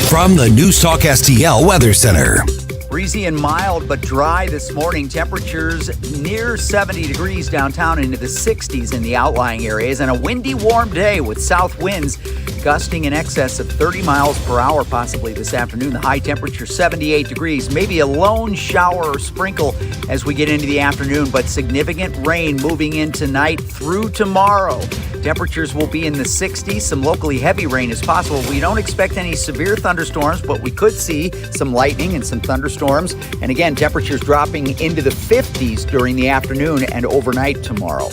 From the News Talk STL Weather Center. Breezy and mild but dry this morning. Temperatures near 70 degrees downtown, into the 60s in the outlying areas, and a windy, warm day with south winds gusting in excess of 30 miles per hour possibly this afternoon. The high temperature 78 degrees. Maybe a lone shower or sprinkle as we get into the afternoon, but significant rain moving in tonight through tomorrow. Temperatures will be in the 60s. Some locally heavy rain is possible. We don't expect any severe thunderstorms, but we could see some lightning and some thunderstorms. And again, temperatures dropping into the 50s during the afternoon and overnight tomorrow.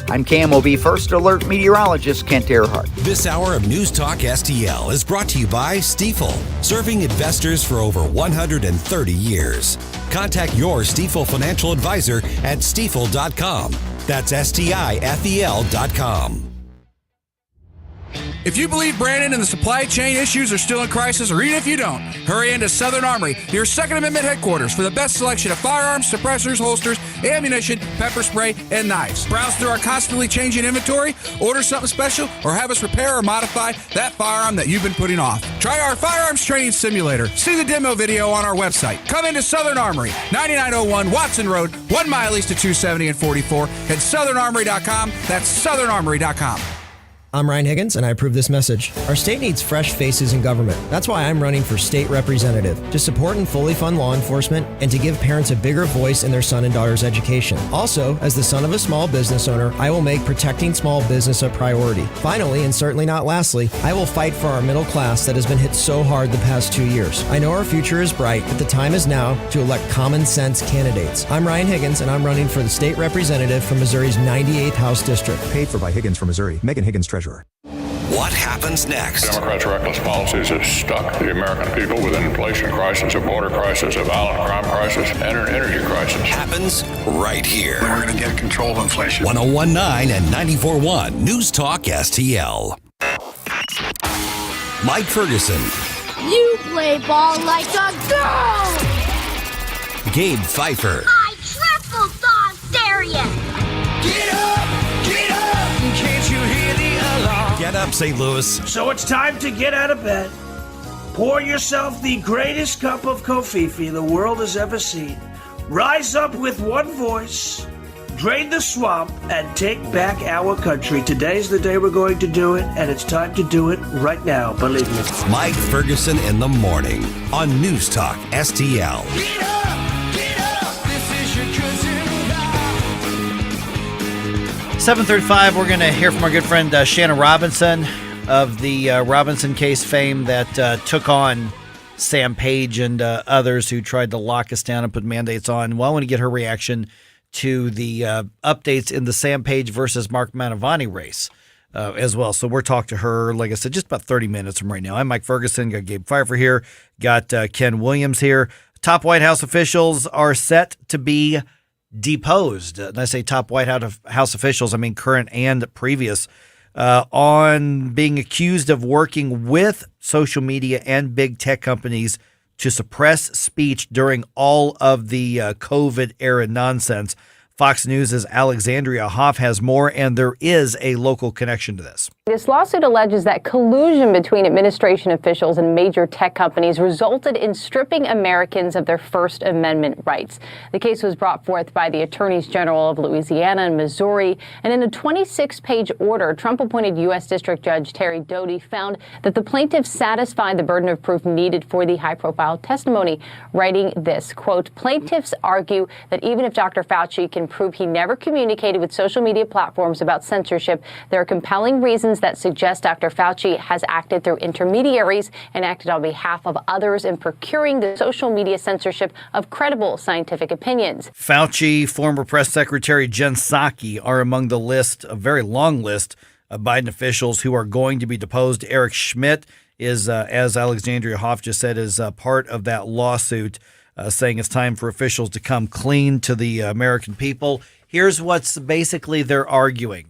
I'm KMOV First Alert meteorologist Kent Earhart. This hour of News Talk STL is brought to you by Stifel, serving investors for over 130 years. Contact your Stifel financial advisor at stifel.com. That's STIFEL.com. If you believe Brandon and the supply chain issues are still in crisis, or even if you don't, hurry into Southern Armory, your Second Amendment headquarters, for the best selection of firearms, suppressors, holsters, ammunition, pepper spray, and knives. Browse through our constantly changing inventory, order something special, or have us repair or modify that firearm that you've been putting off. Try our firearms training simulator. See the demo video on our website. Come into Southern Armory, 9901 Watson Road, 1 mile east of 270 and 44, at southernarmory.com. That's southernarmory.com. I'm Ryan Higgins, and I approve this message. Our state needs fresh faces in government. That's why I'm running for state representative, to support and fully fund law enforcement and to give parents a bigger voice in their son and daughter's education. Also, as the son of a small business owner, I will make protecting small business a priority. Finally, and certainly not lastly, I will fight for our middle class that has been hit so hard the past 2 years. I know our future is bright, but the time is now to elect common sense candidates. I'm Ryan Higgins, and I'm running for the state representative from Missouri's 98th House District. Paid for by Higgins from Missouri. Megan Higgins, Treasurer. What happens next? Democrats' reckless policies have stuck the American people with an inflation crisis, a border crisis, a violent crime crisis, and an energy crisis. Happens right here. We're going to get control of inflation. 1019 and 94.1 News Talk STL. Mike Ferguson. You play ball like a girl! Gabe Pfeiffer. I triple dog dare ya! Get up! Get up! Can't you hear the alarm? Get up, St. Louis. So it's time to get out of bed. Pour yourself the greatest cup of Kofifi the world has ever seen. Rise up with one voice, drain the swamp, and take back our country. Today's the day we're going to do it, and it's time to do it right now, believe me. Mike Ferguson in the morning on News Talk STL. Get up! Get up! This is your cousin. 7:35, we're going to hear from our good friend Shanna Robinson of the Robinson case fame that took on Sam Page and others who tried to lock us down and put mandates on. Well, I want to get her reaction to the updates in the Sam Page versus Mark Mantovani race as well. So we're talking to her, like I said, just about 30 minutes from right now. I'm Mike Ferguson, got Gabe Pfeiffer here, got Ken Williams here. Top White House officials are set to be deposed. And I say top White House officials, I mean current and previous, on being accused of working with social media and big tech companies to suppress speech during all of the COVID era nonsense. Fox News' Alexandria Hoff has more, and there is a local connection to this. This lawsuit alleges that collusion between administration officials and major tech companies resulted in stripping Americans of their First Amendment rights. The case was brought forth by the attorneys general of Louisiana and Missouri, and in a 26-page order, Trump-appointed U.S. District Judge Terry Doty found that the plaintiffs satisfied the burden of proof needed for the high-profile testimony, writing this, quote, plaintiffs argue that even if Dr. Fauci can prove he never communicated with social media platforms about censorship, there are compelling reasons that suggest Dr. Fauci has acted through intermediaries and acted on behalf of others in procuring the social media censorship of credible scientific opinions. Fauci, former press secretary Jen Psaki are among the list, a very long list of Biden officials who are going to be deposed. Eric Schmidt is, as Alexandria Hoff just said, is part of that lawsuit, saying it's time for officials to come clean to the American people. Here's what's basically they're arguing.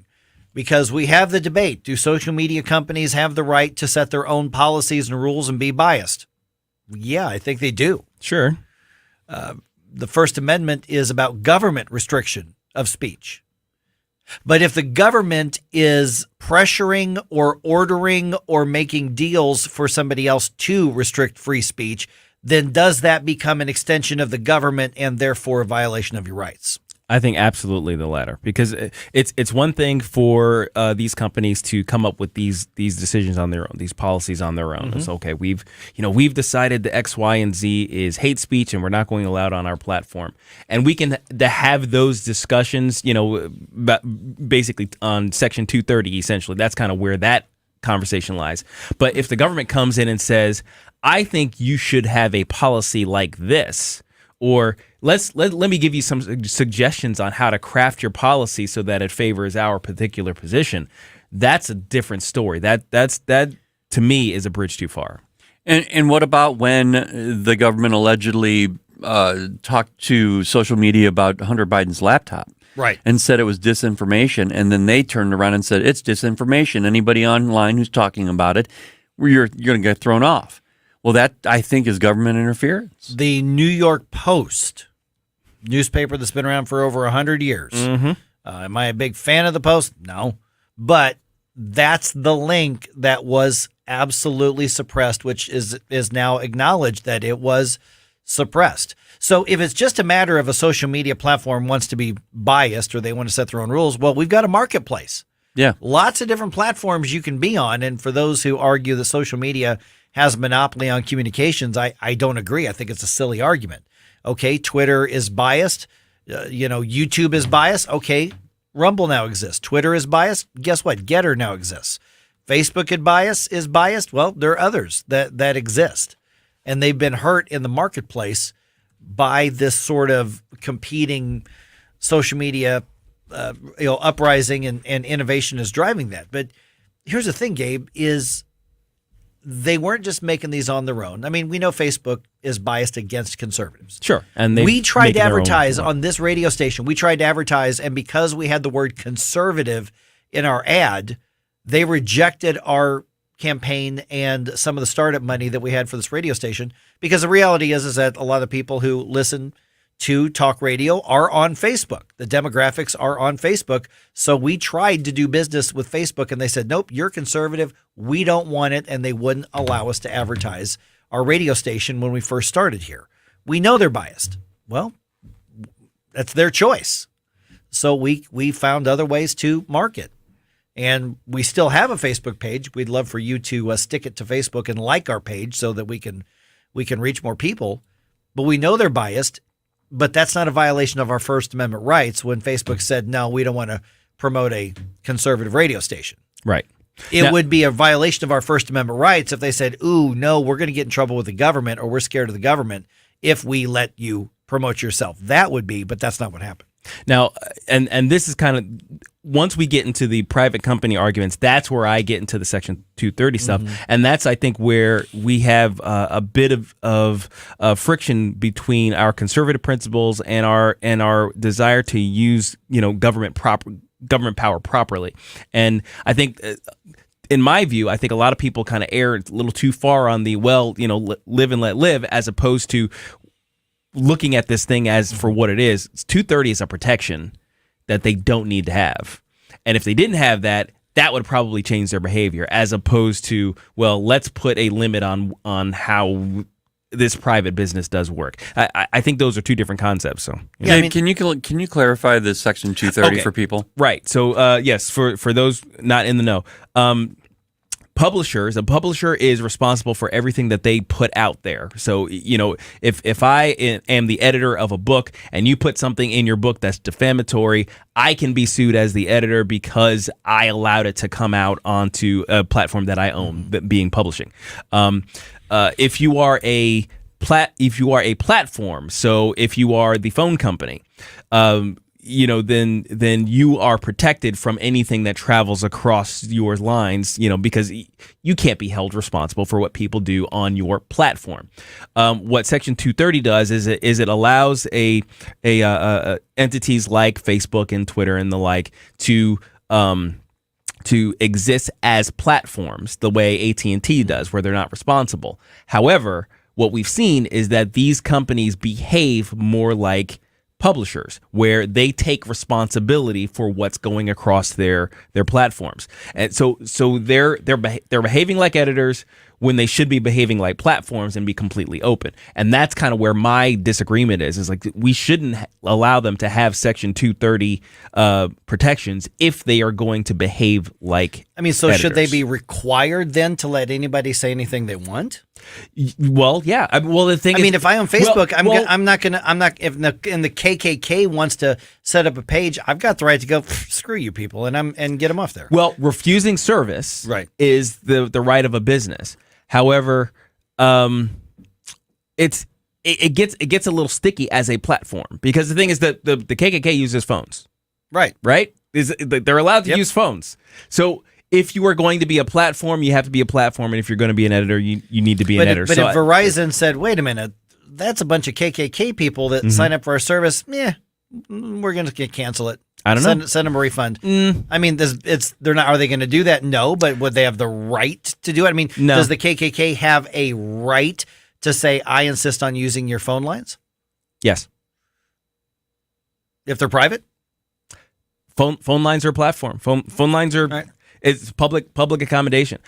Because we have the debate. Do social media companies have the right to set their own policies and rules and be biased? Yeah, I think they do. Sure. The First Amendment is about government restriction of speech. But if the government is pressuring or ordering or making deals for somebody else to restrict free speech, then does that become an extension of the government and therefore a violation of your rights? I think absolutely the latter, because it's one thing for these companies to come up with these decisions on their own, these policies on their own. Mm-hmm. It's okay. We've decided the X, Y, and Z is hate speech, and we're not going to allow it on our platform. And we can have those discussions, basically on Section 230. Essentially, that's kind of where that conversation lies. But if the government comes in and says, "I think you should have a policy like this," or let me give you some suggestions on how to craft your policy so that it favors our particular position, that's a different story. That to me is a bridge too far. And what about when the government allegedly talked to social media about Hunter Biden's laptop? Right. and said it was disinformation, and then they turned around and said it's disinformation. Anybody online who's talking about it, you're going to get thrown off. Well, that I think is government interference. The New York Post, newspaper that's been around for over 100 years. Am I a big fan of the Post? No, but that's the link that was absolutely suppressed, which is now acknowledged that it was suppressed. So if it's just a matter of a social media platform wants to be biased or they want to set their own rules, well, we've got a marketplace. Yeah. Lots of different platforms you can be on. And for those who argue that social media has a monopoly on communications, I don't agree. I think it's a silly argument. Okay, Twitter is biased. YouTube is biased. Okay, Rumble now exists. Twitter is biased. Guess what? Getter now exists. Facebook is biased. Well, there are others that exist. And they've been hurt in the marketplace by this sort of competing social media uprising and innovation is driving that. But here's the thing, Gabe, is they weren't just making these on their own. I mean, we know Facebook is biased against conservatives. Sure. And we tried to advertise on this radio station. We tried to advertise, and because we had the word conservative in our ad, they rejected our campaign and some of the startup money that we had for this radio station, because the reality is that a lot of people who listen to talk radio are on Facebook. The demographics are on Facebook. So we tried to do business with Facebook and they said, nope, you're conservative. We don't want it. And they wouldn't allow us to advertise our radio station when we first started here. We know they're biased. Well, that's their choice. So we found other ways to market. And we still have a Facebook page. We'd love for you to stick it to Facebook and like our page so that we can reach more people. But we know they're biased. But that's not a violation of our First Amendment rights when Facebook said, no, we don't want to promote a conservative radio station. Right. It would be a violation of our First Amendment rights if they said, ooh, no, we're going to get in trouble with the government or we're scared of the government if we let you promote yourself. That would be, but that's not what happened. Now, and this is kind of, once we get into the private company arguments, that's where I get into the Section 230 stuff. And that's, I think, where we have a bit of friction between our conservative principles and our desire to use, government power properly. And I think, in my view, I think a lot of people kind of err a little too far on the, live and let live, as opposed to looking at this thing as for what it is. 230 is a protection that they don't need to have. And if they didn't have that, that would probably change their behavior, as opposed to, well, let's put a limit on how this private business does work. I think those are two different concepts. So, yeah, can you clarify the Section 230 for people? Right. So, yes, for those not in the know, a publisher is responsible for everything that they put out there. So, if I am the editor of a book and you put something in your book that's defamatory, I can be sued as the editor because I allowed it to come out onto a platform that I own, being publishing. If you are a platform, so if you are the phone company, then you are protected from anything that travels across your lines, because you can't be held responsible for what people do on your platform. What Section 230 does is it allows entities like Facebook and Twitter and the like to exist as platforms the way AT&T does, where they're not responsible. However, what we've seen is that these companies behave more like publishers, where they take responsibility for what's going across their platforms, and so they're behaving like editors when they should be behaving like platforms and be completely open. And that's kind of where my disagreement is like, we shouldn't allow them to have Section 230 protections if they are going to behave like editors. Should they be required then to let anybody say anything they want? Well, yeah. The thing is, if I own Facebook, if the KKK wants to set up a page, I've got the right to go, screw you people, and get them off there. Well, refusing service is the right of a business. However, it gets a little sticky as a platform, because the thing is that the KKK uses phones. Right? They're allowed to use phones. So if you are going to be a platform, you have to be a platform, and if you're going to be an editor, you need to be an editor. But if Verizon said, wait a minute, that's a bunch of KKK people that sign up for our service, we're going to cancel it. I don't know. Send them a refund. I mean, they're not. Are they going to do that? No, but would they have the right to do it? I mean, No. Does the KKK have a right to say, I insist on using your phone lines? Yes. If they're private? Phone lines are a platform. Phone lines are it's public accommodation.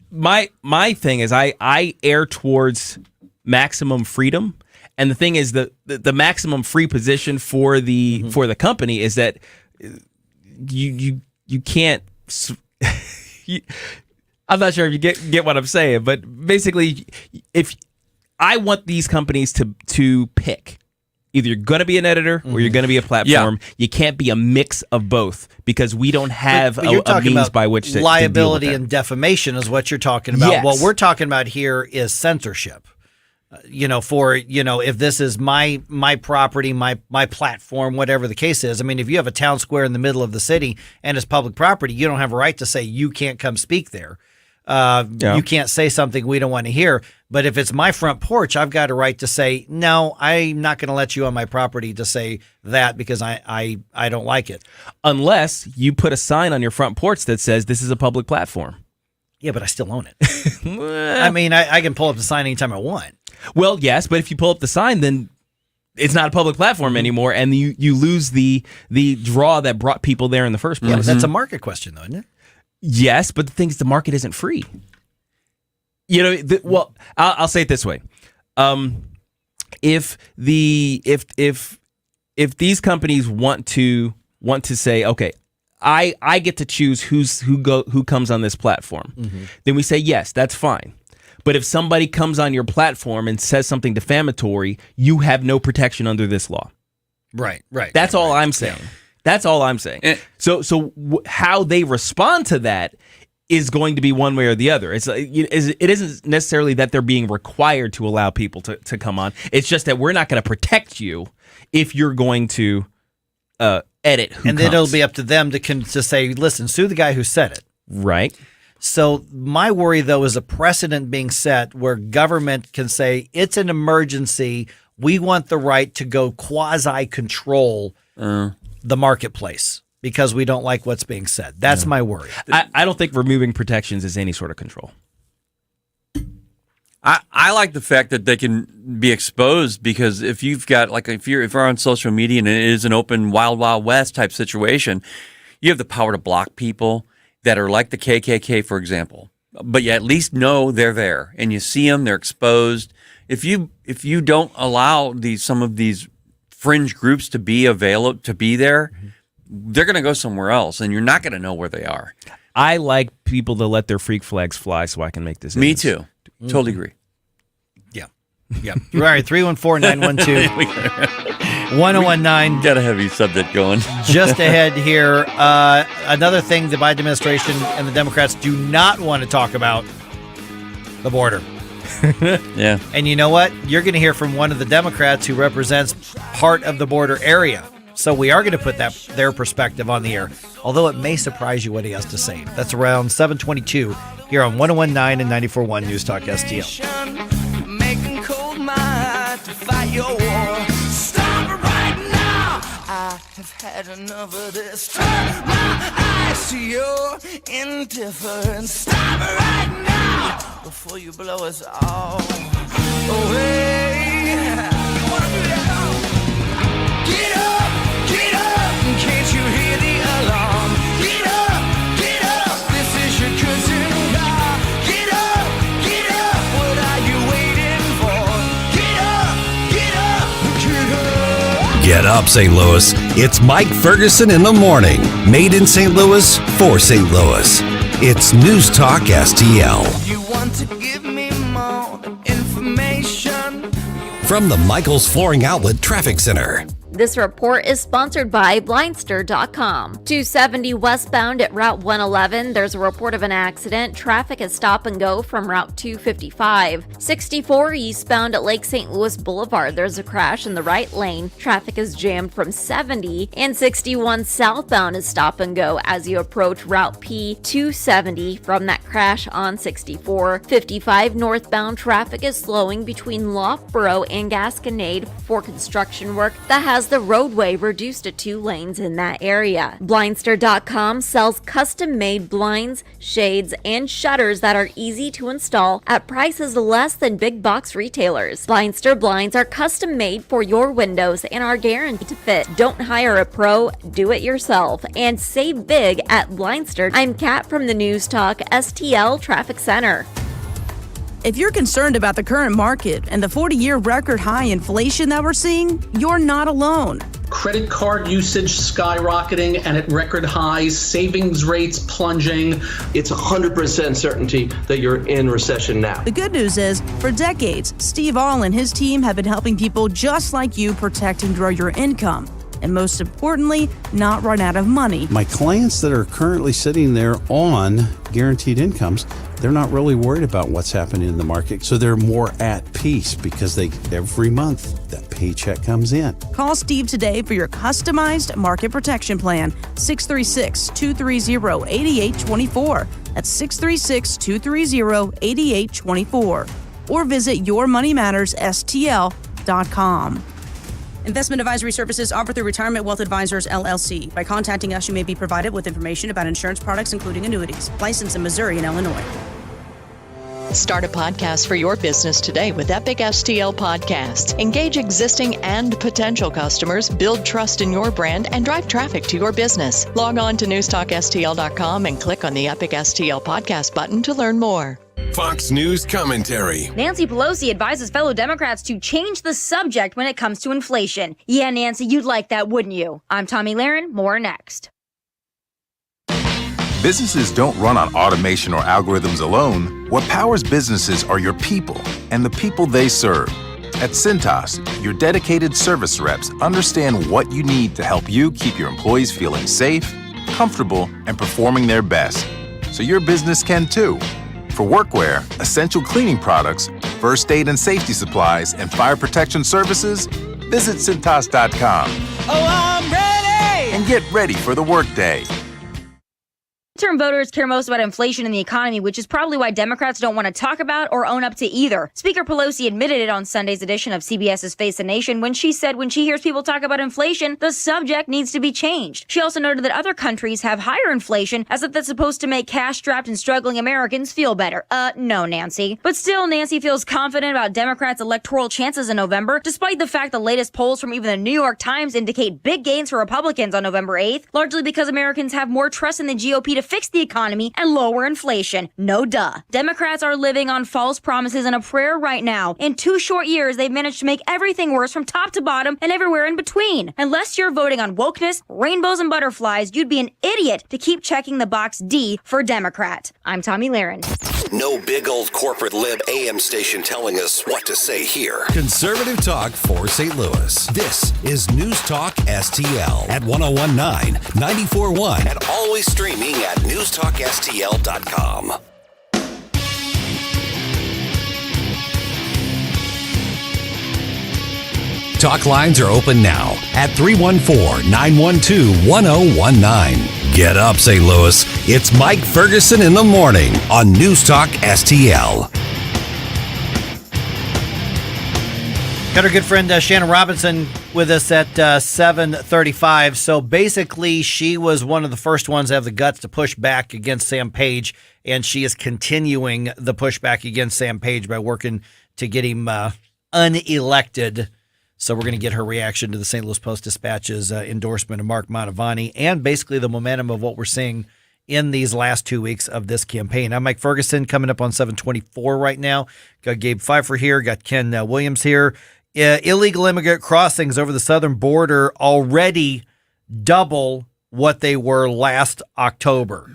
My thing is I err towards maximum freedom, and the thing is the maximum free position for the company is that you can't. I'm not sure if you get what I'm saying, but basically, if I want these companies to pick. Either you're going to be an editor or you're going to be a platform. Yeah. You can't be a mix of both because we don't have a means by which to liability to deal with and defamation is what you're talking about. Yes. What we're talking about here is censorship. If this is my property, my platform, whatever the case is. I mean, if you have a town square in the middle of the city and it's public property, you don't have a right to say you can't come speak there. You can't say something we don't want to hear. But if it's my front porch, I've got a right to say, no, I'm not going to let you on my property to say that because I don't like it. Unless you put a sign on your front porch that says this is a public platform. Yeah, but I still own it. I mean, I can pull up the sign anytime I want. Well, yes, but if you pull up the sign, then it's not a public platform anymore, and you lose the draw that brought people there in the first place. Yeah, that's a market question, though, isn't it? Yes, but the thing is, the market isn't free. I'll say it this way: if these companies want to say, okay, I get to choose who comes on this platform, then we say yes, that's fine. But if somebody comes on your platform and says something defamatory, you have no protection under this law. Right. That's all I'm saying. Yeah. That's all I'm saying. So how they respond to that is going to be one way or the other. It isn't necessarily that they're being required to allow people to come on. It's just that we're not going to protect you if you're going to edit who and comes. then it'll be up to them to say, listen, sue the guy who said it. Right. So my worry, though, is a precedent being set where government can say it's an emergency. We want the right to go quasi-control the marketplace because we don't like what's being said. That's my worry. I don't think removing protections is any sort of control. I like the fact that they can be exposed because if you've got if you're on social media and it is an open Wild Wild West type situation, you have the power to block people that are like the KKK, for example. But you at least know they're there and you see them, they're exposed. If you don't allow some of these fringe groups to be available to be there, they're going to go somewhere else, and you're not going to know where they are. I like people to let their freak flags fly, so I can make decisions. Me too. Totally agree. Yeah. All right. 314-912-1019. Got a heavy subject going. Just ahead here. Another thing the Biden administration and the Democrats do not want to talk about: the border. Yeah. And you know what? You're going to hear from one of the Democrats who represents part of the border area. So we are going to put their perspective on the air, although it may surprise you what he has to say. That's around 7:22 here on 101.9 and 94.1 News Talk STL. Making cold mind to fight your war. Stop it right now. I have had enough of this. Turn my eyes to your indifference. Stop it right now before you blow us all away. You wanna do that? Get up, can't you hear the alarm? Get up, this is your curtain call. Get up, what are you waiting for? Get up. Get up, St. Louis. It's Mike Ferguson in the morning. Made in St. Louis for St. Louis. It's News Talk STL. You want to give me more information? From the Michaels Flooring Outlet Traffic Center. This report is sponsored by Blindster.com. 270 westbound at Route 111, there's a report of an accident. Traffic is stop and go from Route 255. 64 eastbound at Lake St. Louis Boulevard, there's a crash in the right lane. Traffic is jammed from 70. And 61 southbound is stop and go as you approach Route P270 from that crash on 64. 55 northbound traffic is slowing between Loughborough and Gasconade for construction work that has has the roadway reduced to 2 lanes in that area. Blindster.com sells custom-made blinds, shades, and shutters that are easy to install at prices less than big box retailers. Blindster blinds are custom-made for your windows and are guaranteed to fit. Don't hire a pro, do it yourself, and save big at Blindster. I'm Kat from the NewstalkSTL Traffic Center. If you're concerned about the current market and the 40-year record high inflation that we're seeing, you're not alone. Credit card usage skyrocketing and at record highs, savings rates plunging. It's 100% certainty that you're in recession now. The good news is, for decades, Steve All and his team have been helping people just like you protect and grow your income. And most importantly, not run out of money. My clients that are currently sitting there on guaranteed incomes, they're not really worried about what's happening in the market. So they're more at peace because every month that paycheck comes in. Call Steve today for your customized market protection plan. 636-230-8824. That's 636-230-8824. Or visit yourmoneymattersstl.com. Investment advisory services offered through Retirement Wealth Advisors, LLC. By contacting us, you may be provided with information about insurance products, including annuities. Licensed in Missouri and Illinois. Start a podcast for your business today with Epic STL Podcasts. Engage existing and potential customers, build trust in your brand, and drive traffic to your business. Log on to NewstalkSTL.com and click on the Epic STL Podcast button to learn more. Fox News commentary. Nancy Pelosi advises fellow Democrats to change the subject when it comes to inflation. Yeah, Nancy, you'd like that, wouldn't you? I'm Tommy Lahren. More next. Businesses don't run on automation or algorithms alone. What powers businesses are your people and the people they serve. At Cintas, your dedicated service reps understand what you need to help you keep your employees feeling safe, comfortable, and performing their best. So your business can too. For workwear, essential cleaning products, first aid and safety supplies, and fire protection services, visit Cintas.com. Oh, I'm ready! And get ready for the workday. Midterm voters care most about inflation and the economy, which is probably why Democrats don't want to talk about or own up to either. Speaker Pelosi admitted it on Sunday's edition of CBS's Face the Nation when she said when she hears people talk about inflation, the subject needs to be changed. She also noted that other countries have higher inflation, as if that's supposed to make cash-strapped and struggling Americans feel better. No, Nancy. But still, Nancy feels confident about Democrats' electoral chances in November, despite the fact the latest polls from even the New York Times indicate big gains for Republicans on November 8th, largely because Americans have more trust in the GOP to fix the economy and lower inflation. No duh. Democrats are living on false promises and a prayer right now. In 2 short years, they've managed to make everything worse from top to bottom and everywhere in between. Unless you're voting on wokeness, rainbows, and butterflies, you'd be an idiot to keep checking the box D for Democrat. I'm Tommy Lahren. No big old corporate lib AM station telling us what to say here. Conservative talk for St. Louis. This is News Talk STL at 1019, 94.1, and always streaming at NewstalkSTL.com. Talk lines are open now at 314-912-1019. Get up, St. Louis. It's Mike Ferguson in the morning on News Talk STL. Got our good friend Shannon Robinson with us at 7:35. So basically, she was one of the first ones to have the guts to push back against Sam Page, and she is continuing the pushback against Sam Page by working to get him unelected. So we're going to get her reaction to the St. Louis Post-Dispatch's endorsement of Mark Mantovani and basically the momentum of what we're seeing in these last 2 weeks of this campaign. I'm Mike Ferguson, coming up on 724 right now. Got Gabe Pfeiffer here, got Ken Williams here. Illegal immigrant crossings over the southern border already double what they were last October.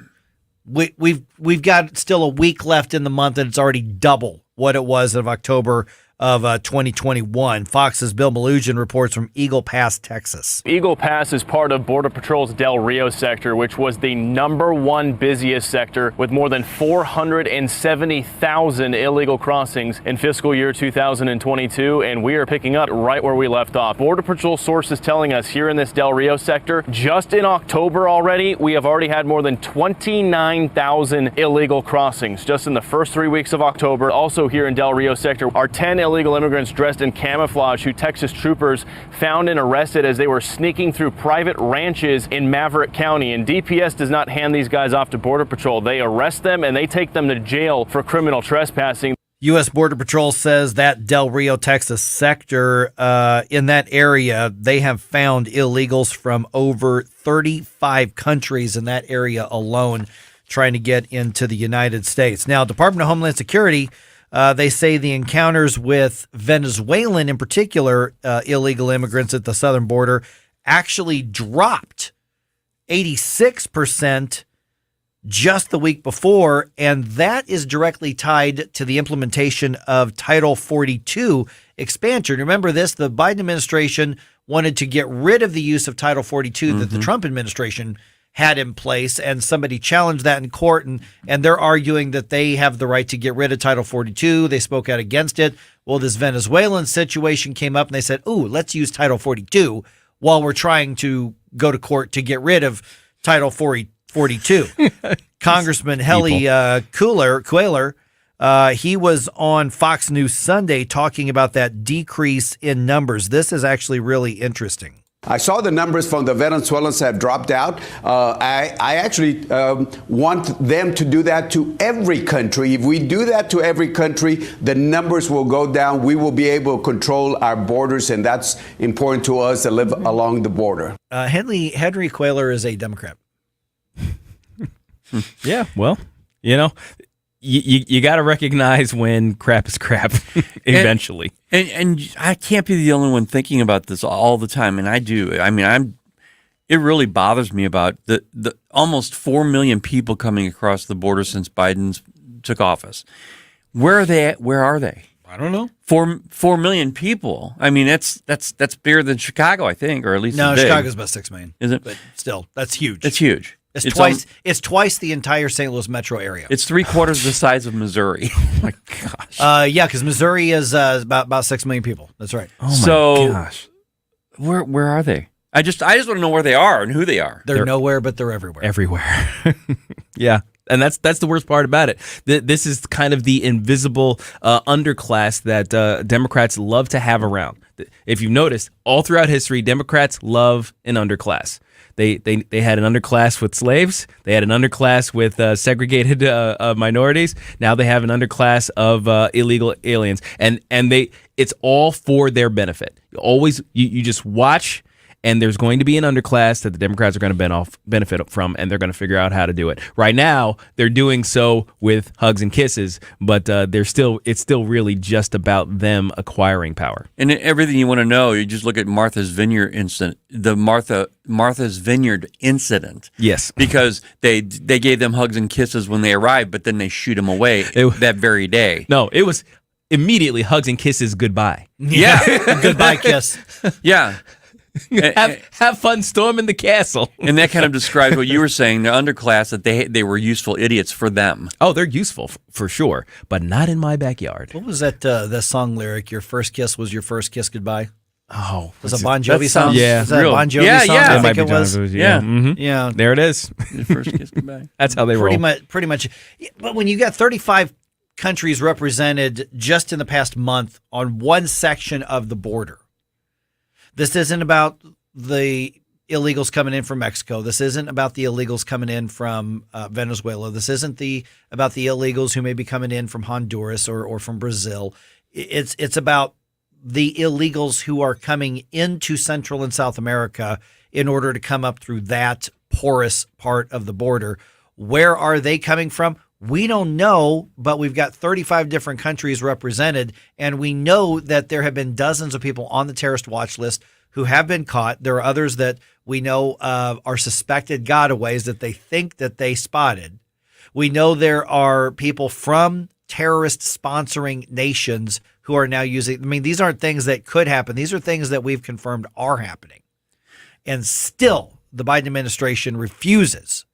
We've got still a week left in the month, and it's already double what it was of October of 2021. Fox's Bill Malugin reports from Eagle Pass, Texas. Eagle Pass is part of Border Patrol's Del Rio sector, which was the #1 busiest sector with more than 470,000 illegal crossings in fiscal year 2022, and we are picking up right where we left off. Border Patrol sources telling us here in this Del Rio sector, just in October already, we have already had more than 29,000 illegal crossings just in the first 3 weeks of October. Also here in Del Rio sector are 10 illegal illegal immigrants dressed in camouflage who Texas troopers found and arrested as they were sneaking through private ranches in Maverick County. And DPS does not hand these guys off to Border Patrol. They arrest them and they take them to jail for criminal trespassing. U.S. Border Patrol says that Del Rio, Texas sector, in that area, they have found illegals from over 35 countries in that area alone trying to get into the United States. Now, Department of Homeland Security, they say the encounters with Venezuelan, in particular, illegal immigrants at the southern border, actually dropped 86% just the week before, and that is directly tied to the implementation of Title 42 expansion. Remember this, the Biden administration wanted to get rid of the use of Title 42 that the Trump administration had in place, and somebody challenged that in court, and they're arguing that they have the right to get rid of Title 42. They spoke out against it. Well, this Venezuelan situation came up, and they said, ooh, let's use Title 42 while we're trying to go to court to get rid of Title 42. Congressman Heli Cuellar, he was on Fox News Sunday talking about that decrease in numbers. This is actually really interesting. I saw the numbers from the Venezuelans have dropped out. I actually want them to do that to every country. If we do that to every country, the numbers will go down. We will be able to control our borders, and that's important to us that live along the border. Henry Cuellar is a Democrat. Yeah, well, you got to recognize when crap is crap eventually. And I can't be the only one thinking about this all the time, and I do. I mean, it really bothers me about the almost 4 million people coming across the border since Biden took office. Where are they at? Where are they? I don't know. 4 million people. I mean, that's bigger than Chicago, I think, or at least no, Chicago's about 6 million. Is it? But still, that's huge. It's huge. It's twice the entire St. Louis metro area. It's 3/4 the size of Missouri. Oh my gosh. Yeah, because Missouri is about 6 million people. That's right. Oh my gosh. Where are they? I just want to know where they are and who they are. They're nowhere, but they're everywhere. Everywhere. Yeah. And that's the worst part about it. This is kind of the invisible underclass that Democrats love to have around. If you've noticed, all throughout history, Democrats love an underclass. They had an underclass with slaves. They had an underclass with segregated minorities. Now they have an underclass of illegal aliens, and it's all for their benefit. You just watch. And there's going to be an underclass that the Democrats are going to benefit from, and they're going to figure out how to do it. Right now, they're doing so with hugs and kisses, but it's still really just about them acquiring power. And everything you want to know, you just look at Martha's Vineyard incident, the Martha's Vineyard incident. Yes, because they gave them hugs and kisses when they arrived, but then they shoot them away that very day. No, it was immediately hugs and kisses, goodbye. Yeah, goodbye kiss. Yeah. have fun storming the castle. And that kind of describes what you were saying, the underclass, that they were useful idiots for them. Oh, they're useful for sure, but not in my backyard. What was that song lyric? Your first kiss was your first kiss goodbye. Oh, was a Bon Jovi song? Yeah, was that a Bon Jovi song? Yeah, I think it was. Yeah. Mm-hmm. Yeah, there it is. Your first kiss goodbye. That's how they roll. Pretty much. But when you got 35 countries represented just in the past month on one section of the border. This isn't about the illegals coming in from Mexico. This isn't about the illegals coming in from Venezuela. This isn't about the illegals who may be coming in from Honduras or from Brazil. It's about the illegals who are coming into Central and South America in order to come up through that porous part of the border. Where are they coming from? We don't know, but we've got 35 different countries represented, and we know that there have been dozens of people on the terrorist watch list who have been caught. There are others that we know are suspected gotaways that they think that they spotted. We know there are people from terrorist sponsoring nations who are now using, these aren't things that could happen. These are things that we've confirmed are happening. And still, the Biden administration refuses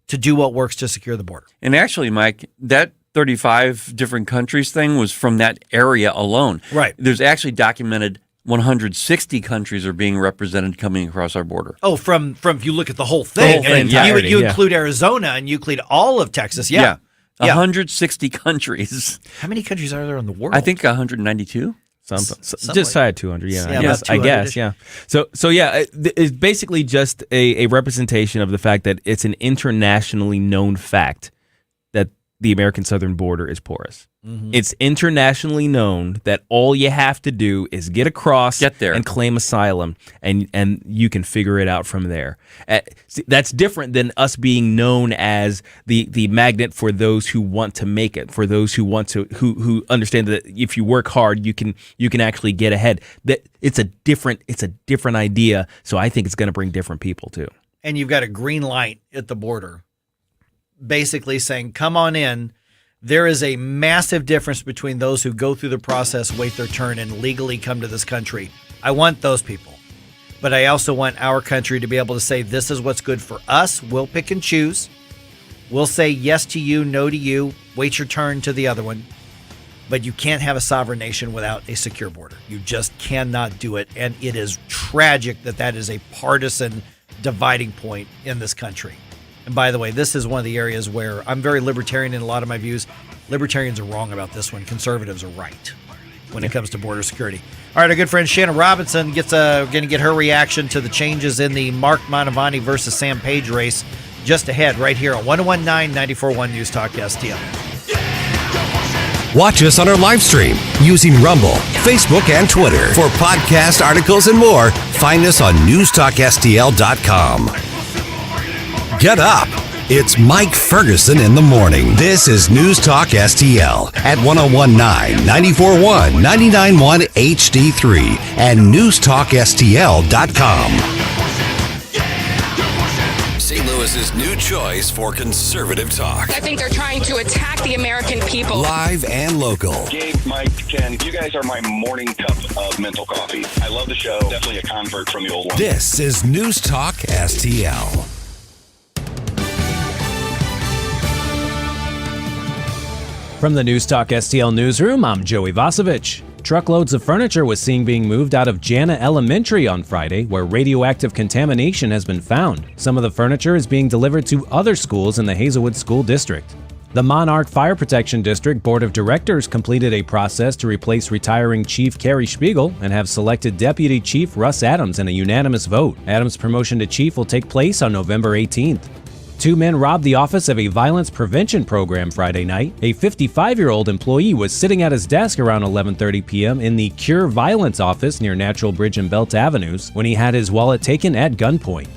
to do what works to secure the border. And actually, Mike, that 35 different countries thing was from that area alone. Right. There's actually documented 160 countries are being represented coming across our border. Oh, from if you look at the whole thing, you include Arizona and you include all of Texas. Yeah. 160 countries. How many countries are there in the world? I think 192. Just shy of 200. Yeah, Yeah, I guess. Yeah. So yeah, it's basically just a representation of the fact that it's an internationally known fact that the American southern border is porous. Mm-hmm. It's internationally known that all you have to do is get across, get there, and claim asylum, and you can figure it out from there. That's different than us being known as the magnet for those who want to make it, for those who want to who understand that if you work hard, you can actually get ahead. That it's a different idea. So I think it's going to bring different people too. And you've got a green light at the border, basically saying, "Come on in." There is a massive difference between those who go through the process, wait their turn, and legally come to this country. I want those people. But I also want our country to be able to say, this is what's good for us. We'll pick and choose. We'll say yes to you, no to you, wait your turn to the other one. But you can't have a sovereign nation without a secure border. You just cannot do it. And it is tragic that that is a partisan dividing point in this country. And by the way, this is one of the areas where I'm very libertarian in a lot of my views. Libertarians are wrong about this one. Conservatives are right when it comes to border security. All right, our good friend Shannon Robinson going to get her reaction to the changes in the Mark Mantovani versus Sam Page race just ahead right here on 1019 94.1 News Talk STL. Watch us on our live stream using Rumble, Facebook, and Twitter. For podcast articles and more, find us on NewstalkSTL.com. Get up. It's Mike Ferguson in the morning. This is News Talk STL at 1019, 94.1, 99.1 HD3 and NewstalkSTL.com. St. Louis's new choice for conservative talk. I think they're trying to attack the American people. Live and local. Gabe, Mike, Ken, you guys are my morning cup of mental coffee. I love the show. Definitely a convert from the old one. This is News Talk STL. From the News Talk STL newsroom, I'm Joey Vasovich. Truckloads of furniture was seen being moved out of Jana Elementary on Friday, where radioactive contamination has been found. Some of the furniture is being delivered to other schools in the Hazelwood School District. The Monarch Fire Protection District Board of Directors completed a process to replace retiring Chief Kerry Spiegel and have selected Deputy Chief Russ Adams in a unanimous vote. Adams' promotion to chief will take place on November 18th. 2 men robbed the office of a violence prevention program Friday night. A 55-year-old employee was sitting at his desk around 11:30 p.m. in the Cure Violence office near Natural Bridge and Belt Avenues when he had his wallet taken at gunpoint.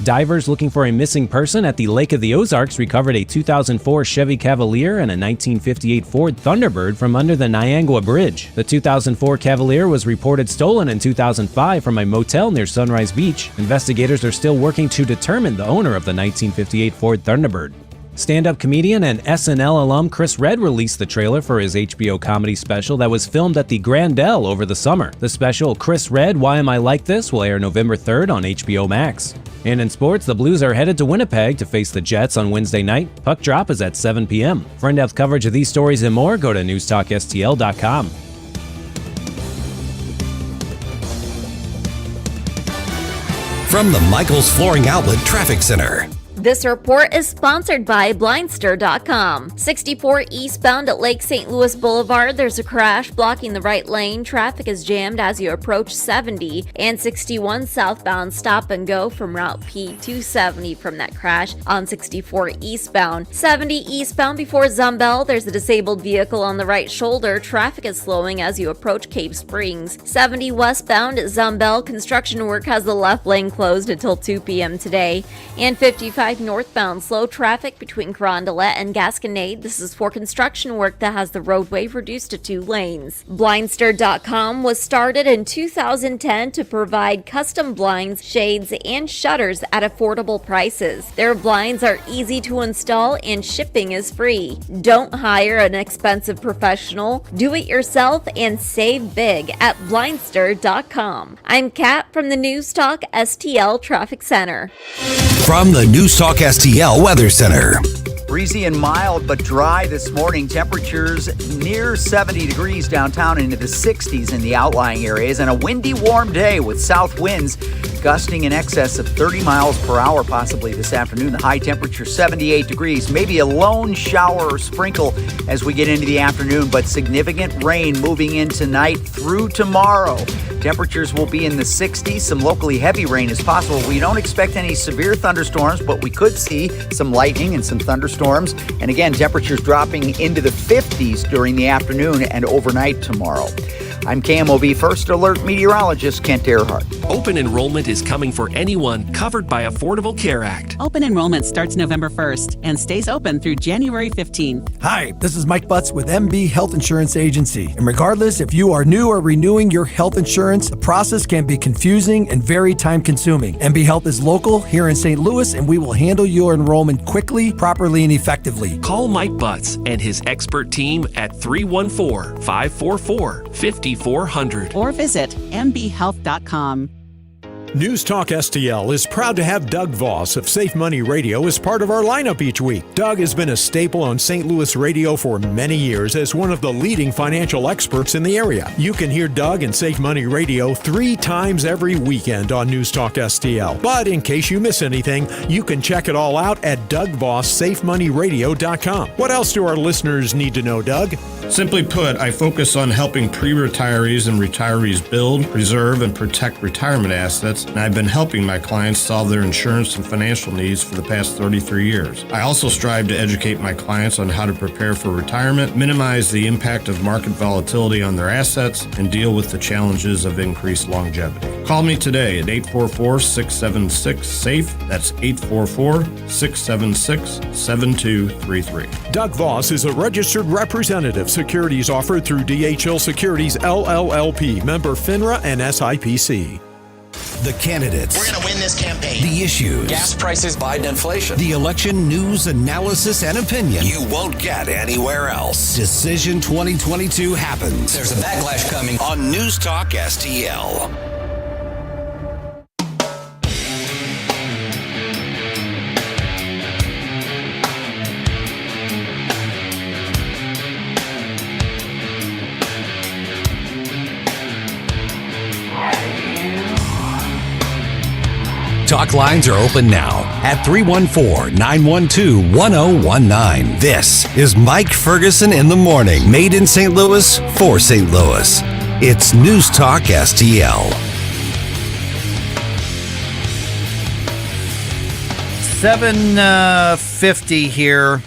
Divers looking for a missing person at the Lake of the Ozarks recovered a 2004 Chevy Cavalier and a 1958 Ford Thunderbird from under the Niangua Bridge. The 2004 Cavalier was reported stolen in 2005 from a motel near Sunrise Beach. Investigators are still working to determine the owner of the 1958 Ford Thunderbird. Stand-up comedian and SNL alum Chris Redd released the trailer for his HBO comedy special that was filmed at the Grandel over the summer. The special, Chris Redd, Why Am I Like This?, will air November 3rd on HBO Max. And in sports, the Blues are headed to Winnipeg to face the Jets on Wednesday night. Puck drop is at 7 p.m. For in-depth coverage of these stories and more, go to NewstalkSTL.com. From the Michaels Flooring Outlet Traffic Center. This report is sponsored by Blindster.com. 64 eastbound at Lake St. Louis Boulevard, there's a crash blocking the right lane. Traffic is jammed as you approach 70 and 61 southbound. Stop and go from Route P 270 from that crash on 64 eastbound. 70 eastbound before Zumbel, there's a disabled vehicle on the right shoulder. Traffic is slowing as you approach Cave Springs. 70 westbound at Zumbel, construction work has the left lane closed until 2 p.m. today. And 55 northbound, slow traffic between Carondelet and Gasconade. This is for construction work that has the roadway reduced to 2 lanes. Blindster.com was started in 2010 to provide custom blinds, shades, and shutters at affordable prices. Their blinds are easy to install and shipping is free. Don't hire an expensive professional. Do it yourself and save big at Blindster.com. I'm Kat from the News Talk STL Traffic Center. From the News Talk STL Weather Center. Breezy and mild, but dry this morning. Temperatures near 70 degrees downtown, into the 60s in the outlying areas, and a windy, warm day with south winds gusting in excess of 30 miles per hour possibly this afternoon. The high temperature 78 degrees, maybe a lone shower or sprinkle as we get into the afternoon, but significant rain moving in tonight through tomorrow. Temperatures will be in the 60s. Some locally heavy rain is possible. We don't expect any severe thunderstorms, but we could see some lightning and some thunderstorms. And again, temperatures dropping into the 50s during the afternoon and overnight tomorrow. I'm KMOV First Alert meteorologist Kent Earhart. Open enrollment is coming for anyone covered by Affordable Care Act. Open enrollment starts November 1st and stays open through January 15th. Hi, this is Mike Butts with MB Health Insurance Agency. And regardless if you are new or renewing your health insurance, the process can be confusing and very time-consuming. MB Health is local here in St. Louis, and we will handle your enrollment quickly, properly, and effectively. Call Mike Butts and his expert team at 314-544-5400 or visit mbhealth.com. News Talk STL is proud to have Doug Voss of Safe Money Radio as part of our lineup each week. Doug has been a staple on St. Louis radio for many years as one of the leading financial experts in the area. You can hear Doug and Safe Money Radio 3 times every weekend on News Talk STL. But in case you miss anything, you can check it all out at DougVossSafeMoneyRadio.com. What else do our listeners need to know, Doug? Simply put, I focus on helping pre-retirees and retirees build, preserve, and protect retirement assets, and I've been helping my clients solve their insurance and financial needs for the past 33 years. I also strive to educate my clients on how to prepare for retirement, minimize the impact of market volatility on their assets, and deal with the challenges of increased longevity. Call me today at 844-676-SAFE. That's 844-676-7233. Doug Voss is a registered representative. Securities offered through DHL Securities LLLP, member FINRA and SIPC. The candidates. We're going to win this campaign. The issues. Gas prices, Biden inflation. The election news, analysis, and opinion You won't get anywhere else. Decision 2022 happens. There's a backlash coming On News Talk STL. Talk lines are open now at 314-912-1019. This is Mike Ferguson in the morning, made in St. Louis for St. Louis. It's News Talk STL. 7:50 here.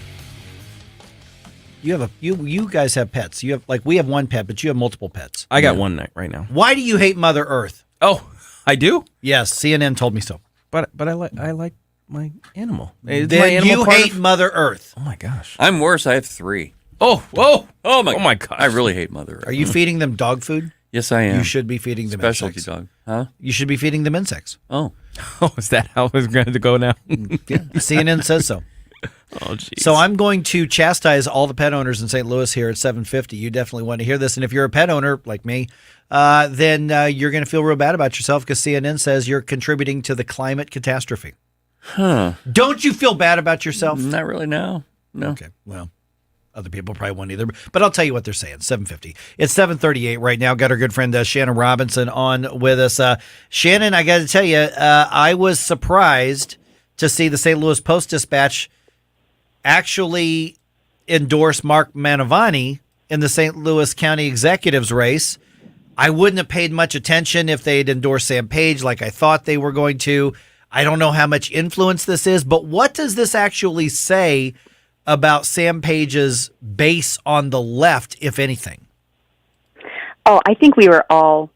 You guys have pets. You have we have one pet, but you have multiple pets. I got one right now. Why do you hate Mother Earth? Oh, I do? Yes, CNN told me so. But I like my animal. Then you hate Mother Earth. Oh my gosh. I'm worse. I have 3. Oh my gosh. I really hate Mother Earth. Are you feeding them dog food? Yes, I am. You should be feeding them Specialty insects. dog. Huh? You should be feeding them insects. Oh. Oh, is that how it's going to go now? Yeah, CNN says so. Oh, geez. So I'm going to chastise all the pet owners in St. Louis here at 7:50. You definitely want to hear this. And if you're a pet owner like me, then you're going to feel real bad about yourself because CNN says you're contributing to the climate catastrophe. Huh. Don't you feel bad about yourself? Not really, no. Okay, well, other people probably won't either. But I'll tell you what they're saying, 7:50. It's 7:38 right now. Got our good friend Shannon Robinson on with us. Shannon, I got to tell you, I was surprised to see the St. Louis Post-Dispatch actually endorse Mark Mantovani in the St. Louis County Executives race. I wouldn't have paid much attention if they'd endorsed Sam Page like I thought they were going to. I don't know how much influence this is, but what does this actually say about Sam Page's base on the left, if anything? Oh, I think we were all,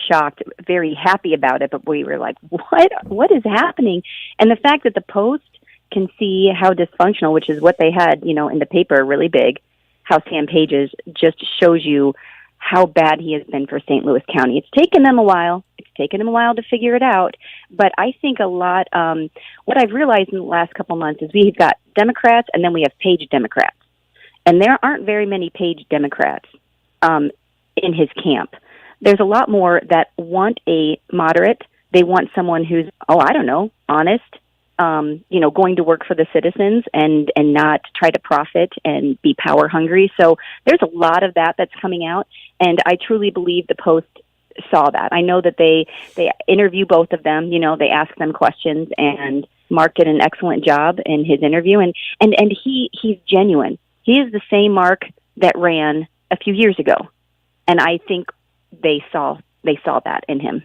shocked, very happy about it, but we were like, what is happening? And the fact that the Post can see how dysfunctional, which is what they had, in the paper really big, how Sam Page is, just shows you how bad he has been for St. Louis County. It's taken them a while. It's taken them a while to figure it out. But I think a lot, what I've realized in the last couple months is we've got Democrats and then we have Page Democrats. And there aren't very many Page Democrats in his camp. There's a lot more that want a moderate. They want someone who's, honest, going to work for the citizens and not try to profit and be power hungry. So there's a lot of that that's coming out, and I truly believe the Post saw that. I know that they interview both of them. They ask them questions, and Mark did an excellent job in his interview, and he's genuine. He is the same Mark that ran a few years ago, and I think they saw that in him.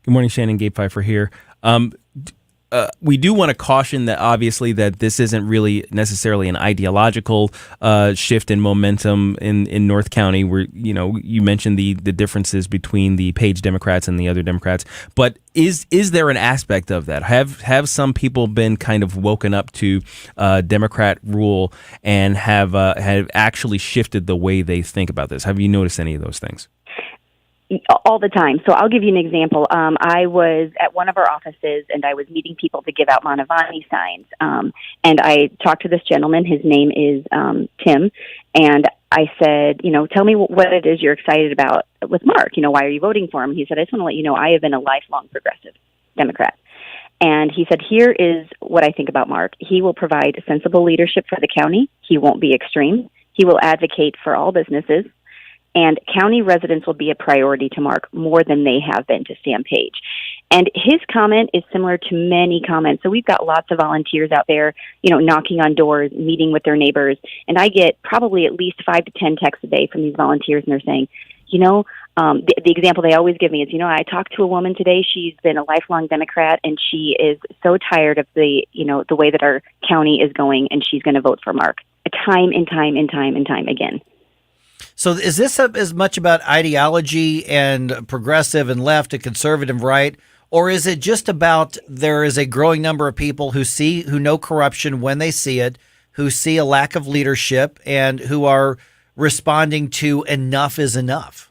Good morning, Shannon. Gabe Pfeiffer here. We do want to caution that obviously that this isn't really necessarily an ideological shift in momentum in North County, where you mentioned the differences between the Page Democrats and the other Democrats. But is there an aspect of that? Have some people been kind of woken up to Democrat rule and have actually shifted the way they think about this? Have you noticed any of those things? All the time. So I'll give you an example. I was at one of our offices, and I was meeting people to give out Manavani signs. And I talked to this gentleman. His name is Tim. And I said, tell me what it is you're excited about with Mark. Why are you voting for him? He said, I just want to let you know I have been a lifelong progressive Democrat. And he said, here is what I think about Mark. He will provide sensible leadership for the county. He won't be extreme. He will advocate for all businesses. And county residents will be a priority to Mark more than they have been to Sam Page. And his comment is similar to many comments. So we've got lots of volunteers out there, knocking on doors, meeting with their neighbors. And I get probably at least 5 to 10 texts a day from these volunteers, and they're saying, the example they always give me is, I talked to a woman today. She's been a lifelong Democrat, and she is so tired of the way that our county is going, and she's going to vote for Mark time and time and time and time again. So is this as much about ideology and progressive and left and conservative right, or is it just about there is a growing number of people who know corruption when they see it, who see a lack of leadership, and who are responding to enough is enough?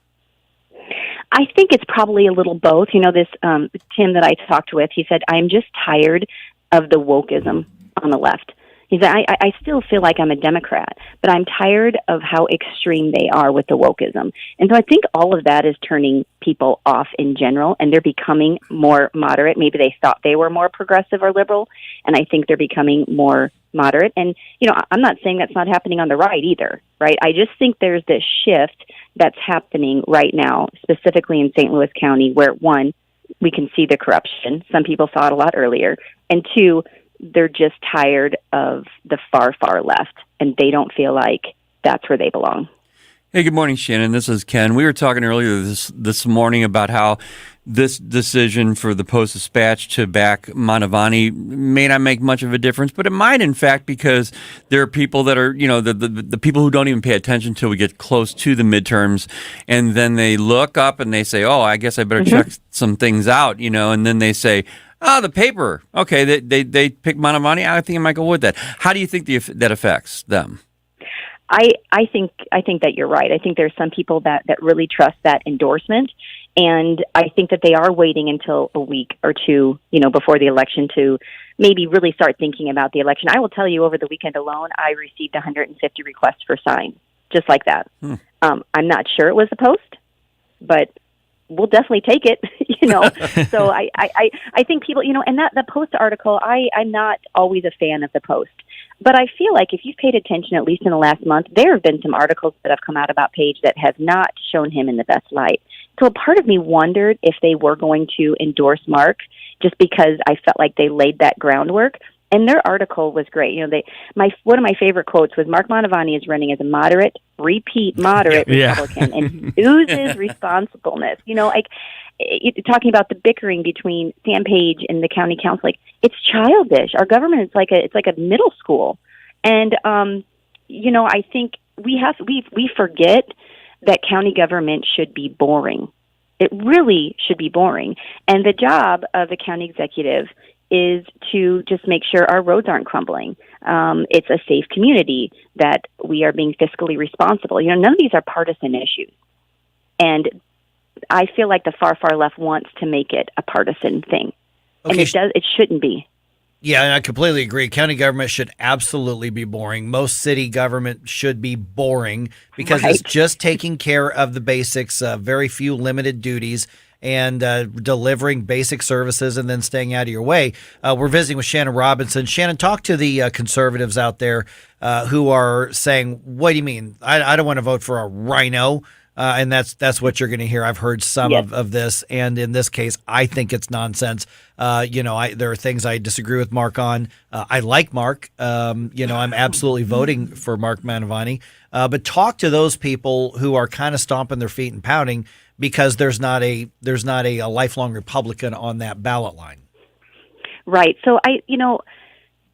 I think it's probably a little both. This Tim that I talked with, he said, I'm just tired of the wokeism on the left. He said, I still feel like I'm a Democrat, but I'm tired of how extreme they are with the wokeism. And so I think all of that is turning people off in general, and they're becoming more moderate. Maybe they thought they were more progressive or liberal, and I think they're becoming more moderate. And, I'm not saying that's not happening on the right either, right? I just think there's this shift that's happening right now, specifically in St. Louis County, where, one, we can see the corruption. Some people saw it a lot earlier. And two, they're just tired of the far, far left, and they don't feel like that's where they belong. Hey, good morning, Shannon. This is Ken. We were talking earlier this morning about how this decision for the Post-Dispatch to back Manavani may not make much of a difference, but it might, in fact, because there are people that are, the people who don't even pay attention until we get close to the midterms, and then they look up and they say, oh, I guess I better check some things out, and then they say, oh, the paper. Okay, they pick Manavani. I think I might go with that. How do you think that affects them? I think that you're right. I think there's some people that really trust that endorsement, and I think that they are waiting until a week or two, before the election to maybe really start thinking about the election. I will tell you, over the weekend alone, I received 150 requests for signs, just like that. I'm not sure it was the Post, but we'll definitely take it, So I think people, and that the Post article, I'm not always a fan of the Post, but I feel like if you've paid attention, at least in the last month, there have been some articles that have come out about Page that have not shown him in the best light. So a part of me wondered if they were going to endorse Mark, just because I felt like they laid that groundwork. And their article was great. One of my favorite quotes was, Mark Manavani is running as a moderate Republican, and he oozes responsibleness. Talking about the bickering between Sam Page and the county council, it's childish. Our government is like a middle school, and I think we forget that county government should be boring. It really should be boring, and the job of the county executive is to just make sure our roads aren't crumbling. It's a safe community, that we are being fiscally responsible. None of these are partisan issues. And I feel like the far, far left wants to make it a partisan thing. Okay. And it shouldn't be. Yeah, I completely agree. County government should absolutely be boring. Most city government should be boring because it's just taking care of the basics, very few limited duties. and delivering basic services and then staying out of your way. We're visiting with Shannon Robinson. Shannon, talk to the conservatives out there who are saying, what do you mean? I don't want to vote for a rhino. And that's what you're going to hear. I've heard some of this, and in this case, I think it's nonsense. There are things I disagree with Mark on. I like Mark. I'm absolutely voting for Mark Mantovani. But talk to those people who are kind of stomping their feet and pouting because there's not a lifelong Republican on that ballot line. Right. So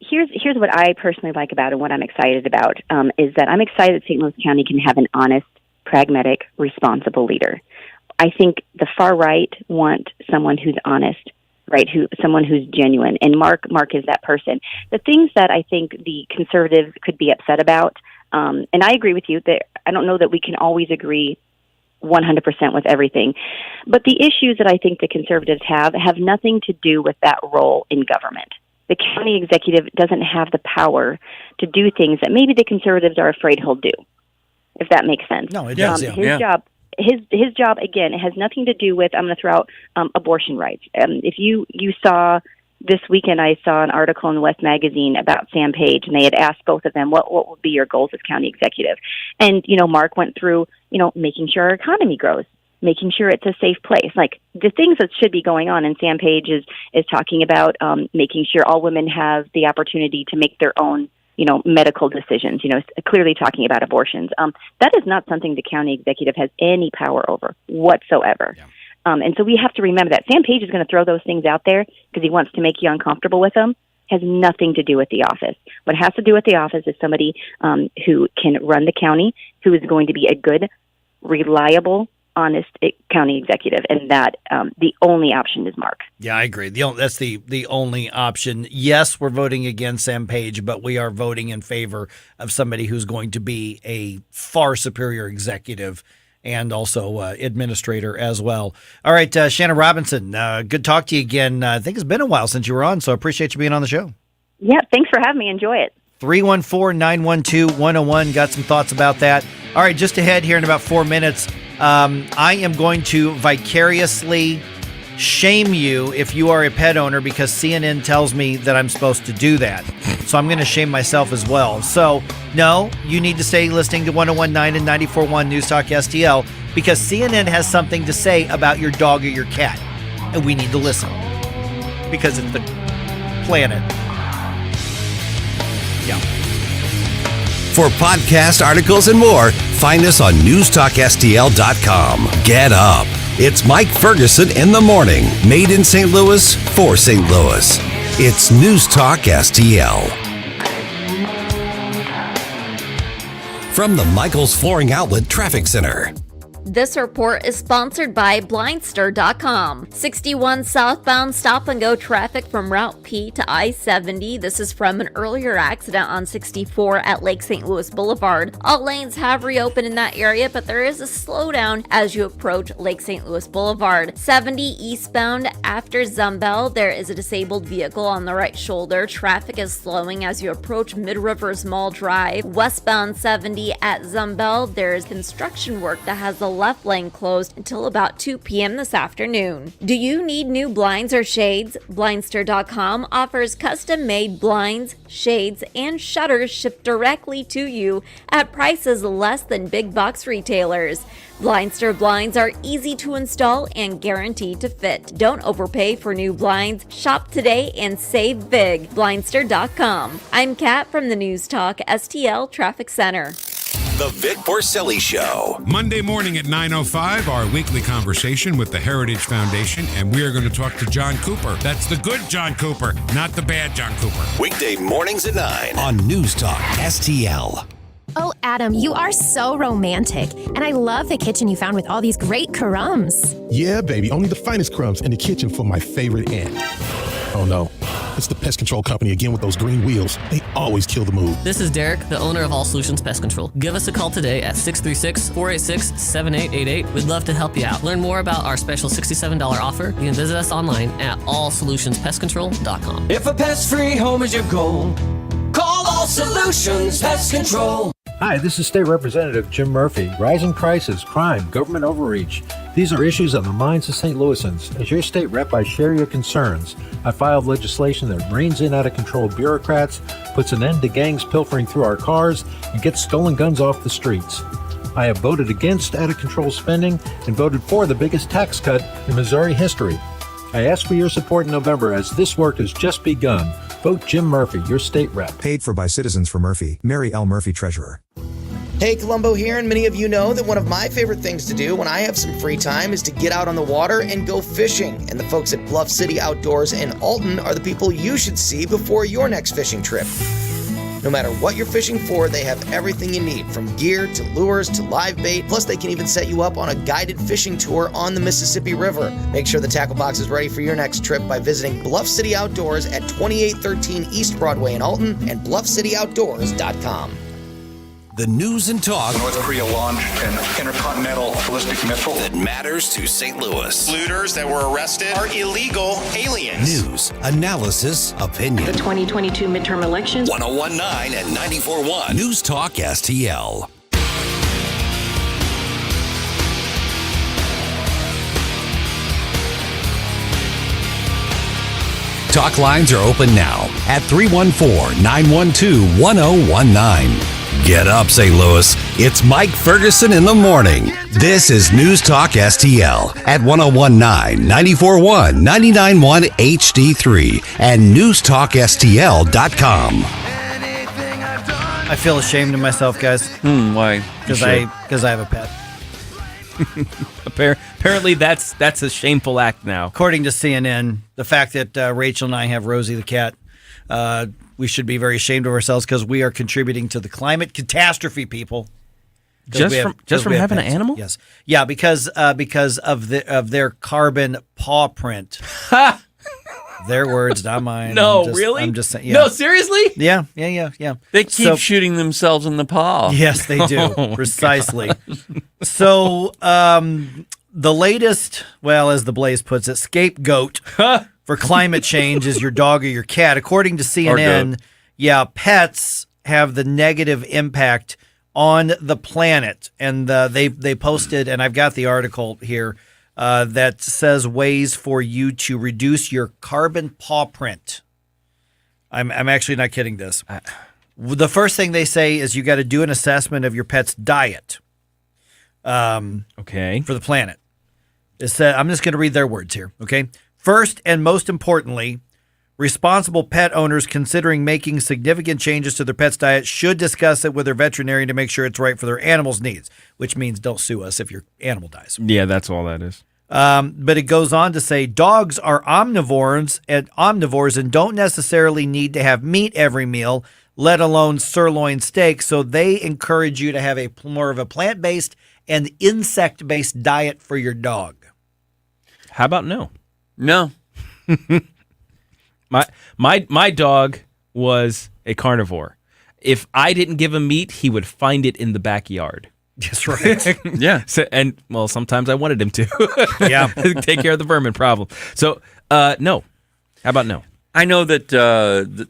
here's what I personally like about it and what I'm excited about is that I'm excited that St. Louis County can have an honest, pragmatic, responsible leader. I think the far right want someone who's honest, right? Someone who's genuine, and Mark is that person. The things that I think the conservatives could be upset about, and I agree with you that I don't know that we can always agree 100% with everything, but the issues that I think the conservatives have nothing to do with that role in government. The county executive doesn't have the power to do things that maybe the conservatives are afraid he'll do, if that makes sense. No, it does. His job, again, it has nothing to do with, I'm going to throw out abortion rights. If you saw this weekend, I saw an article in West Magazine about Sam Page, and they had asked both of them, what would be your goals as county executive? And, Mark went through, making sure our economy grows, making sure it's a safe place. Like the things that should be going on, and Sam Page is talking about making sure all women have the opportunity to make their own medical decisions, clearly talking about abortions. That is not something the county executive has any power over whatsoever. Yeah. And so we have to remember that Sam Page is going to throw those things out there because he wants to make you uncomfortable with them. Has nothing to do with the office. What has to do with the office is somebody who can run the county, who is going to be a good, reliable, honest county executive, and that the only option is Mark. Yeah, I agree. That's the only option. Yes, we're voting against Sam Page, but we are voting in favor of somebody who's going to be a far superior executive and also administrator as well. All right, Shannon Robinson, good talk to you again. I think it's been a while since you were on, so I appreciate you being on the show. Yeah, thanks for having me. Enjoy it. 314-912-101. Got some thoughts about that. All right, just ahead here in about 4 minutes, I am going to vicariously shame you if you are a pet owner because CNN tells me that I'm supposed to do that. So I'm going to shame myself as well. So, no, you need to stay listening to 101.9 and 94.1 News Talk STL because CNN has something to say about your dog or your cat. And we need to listen because it's the planet. Yeah. For podcast articles and more, find us on NewstalkSTL.com. Get up. It's Mike Ferguson in the morning. Made in St. Louis for St. Louis. It's News Talk STL. From the Michaels Flooring Outlet Traffic Center. This report is sponsored by Blindster.com. 61 southbound stop-and-go traffic from Route P to I-70. This is from an earlier accident on 64 at Lake St. Louis Boulevard. All lanes have reopened in that area, but there is a slowdown as you approach Lake St. Louis Boulevard. 70 eastbound after Zumbel, there is a disabled vehicle on the right shoulder. Traffic is slowing as you approach Mid-Rivers Mall Drive. Westbound 70 at Zumbel, there is construction work that has the left lane closed until about 2 p.m. this afternoon. Do you need new blinds or shades? Blindster.com offers custom-made blinds, shades, and shutters shipped directly to you at prices less than big box retailers. Blindster blinds are easy to install and guaranteed to fit. Don't overpay for new blinds. Shop today and save big. Blindster.com. I'm Kat from the News Talk STL Traffic Center. The Vic Porcelli Show. Monday morning at 9:05, our weekly conversation with the Heritage Foundation, and we are going to talk to John Cooper. That's the good John Cooper, not the bad John Cooper. Weekday mornings at 9 on News Talk STL. Oh, Adam, you are so romantic. And I love the kitchen you found with all these great crumbs. Yeah, baby, only the finest crumbs in the kitchen for my favorite aunt. Oh no, it's the pest control company again with those green wheels. They always kill the mood. This is Derek, the owner of All Solutions Pest Control. Give us a call today at 636-486-7888. We'd love to help you out. Learn more about our special $67 offer. You can visit us online at allsolutionspestcontrol.com. If a pest-free home is your goal, call All Solutions Pest Control. Hi, this is State Representative Jim Murphy. Rising prices, crime, government overreach. These are issues on the minds of St. Louisans. As your state rep, I share your concerns. I filed legislation that reins in out-of-control bureaucrats, puts an end to gangs pilfering through our cars, and gets stolen guns off the streets. I have voted against out-of-control spending and voted for the biggest tax cut in Missouri history. I ask for your support in November as this work has just begun. Vote Jim Murphy, your state rep. Paid for by Citizens for Murphy. Mary L. Murphy, Treasurer. Hey, Columbo here, and many of you know that one of my favorite things to do when I have some free time is to get out on the water and go fishing. And the folks at Bluff City Outdoors in Alton are the people you should see before your next fishing trip. No matter what you're fishing for, they have everything you need, from gear to lures to live bait. Plus, they can even set you up on a guided fishing tour on the Mississippi River. Make sure the tackle box is ready for your next trip by visiting Bluff City Outdoors at 2813 East Broadway in Alton and bluffcityoutdoors.com. The news and talk North Korea launched an intercontinental ballistic missile that matters to St. Louis. Looters that were arrested are illegal aliens. News, analysis, opinion. The 2022 midterm elections. 101.9 and 94.1. News Talk STL. Talk lines are open now at 314-912-1019. Get up, St. Louis. It's Mike Ferguson in the morning. This is News Talk STL at 101.9, 94.1, 99.1 HD3 and newstalkstl.com. I feel ashamed of myself, guys. Why? Because I have a pet. Apparently, that's a shameful act now. According to CNN, the fact that Rachel and I have Rosie the cat, we should be very ashamed of ourselves because we are contributing to the climate catastrophe, people. Just from having an animal? Yes. Yeah, because of their carbon paw print. Their words, not mine. No, really? I'm just saying. Yeah. No, seriously? Yeah. They keep shooting themselves in the paw. Yes, they do. Precisely. So, the latest, well, as the Blaze puts it, scapegoat for climate change is your dog or your cat. According to CNN, pets have the negative impact on the planet. And they posted, and I've got the article here, that says ways for you to reduce your carbon paw print. I'm actually not kidding this. The first thing they say is you got to do an assessment of your pet's diet. Okay. For the planet. It said, I'm just going to read their words here. Okay. First and most importantly, responsible pet owners considering making significant changes to their pet's diet should discuss it with their veterinarian to make sure it's right for their animal's needs, which means don't sue us if your animal dies. Yeah, that's all that is. But it goes on to say dogs are omnivores and don't necessarily need to have meat every meal, let alone sirloin steak. So they encourage you to have a more of a plant-based and insect-based diet for your dog. How about no? No. My dog was a carnivore. If I didn't give him meat, he would find it in the backyard. That's right. Yeah. Sometimes I wanted him to. Yeah. Take care of the vermin problem. So, no. How about no? I know that the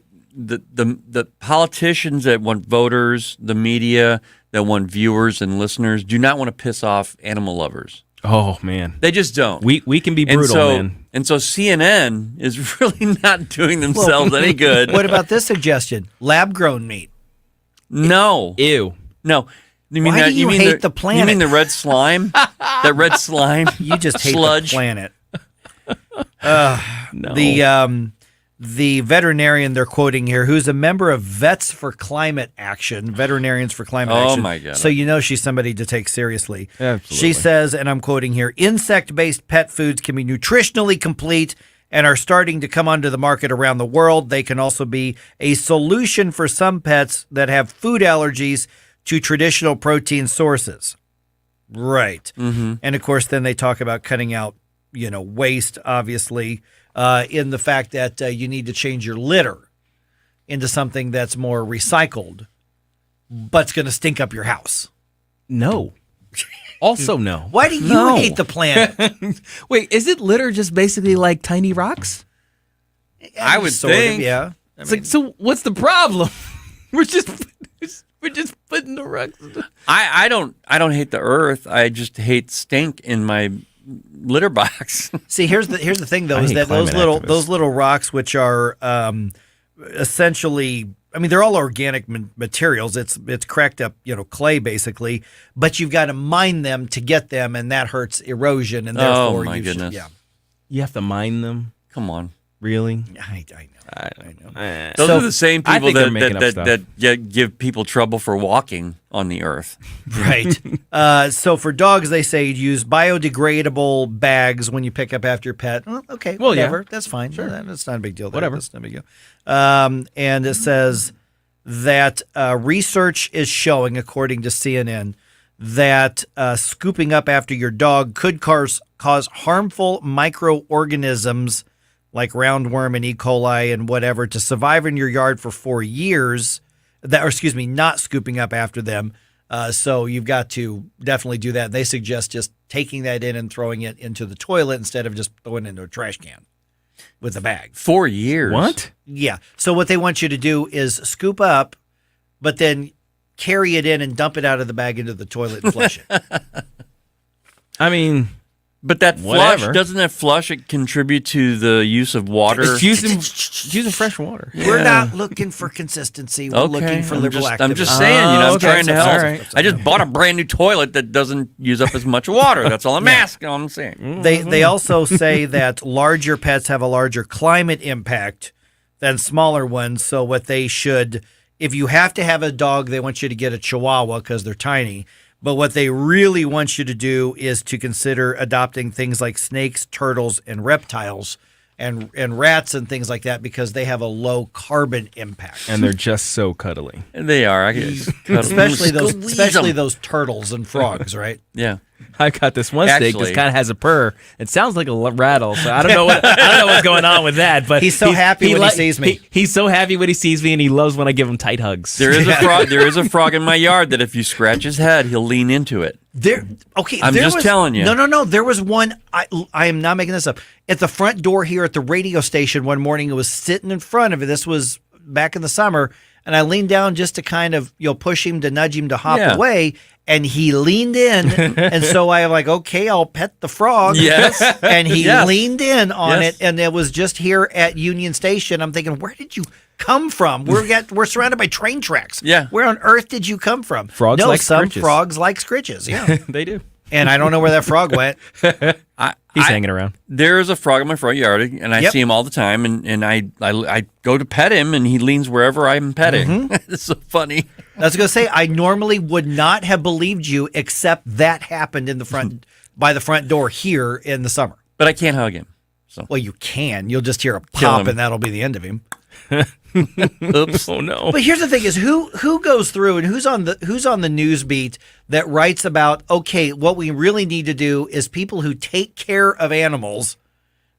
politicians that want voters, the media that want viewers and listeners do not want to piss off animal lovers. Oh, man. They just don't. We can be brutal, man. And so CNN is really not doing themselves any good. What about this suggestion? Lab-grown meat. No. Ew. No. Why do you hate the planet? You mean the red slime? That red slime? You just hate sludge? the planet. No. The veterinarian they're quoting here, who's a member of Vets for Climate Action, Veterinarians for Climate Action. Oh, my God. So you know she's somebody to take seriously. Absolutely. She says, and I'm quoting here, insect-based pet foods can be nutritionally complete and are starting to come onto the market around the world. They can also be a solution for some pets that have food allergies to traditional protein sources. Right. Mm-hmm. And, of course, then they talk about cutting out, waste, obviously, in the fact that you need to change your litter into something that's more recycled, but it's going to stink up your house. No. Also no. Why do you hate the planet? Wait, is it litter just basically like tiny rocks? I would think. Yeah. So what's the problem? We're just We're just putting the rugs. I don't hate the earth. I just hate stink in my litter box. See, here's the thing though, is that those little rocks, which are essentially, I mean, they're all organic materials. It's cracked up, clay basically, but you've got to mine them to get them, and that hurts erosion, and therefore goodness. You have to mine them. Come on, really? I know. Those are the same people that give people trouble for walking on the earth. Right. So for dogs, they say use biodegradable bags when you pick up after your pet. Well, okay, whatever. Yeah. That's fine. Sure. That's not a big deal. Whatever. That's not a big deal. And it says that research is showing, according to CNN, that scooping up after your dog could cause harmful microorganisms like roundworm and E. coli and whatever to survive in your yard for 4 years. Not scooping up after them. So you've got to definitely do that. They suggest just taking that in and throwing it into the toilet instead of just throwing it into a trash can with a bag. 4 years? What? Yeah. So what they want you to do is scoop up, but then carry it in and dump it out of the bag into the toilet and flush it. I mean... But that whatever. flush, doesn't that flush contribute to the use of water? It's using fresh water. Yeah. We're not looking for consistency. We're looking for liberal activism. I'm just saying, I'm trying to help. Right. I just bought a brand new toilet that doesn't use up as much water. That's all I'm asking. All I'm saying. They also say that larger pets have a larger climate impact than smaller ones. So what they should, if you have to have a dog, they want you to get a Chihuahua because they're tiny. But what they really want you to do is to consider adopting things like snakes, turtles, and reptiles, and rats and things like that, because they have a low carbon impact. And they're just so cuddly. They are. I guess especially those turtles and frogs, right? Yeah. I got this one snake that kind of has a purr. It sounds like a rattle, so I don't know what's going on with that. But he's so happy when he sees me. He's so happy when he sees me, and he loves when I give him tight hugs. There is a frog. There is a frog in my yard that if you scratch his head, he'll lean into it. I'm just telling you. No. There was one. I am not making this up. At the front door here at the radio station one morning, it was sitting in front of it. This was back in the summer, and I leaned down just to kind of push him, to nudge him to hop away. And he leaned in, and so I was like, okay, I'll pet the frog. Yes. And he leaned in on it, and it was just here at Union Station. I'm thinking, where did you come from? We're surrounded by train tracks. Yeah. Where on earth did you come from? Frogs like some scritches. frogs like scritches. Yeah, they do. And I don't know where that frog went. He's hanging around. There is a frog in my front yard, and I see him all the time, and I go to pet him, and he leans wherever I'm petting. Mm-hmm. It's so funny. I was going to say, I normally would not have believed you, except that happened in the front by the front door here in the summer. But I can't hug him. So. Well, you can. You'll just hear a pop, and that'll be the end of him. Oops! Oh no! But here's the thing: is who goes through and who's on the news beat that writes about, okay, what we really need to do is people who take care of animals.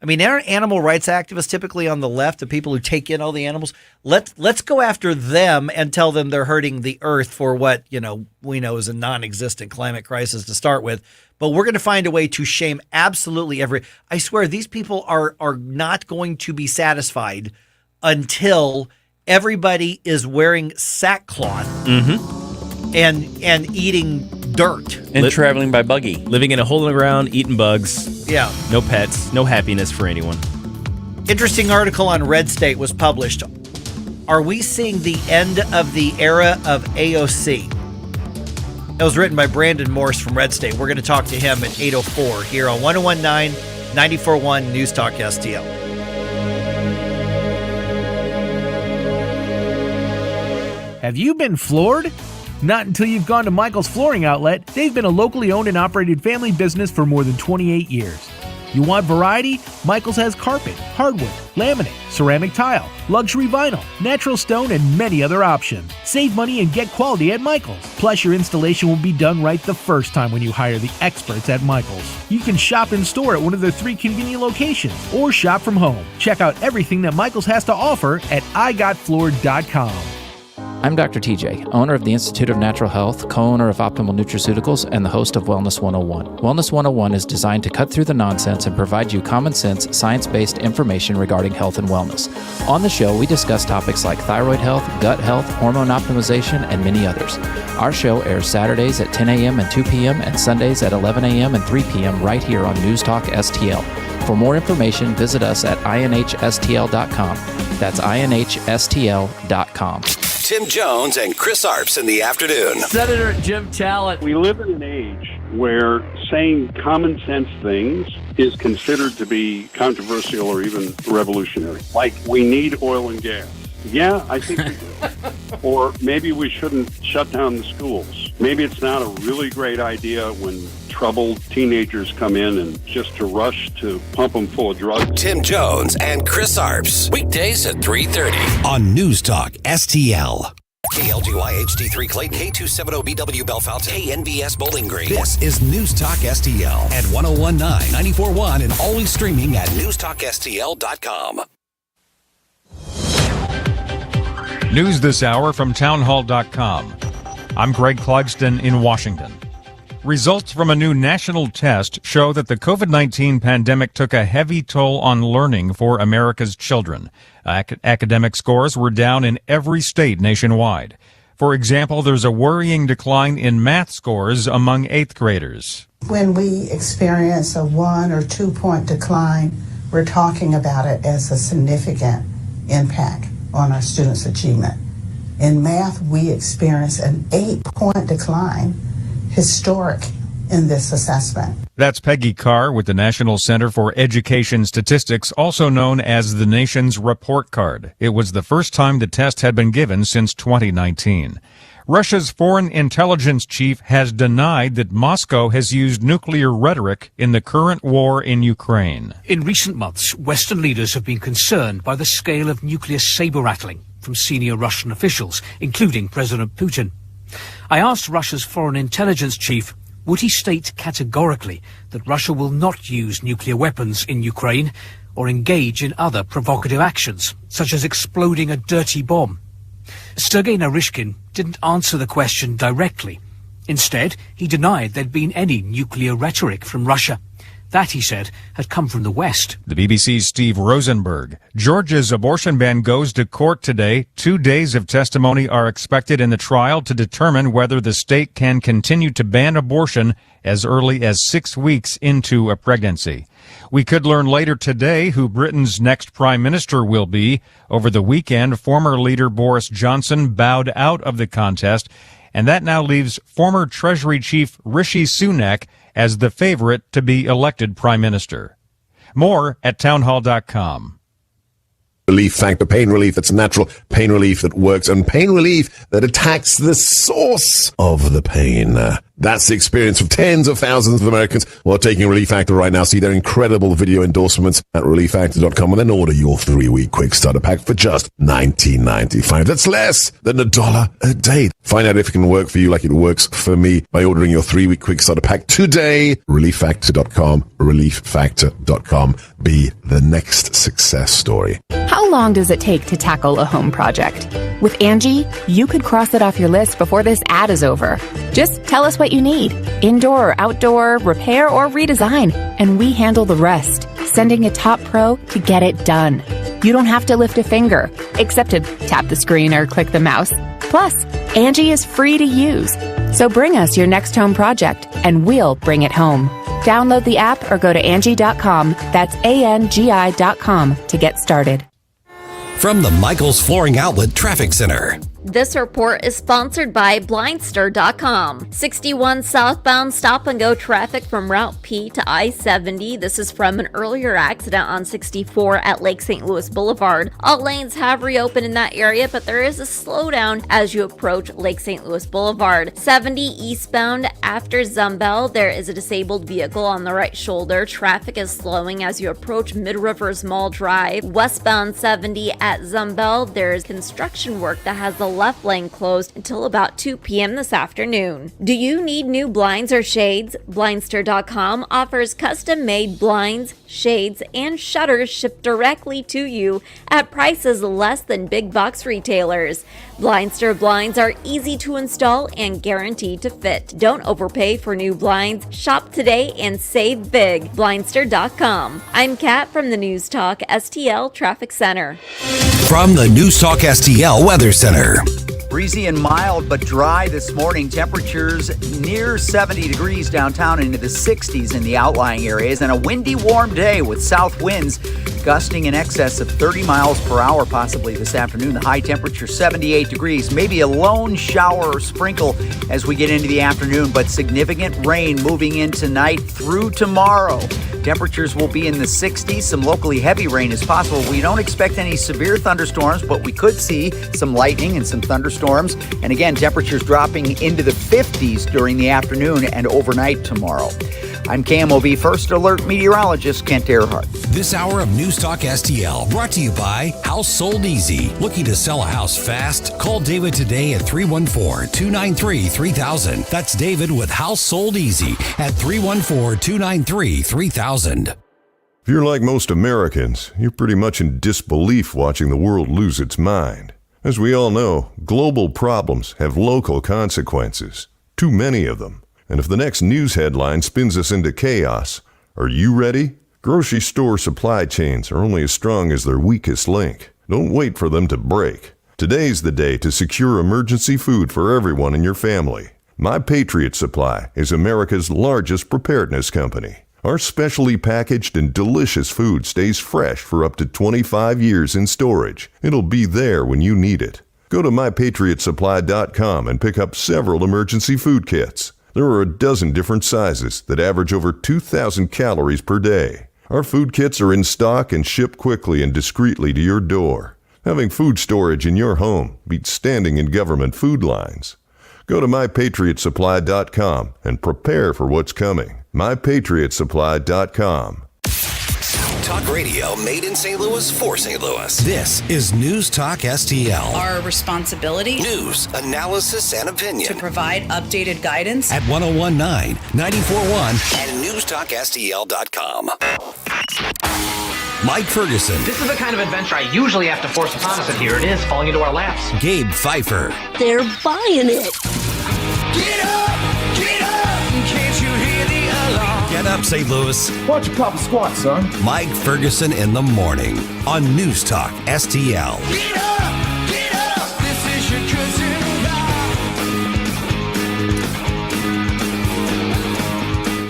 I mean, aren't animal rights activists typically on the left, the people who take in all the animals? Let's go after them and tell them they're hurting the earth for what we know is a non-existent climate crisis to start with. But we're going to find a way to shame absolutely I swear, these people are not going to be satisfied until everybody is wearing sackcloth and eating dirt. And traveling by buggy. Living in a hole in the ground, eating bugs. Yeah. No pets, no happiness for anyone. Interesting article on Red State was published. Are we seeing the end of the era of AOC? That was written by Brandon Morse from Red State. We're going to talk to him at 8:04 here on 1019 94.1 News Talk STL. Have you been floored? Not until you've gone to Michael's Flooring Outlet. They've been a locally owned and operated family business for more than 28 years. You want variety? Michael's has carpet, hardwood, laminate, ceramic tile, luxury vinyl, natural stone, and many other options. Save money and get quality at Michael's. Plus, your installation will be done right the first time when you hire the experts at Michael's. You can shop in store at one of their 3 convenient locations or shop from home. Check out everything that Michael's has to offer at igotfloored.com. I'm Dr. TJ, owner of the Institute of Natural Health, co-owner of Optimal Nutraceuticals, and the host of Wellness 101. Wellness 101 is designed to cut through the nonsense and provide you common sense, science-based information regarding health and wellness. On the show, we discuss topics like thyroid health, gut health, hormone optimization, and many others. Our show airs Saturdays at 10 a.m. and 2 p.m. and Sundays at 11 a.m. and 3 p.m. right here on NewstalkSTL. For more information, visit us at inhstl.com. That's inhstl.com. Tim Jones and Chris Arps in the afternoon. Senator Jim Talent. We live in an age where saying common sense things is considered to be controversial or even revolutionary. Like, we need oil and gas. Yeah, I think we do. Or maybe we shouldn't shut down the schools. Maybe it's not a really great idea when troubled teenagers come in and just to rush to pump them full of drugs. Tim Jones and Chris Arps. Weekdays at 3:30 on News Talk STL. KLGY HD3 Clayton, K270BW Bellefonte, KNBS Bowling Green. This is News Talk STL at 1019, 94.1, and always streaming at NewstalkSTL.com. News this hour from townhall.com. I'm Greg Clugston in Washington. Results from a new national test show that the COVID-19 pandemic took a heavy toll on learning for America's children. Academic scores were down in every state nationwide. For example, there's a worrying decline in math scores among 8th graders. When we experience a 1 or 2 point decline, we're talking about it as a significant impact on our students' achievement. In math, we experience an 8-point decline, historic in this assessment. That's Peggy Carr with the National Center for Education Statistics, also known as the nation's report card. It was the first time the test had been given since 2019. Russia's foreign intelligence chief has denied that Moscow has used nuclear rhetoric in the current war in Ukraine. In recent months, Western leaders have been concerned by the scale of nuclear saber-rattling from senior Russian officials, including President Putin. I asked Russia's foreign intelligence chief, would he state categorically that Russia will not use nuclear weapons in Ukraine or engage in other provocative actions, such as exploding a dirty bomb? Sergei Narishkin didn't answer the question directly. Instead, he denied there'd been any nuclear rhetoric from Russia. That, he said, had come from the West. The BBC's Steve Rosenberg. Georgia's abortion ban goes to court today. 2 days of testimony are expected in the trial to determine whether the state can continue to ban abortion as early as 6 weeks into a pregnancy. We could learn later today who Britain's next prime minister will be. Over the weekend, former leader Boris Johnson bowed out of the contest, and that now leaves former Treasury Chief Rishi Sunak as the favorite to be elected prime minister. More at townhall.com. Relief factor, pain relief that's natural, pain relief that works, and pain relief that attacks the source of the pain. That's the experience of tens of thousands of Americans who are taking Relief Factor right now. See their incredible video endorsements at relieffactor.com and then order your 3-week quick starter pack for just $19.95. That's less than $1 a day. Find out if it can work for you like it works for me by ordering your 3-week quick starter pack today. Relieffactor.com, relieffactor.com. Be the next success story. How long does it take to tackle a home project? With Angie, you could cross it off your list before this ad is over. Just tell us what you need, indoor or outdoor, repair or redesign, and we handle the rest, sending a top pro to get it done. You don't have to lift a finger, except to tap the screen or click the mouse. Plus, Angie is free to use. So bring us your next home project, and we'll bring it home. Download the app or go to Angie.com. That's ANGI.com to get started. From the Michaels Flooring Outlet Traffic Center. This report is sponsored by Blindster.com. 61 southbound stop-and-go traffic from Route P to I-70. This is from an earlier accident on 64 at Lake St. Louis Boulevard. All lanes have reopened in that area, but there is a slowdown as you approach Lake St. Louis Boulevard. 70 eastbound after Zumbel, there is a disabled vehicle on the right shoulder. Traffic is slowing as you approach Mid-Rivers Mall Drive. Westbound 70 at Zumbel, there is construction work that has the left lane closed until about 2 p.m. this afternoon. Do you need new blinds or shades? Blindster.com offers custom-made blinds, shades, and shutters shipped directly to you at prices less than big box retailers. Blindster blinds are easy to install and guaranteed to fit. Don't overpay for new blinds. Shop today and save big. Blindster.com. I'm Kat from the News Talk STL Traffic Center. From the News Talk STL Weather Center. Breezy and mild but dry this morning. Temperatures near 70 degrees downtown, into the 60s in the outlying areas, and a windy, warm day with south winds gusting in excess of 30 miles per hour possibly this afternoon. The high temperature 78 degrees. Maybe a lone shower or sprinkle as we get into the afternoon, but significant rain moving in tonight through tomorrow. Temperatures will be in the 60s. Some locally heavy rain is possible. We don't expect any severe thunderstorms, but we could see some lightning and some thunderstorms. And again, temperatures dropping into the 50s during the afternoon and overnight tomorrow. I'm KMOV First Alert meteorologist Kent Earhart. This hour of News Talk STL brought to you by House Sold Easy. Looking to sell a house fast? Call David today at 314-293-3000. That's David with House Sold Easy at 314-293-3000. If you're like most Americans, you're pretty much in disbelief watching the world lose its mind. As we all know, global problems have local consequences. Too many of them. And if the next news headline spins us into chaos, are you ready? Grocery store supply chains are only as strong as their weakest link. Don't wait for them to break. Today's the day to secure emergency food for everyone in your family. My Patriot Supply is America's largest preparedness company. Our specially packaged and delicious food stays fresh for up to 25 years in storage. It'll be there when you need it. Go to mypatriotsupply.com and pick up several emergency food kits. There are a dozen different sizes that average over 2,000 calories per day. Our food kits are in stock and ship quickly and discreetly to your door. Having food storage in your home beats standing in government food lines. Go to mypatriotsupply.com and prepare for what's coming. mypatriotsupply.com. Talk radio made in St. Louis for St. Louis. This is News Talk STL. Our responsibility. News, analysis, and opinion. To provide updated guidance. At 1019, 94.1. And NewsTalkSTL.com. Mike Ferguson. This is the kind of adventure I usually have to force upon us, and here it is, falling into our laps. Gabe Pfeiffer. They're buying it. Get up! Get up! Can't you hear the alarm? Get up, St. Louis. Why don't you pop a squat, son? Mike Ferguson in the morning on News Talk STL. Get up! Get up! This is your cousin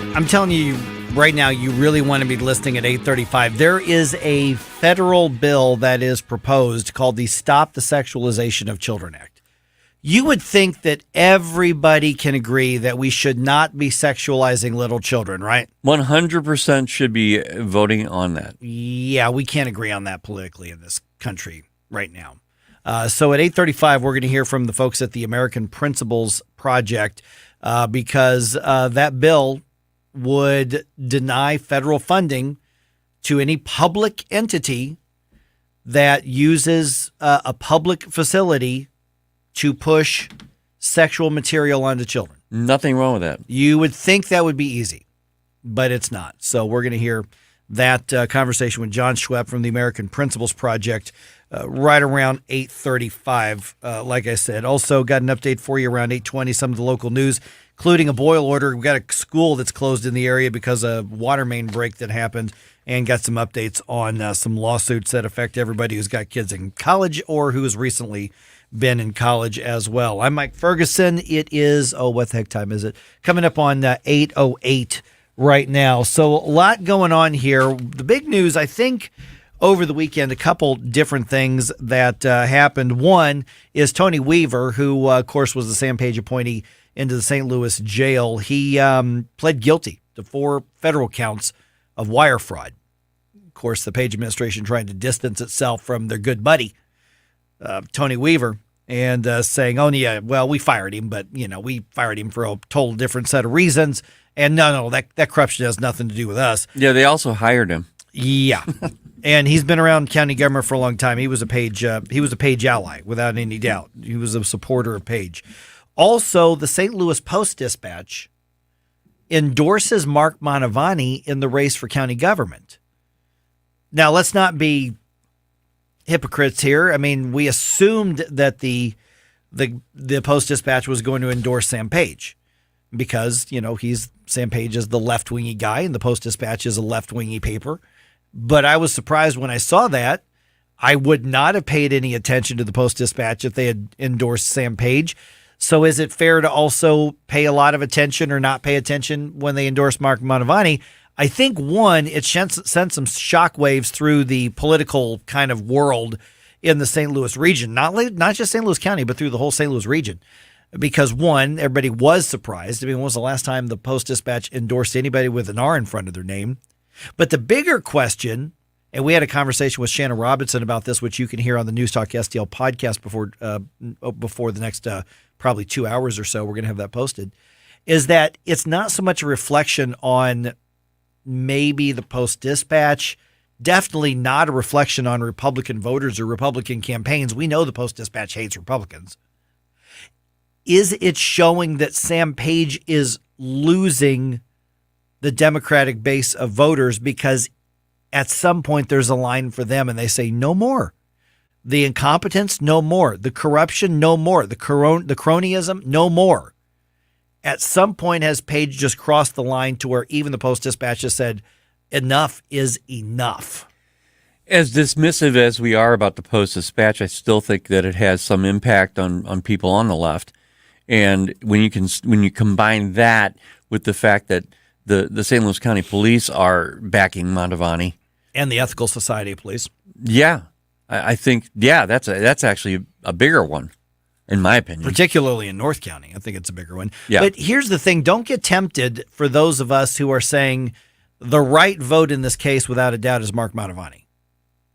Rob. I'm telling you right now, you really want to be listening at 8:35. There is a federal bill that is proposed called the Stop the Sexualization of Children Act. You would think that everybody can agree that we should not be sexualizing little children, right? 100% should be voting on that. Yeah, we can't agree on that politically in this country right now. So at 8:35, we're going to hear from the folks at the American Principles Project because that bill would deny federal funding to any public entity that uses a public facility to push sexual material onto children. Nothing wrong with that. You would think that would be easy, but it's not. So we're going to hear that conversation with John Schwepp from the American Principles Project right around 8:35, like I said. Also got an update for you around 8:20, some of the local news, including a boil order. We've got a school that's closed in the area because of a water main break that happened, and got some updates on some lawsuits that affect everybody who's got kids in college or who has recently been in college as well. I'm Mike Ferguson. It is, what the heck time is it? Coming up on 8:08 right now. So a lot going on here. The big news, I think, over the weekend, a couple different things that happened. One is Tony Weaver, who, of course, was the Sam Page appointee into the St. Louis jail. He pled guilty to 4 federal counts of wire fraud. Of course, the Page administration trying to distance itself from their good buddy, Tony Weaver, and saying, oh, yeah, well, we fired him, but, we fired him for a total different set of reasons. And no, that corruption has nothing to do with us. Yeah, they also hired him. Yeah. And he's been around county government for a long time. He was a Page ally, without any doubt. He was a supporter of Page. Also, the St. Louis Post-Dispatch endorses Mark Mantovani in the race for county government. Now, let's not be hypocrites here. I mean, we assumed that the the Post-Dispatch was going to endorse Sam Page because, Sam Page is the left-wingy guy and the Post-Dispatch is a left-wingy paper. But I was surprised when I saw that. I would not have paid any attention to the Post-Dispatch if they had endorsed Sam Page. So is it fair to also pay a lot of attention or not pay attention when they endorse Mark Mantovani? I think, one, it sent some shockwaves through the political kind of world in the St. Louis region, not just St. Louis County, but through the whole St. Louis region. Because, one, everybody was surprised. I mean, when was the last time the Post-Dispatch endorsed anybody with an R in front of their name? But the bigger question, and we had a conversation with Shannon Robinson about this, which you can hear on the Newstalk STL podcast before the next probably 2 hours or so. We're going to have that posted, is that it's not so much a reflection on maybe the Post-Dispatch, definitely not a reflection on Republican voters or Republican campaigns. We know the Post-Dispatch hates Republicans. Is it showing that Sam Page is losing the Democratic base of voters because at some point there's a line for them and they say no more? The incompetence, no more. The corruption, no more. The cronyism, no more. At some point has Page just crossed the line to where even the Post-Dispatch has said enough is enough. As dismissive as we are about the Post-Dispatch, I still think that it has some impact on people on the left. And when you combine that with the fact that the St. Louis County Police are backing Mantovani and the Ethical Society of Police, I think that's actually a bigger one, in my opinion. Particularly in North County, I think it's a bigger one. Yeah. But here's the thing: don't get tempted for those of us who are saying the right vote in this case, without a doubt, is Mark Mantovani.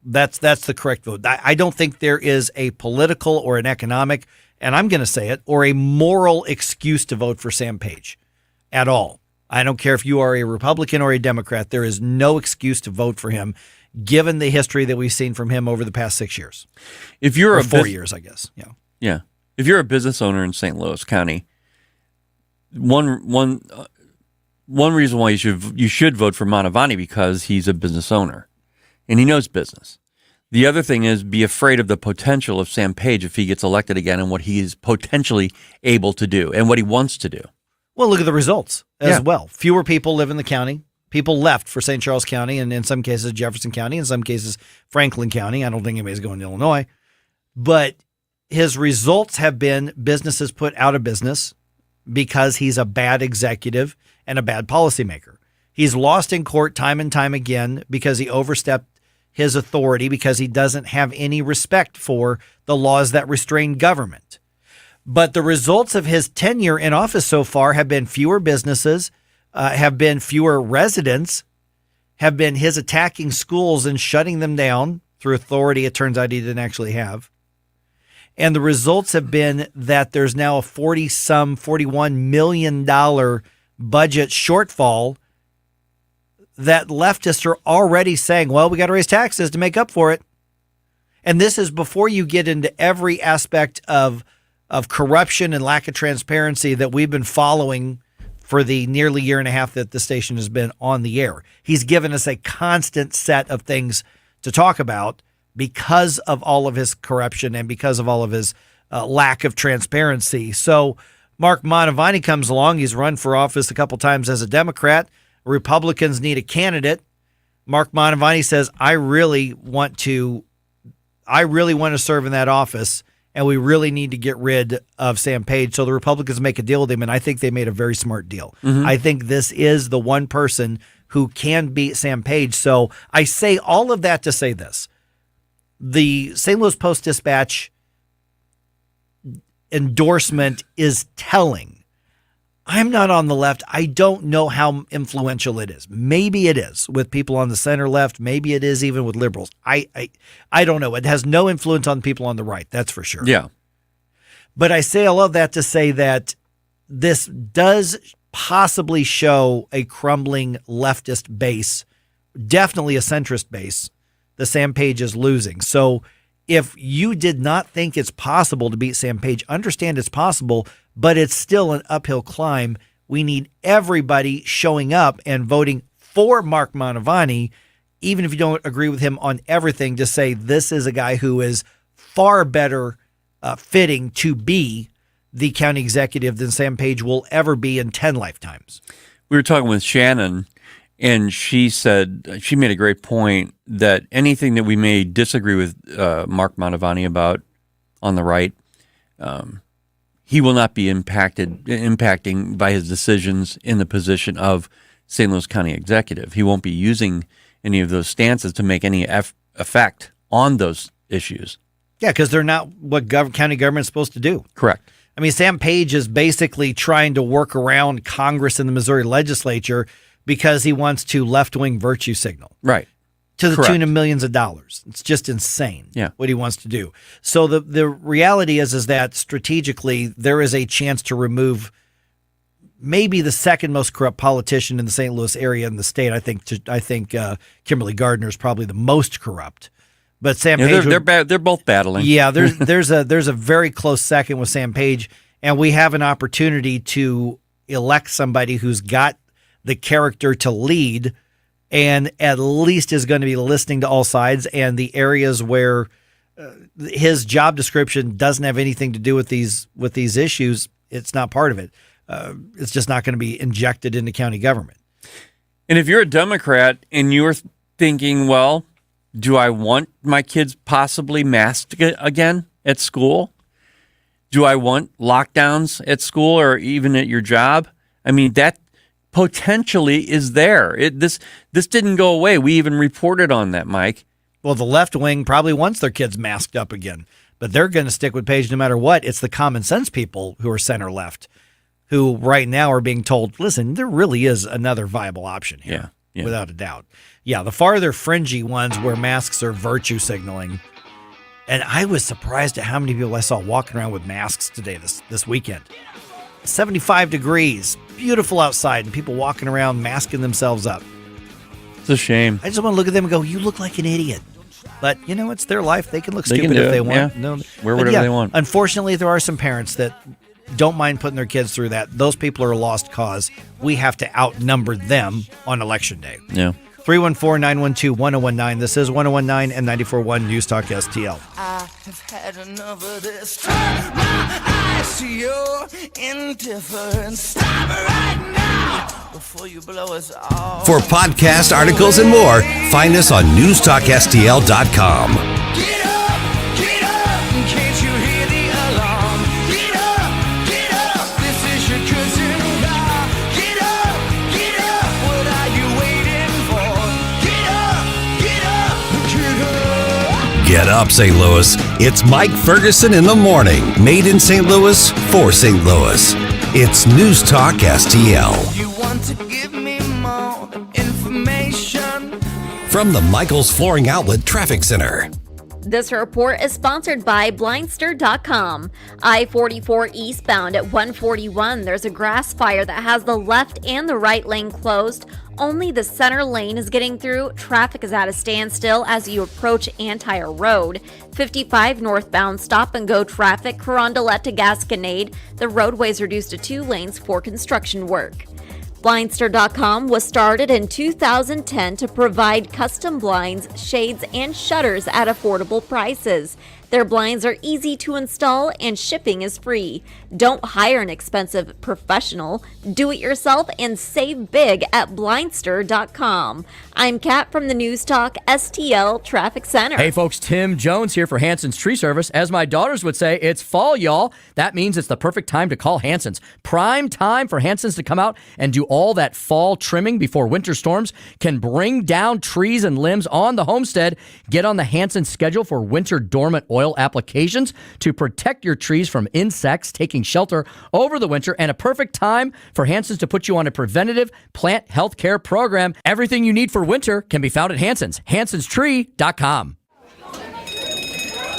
That's the correct vote. I don't think there is a political or an economic, and I'm going to say it, or a moral excuse to vote for Sam Page at all. I don't care if you are a Republican or a Democrat. There is no excuse to vote for him, given the history that we've seen from him over the past 6 years. If you're 4 years, I guess. Yeah. If you're a business owner in St. Louis County, one reason why you should vote for Mantovani because he's a business owner and he knows business. The other thing is be afraid of the potential of Sam Page if he gets elected again and what he is potentially able to do and what he wants to do. Well, look at the results as well. Fewer people live in the county. People left for St. Charles County and in some cases Jefferson County, in some cases Franklin County. I don't think anybody's going to Illinois. But his results have been businesses put out of business because he's a bad executive and a bad policymaker. He's lost in court time and time again because he overstepped his authority, because he doesn't have any respect for the laws that restrain government. But the results of his tenure in office so far have been fewer businesses, have been fewer residents, have been his attacking schools and shutting them down through authority it turns out he didn't actually have. And the results have been that there's now a $41 million budget shortfall that leftists are already saying, well, we got to raise taxes to make up for it. And this is before you get into every aspect of corruption and lack of transparency that we've been following for the nearly year and a half that the station has been on the air. He's given us a constant set of things to talk about because of all of his corruption and because of all of his lack of transparency. So Mark Mantovani comes along. He's run for office a couple times as a Democrat. Republicans need a candidate. Mark Mantovani says, I really want to serve in that office, and we really need to get rid of Sam Page. So the Republicans make a deal with him, and I think they made a very smart deal. Mm-hmm. I think this is the one person who can beat Sam Page. So I say all of that to say this. The St. Louis Post-Dispatch endorsement is telling. I'm not on the left. I don't know how influential it is. Maybe it is with people on the center left. Maybe it is even with liberals. I don't know. It has no influence on people on the right. That's for sure. Yeah. But I say all of that to say that this does possibly show a crumbling leftist base, definitely a centrist base. The Sam Page is losing. So if you did not think it's possible to beat Sam Page, understand it's possible, but it's still an uphill climb. We need everybody showing up and voting for Mark Mantovani, even if you don't agree with him on everything, to say this is a guy who is far better fitting to be the county executive than Sam Page will ever be in 10 lifetimes. We were talking with Shannon, and she said, she made a great point that anything that we may disagree with Mark Mantovani about on the right, he will not be impacting by his decisions in the position of St. Louis County executive. He won't be using any of those stances to make any effect on those issues. Yeah, because they're not what county government's supposed to do. Correct. I mean, Sam Page is basically trying to work around Congress and the Missouri legislature because he wants to left-wing virtue signal. Right. To the Correct. tune of millions of dollars. It's just insane Yeah. what he wants to do. So the reality is that strategically there is a chance to remove maybe the second most corrupt politician in the St. Louis area in the state. I think Kimberly Gardner is probably the most corrupt. But Sam Page, they're both battling. Yeah, there's a very close second with Sam Page, and we have an opportunity to elect somebody who's got the character to lead, and at least is going to be listening to all sides. And the areas where his job description doesn't have anything to do with these issues, it's not part of it. It's just not going to be injected into county government. And if you're a Democrat and you're thinking, well, do I want my kids possibly masked again at school? Do I want lockdowns at school or even at your job? I mean, that potentially is there. This didn't go away. We even reported on that, Mike. Well, the left wing probably wants their kids masked up again, but they're going to stick with Page no matter what. It's the common sense people who are center left who right now are being told, listen, there really is another viable option here, without a doubt. Yeah, the farther fringy ones where masks are virtue signaling. And I was surprised at how many people I saw walking around with masks today this weekend. 75 degrees, beautiful outside, and people walking around masking themselves up. It's a shame. I just want to look at them and go, you look like an idiot. But, it's their life. They can look They stupid can do if they it, want. yeah. No, Wear but whatever they want. Unfortunately, there are some parents that don't mind putting their kids through that. Those people are a lost cause. We have to outnumber them on Election Day. Yeah. 314-912-1019. This is 1019 and 94.1 News Talk STL. I have had enough of this. Turn my eyes to your indifference. Stop right now before you blow us off. For podcast articles and more, find us on NewstalkSTL.com. Get up, can't you hear the alarm? Get up, this is your cousin car. Get up, what are you waiting for? Get up. Get up, St. Louis. It's Mike Ferguson in the morning. Made in St. Louis for St. Louis. It's News Talk STL. You want to give me more information? From the Michaels Flooring Outlet Traffic Center. This report is sponsored by Blindster.com. I-44 eastbound at 141, there's a grass fire that has the left and the right lane closed. Only the center lane is getting through. Traffic is at a standstill as you approach Antire Road. 55 northbound stop-and-go traffic, Carondelet to Gasconade. The roadway is reduced to 2 lanes for construction work. Blindster.com was started in 2010 to provide custom blinds, shades, and shutters at affordable prices. Their blinds are easy to install and shipping is free. Don't hire an expensive professional. Do it yourself and save big at Blindster.com. I'm Kat from the News Talk STL Traffic Center. Hey folks, Tim Jones here for Hanson's Tree Service. As my daughters would say, it's fall, y'all. That means it's the perfect time to call Hanson's. Prime time for Hanson's to come out and do all that fall trimming before winter storms can bring down trees and limbs on the homestead. Get on the Hanson's schedule for winter dormant oil applications to protect your trees from insects taking shelter over the winter, and a perfect time for Hanson's to put you on a preventative plant health care program. Everything you need for winter can be found at Hanson's. Hanson'sTree.com.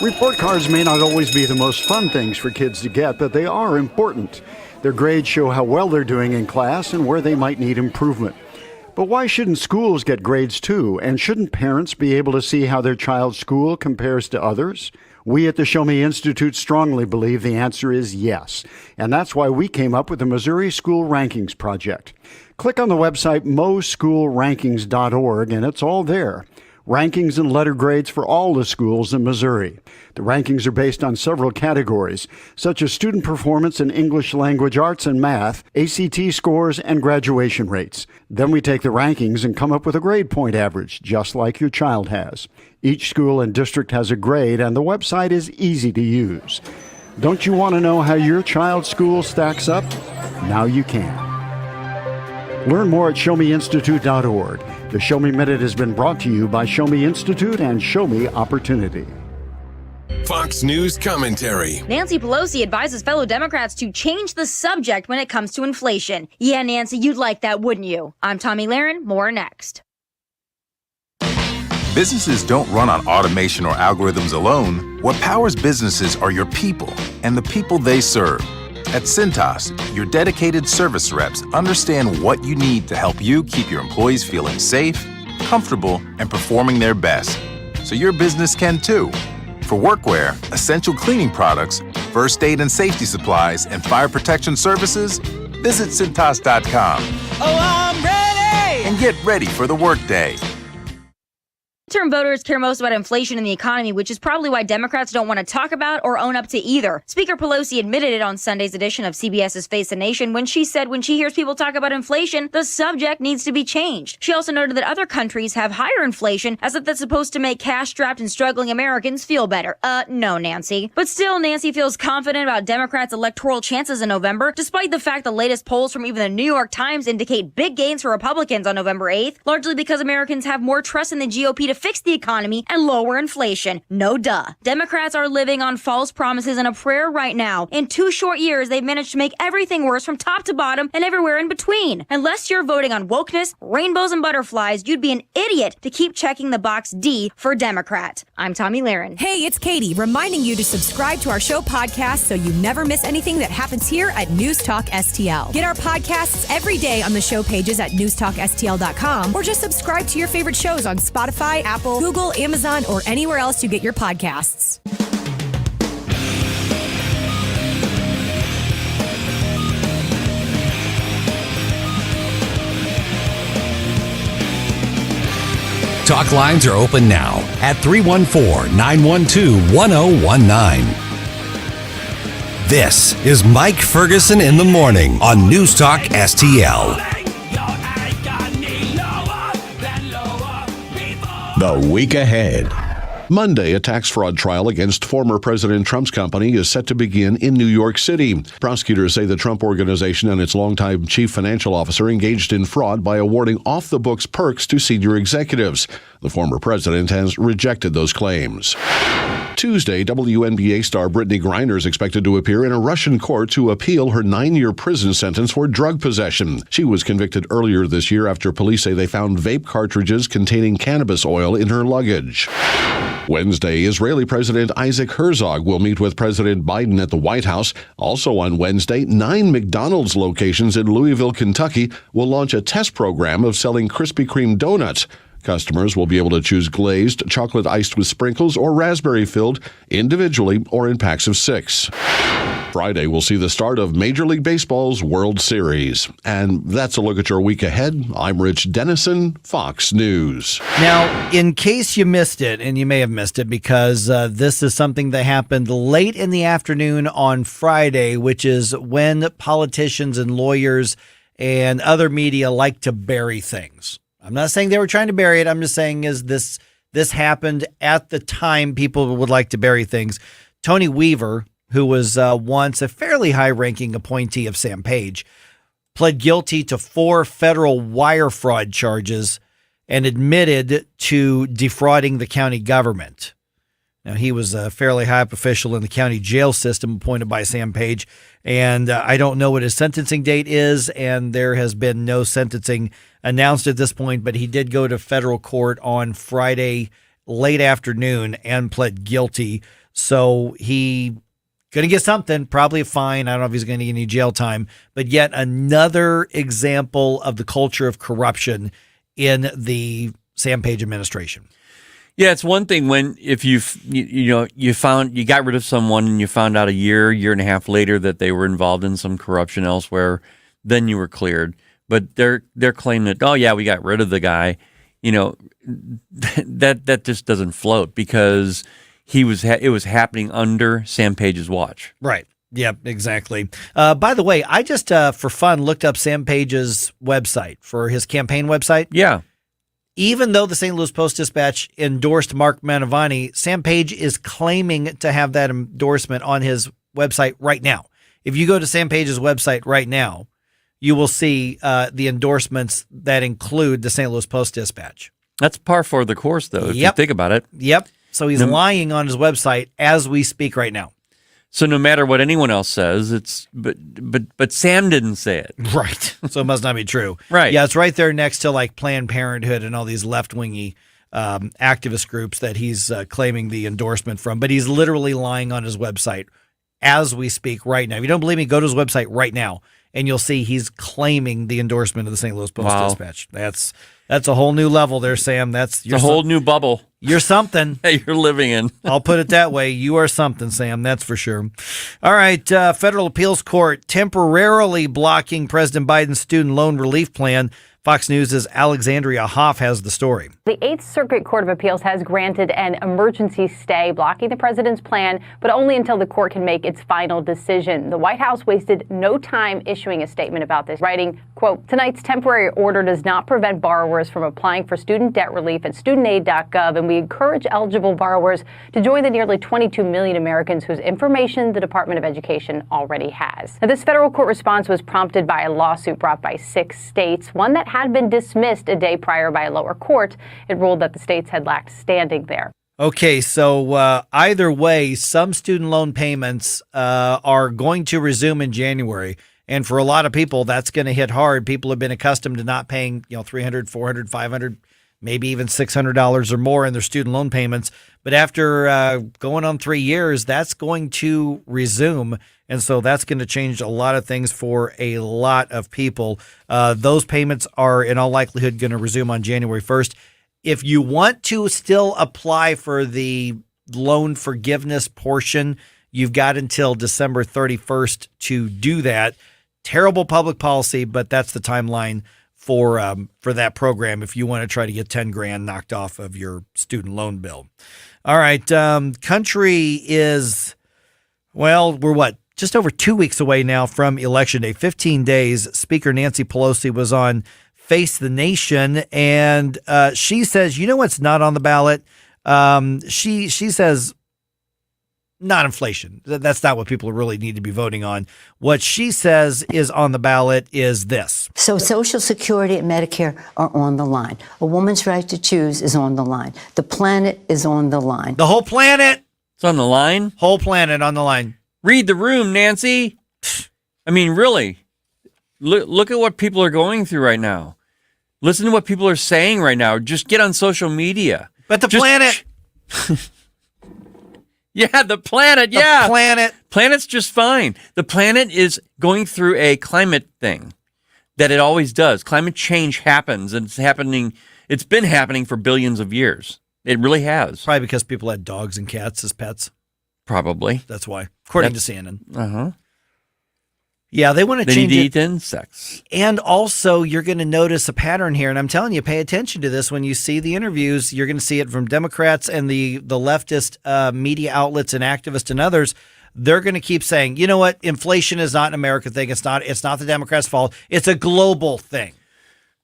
Report cards may not always be the most fun things for kids to get, but they are important. Their grades show how well they're doing in class and where they might need improvement. But why shouldn't schools get grades too? And shouldn't parents be able to see how their child's school compares to others? We at the Show Me Institute strongly believe the answer is yes. And that's why we came up with the Missouri School Rankings Project. Click on the website moschoolrankings.org and it's all there. rankings and letter grades for all the schools in Missouri. The rankings are based on several categories, such as student performance in English language arts and math, ACT scores, and graduation rates. Then we take the rankings and come up with a grade point average, just like your child has. Each school and district has a grade, and the website is easy to use. Don't you want to know how your child's school stacks up? Now you can. Learn more at showmeinstitute.org. The Show Me Minute has been brought to you by Show Me Institute and Show Me Opportunity. Fox News commentary. Nancy Pelosi advises fellow Democrats to change the subject when it comes to inflation. Yeah, Nancy, you'd like that, wouldn't you? I'm Tommy Lahren. More next. Businesses don't run on automation or algorithms alone. What powers businesses are your people and the people they serve. At Cintas, your dedicated service reps understand what you need to help you keep your employees feeling safe, comfortable, and performing their best. So your business can too. For workwear, essential cleaning products, first aid and safety supplies, and fire protection services, visit Cintas.com. Oh, I'm ready! And get ready for the workday. Term voters care most about inflation and the economy, which is probably why Democrats don't want to talk about or own up to either. Speaker Pelosi admitted it on Sunday's edition of CBS's Face the Nation when she said when she hears people talk about inflation, the subject needs to be changed. She also noted that other countries have higher inflation as if that's supposed to make cash-strapped and struggling Americans feel better. No, Nancy. But still, Nancy feels confident about Democrats' electoral chances in November, despite the fact the latest polls from even the New York Times indicate big gains for Republicans on November 8th, largely because Americans have more trust in the GOP to fix the economy and lower inflation. No duh. Democrats are living on false promises and a prayer right now. In 2 short years, they've managed to make everything worse from top to bottom and everywhere in between. Unless you're voting on wokeness, rainbows, and butterflies, you'd be an idiot to keep checking the box D for Democrat. I'm Tommy Lahren. Hey, it's Katie, reminding you to subscribe to our show podcast so you never miss anything that happens here at News Talk STL. Get our podcasts every day on the show pages at newstalkstl.com or just subscribe to your favorite shows on Spotify, Apple, Google, Amazon, or anywhere else you get your podcasts. Talk lines are open now at 314-912-1019. This is Mike Ferguson in the morning on News Talk STL. The week ahead. Monday, a tax fraud trial against former President Trump's company is set to begin in New York City. Prosecutors say the Trump Organization and its longtime chief financial officer engaged in fraud by awarding off-the-books perks to senior executives. The former president has rejected those claims. Tuesday, WNBA star Brittany Griner is expected to appear in a Russian court to appeal her 9-year prison sentence for drug possession. She was convicted earlier this year after police say they found vape cartridges containing cannabis oil in her luggage. Wednesday, Israeli President Isaac Herzog will meet with President Biden at the White House. Also on Wednesday, 9 McDonald's locations in Louisville, Kentucky will launch a test program of selling Krispy Kreme donuts. Customers will be able to choose glazed, chocolate iced with sprinkles, or raspberry filled individually or in packs of 6. Friday will see the start of Major League Baseball's World Series. And that's a look at your week ahead. I'm Rich Dennison, Fox News. Now, in case you missed it, and you may have missed it because this is something that happened late in the afternoon on Friday, which is when politicians and lawyers and other media like to bury things. I'm not saying they were trying to bury it. I'm just saying is this happened at the time people would like to bury things. Tony Weaver, who was once a fairly high-ranking appointee of Sam Page, pled guilty to 4 federal wire fraud charges and admitted to defrauding the county government. Now, he was a fairly high-up official in the county jail system appointed by Sam Page, and I don't know what his sentencing date is, and there has been no sentencing announced at this point, but he did go to federal court on Friday late afternoon and pled guilty. So he going to get something, probably a fine. I don't know if he's going to get any jail time, but yet another example of the culture of corruption in the Sam Page administration. Yeah, it's one thing when if you got rid of someone and you found out a year and a half later that they were involved in some corruption elsewhere, then you were cleared. But they're claiming that, oh yeah, we got rid of the guy. that just doesn't float because it was happening under Sam Page's watch. Right. Yep, exactly. By the way, I just, for fun, looked up Sam Page's website for his campaign website. Yeah. Even though the St. Louis Post-Dispatch endorsed Mark Mantovani, Sam Page is claiming to have that endorsement on his website right now. If you go to Sam Page's website right now, you will see the endorsements that include the St. Louis Post-Dispatch. That's par for the course, though, if you think about it. Yep. So he's lying on his website as we speak right now. So no matter what anyone else says, but Sam didn't say it. Right. So it must not be true. Right. Yeah, it's right there next to like Planned Parenthood and all these left-wingy activist groups that he's claiming the endorsement from. But he's literally lying on his website as we speak right now. If you don't believe me, go to his website right now, and you'll see he's claiming the endorsement of the St. Louis Post-Dispatch. That's a whole new level there, Sam. That's a whole new bubble. You're something. Hey, you're living in. I'll put it that way. You are something, Sam. That's for sure. All right. Federal Appeals Court temporarily blocking President Biden's student loan relief plan. Fox News' Alexandria Hoff has the story. The 8th Circuit Court of Appeals has granted an emergency stay blocking the president's plan, but only until the court can make its final decision. The White House wasted no time issuing a statement about this, writing, quote, "Tonight's temporary order does not prevent borrowers from applying for student debt relief at studentaid.gov, and we encourage eligible borrowers to join the nearly 22 million Americans whose information the Department of Education already has." Now, this federal court response was prompted by a lawsuit brought by 6 states, one that had been dismissed a day prior by a lower court. It ruled that the states had lacked standing there. Okay, so either way, some student loan payments are going to resume in January. And for a lot of people, that's going to hit hard. People have been accustomed to not paying, $300, $400, $500, maybe even $600 or more in their student loan payments. But after going on 3 years, that's going to resume. And so that's going to change a lot of things for a lot of people. Those payments are in all likelihood going to resume on January 1st. If you want to still apply for the loan forgiveness portion, you've got until December 31st to do that. Terrible public policy, but that's the timeline for that program if you want to try to get 10 grand knocked off of your student loan bill. All right. Country is, we're just over 2 weeks away now from Election Day, 15 days. Speaker Nancy Pelosi was on Face the Nation, and she says, you know what's not on the ballot? She says, not inflation. That's not what people really need to be voting on. What she says is on the ballot is this. So Social Security and Medicare are on the line. A woman's right to choose is on the line. The planet is on the line. The whole planet? It's on the line? Whole planet on the line. Read the room, Nancy. I mean, really. Look at what people are going through right now. Listen to what people are saying right now. Just get on social media. But the planet. Yeah, the planet. Yeah. The planet. Planet's just fine. The planet is going through a climate thing that it always does. Climate change happens, and it's happening. It's been happening for billions of years. It really has. Probably because people had dogs and cats as pets. Probably. That's why, according to CNN. Uh-huh. Yeah, they want to change need it. to eat insects. And also, you're going to notice a pattern here, and I'm telling you, pay attention to this when you see the interviews. You're going to see it from Democrats and the leftist media outlets and activists and others. They're going to keep saying, you know what, inflation is not an American thing. It's not the Democrats' fault. It's a global thing.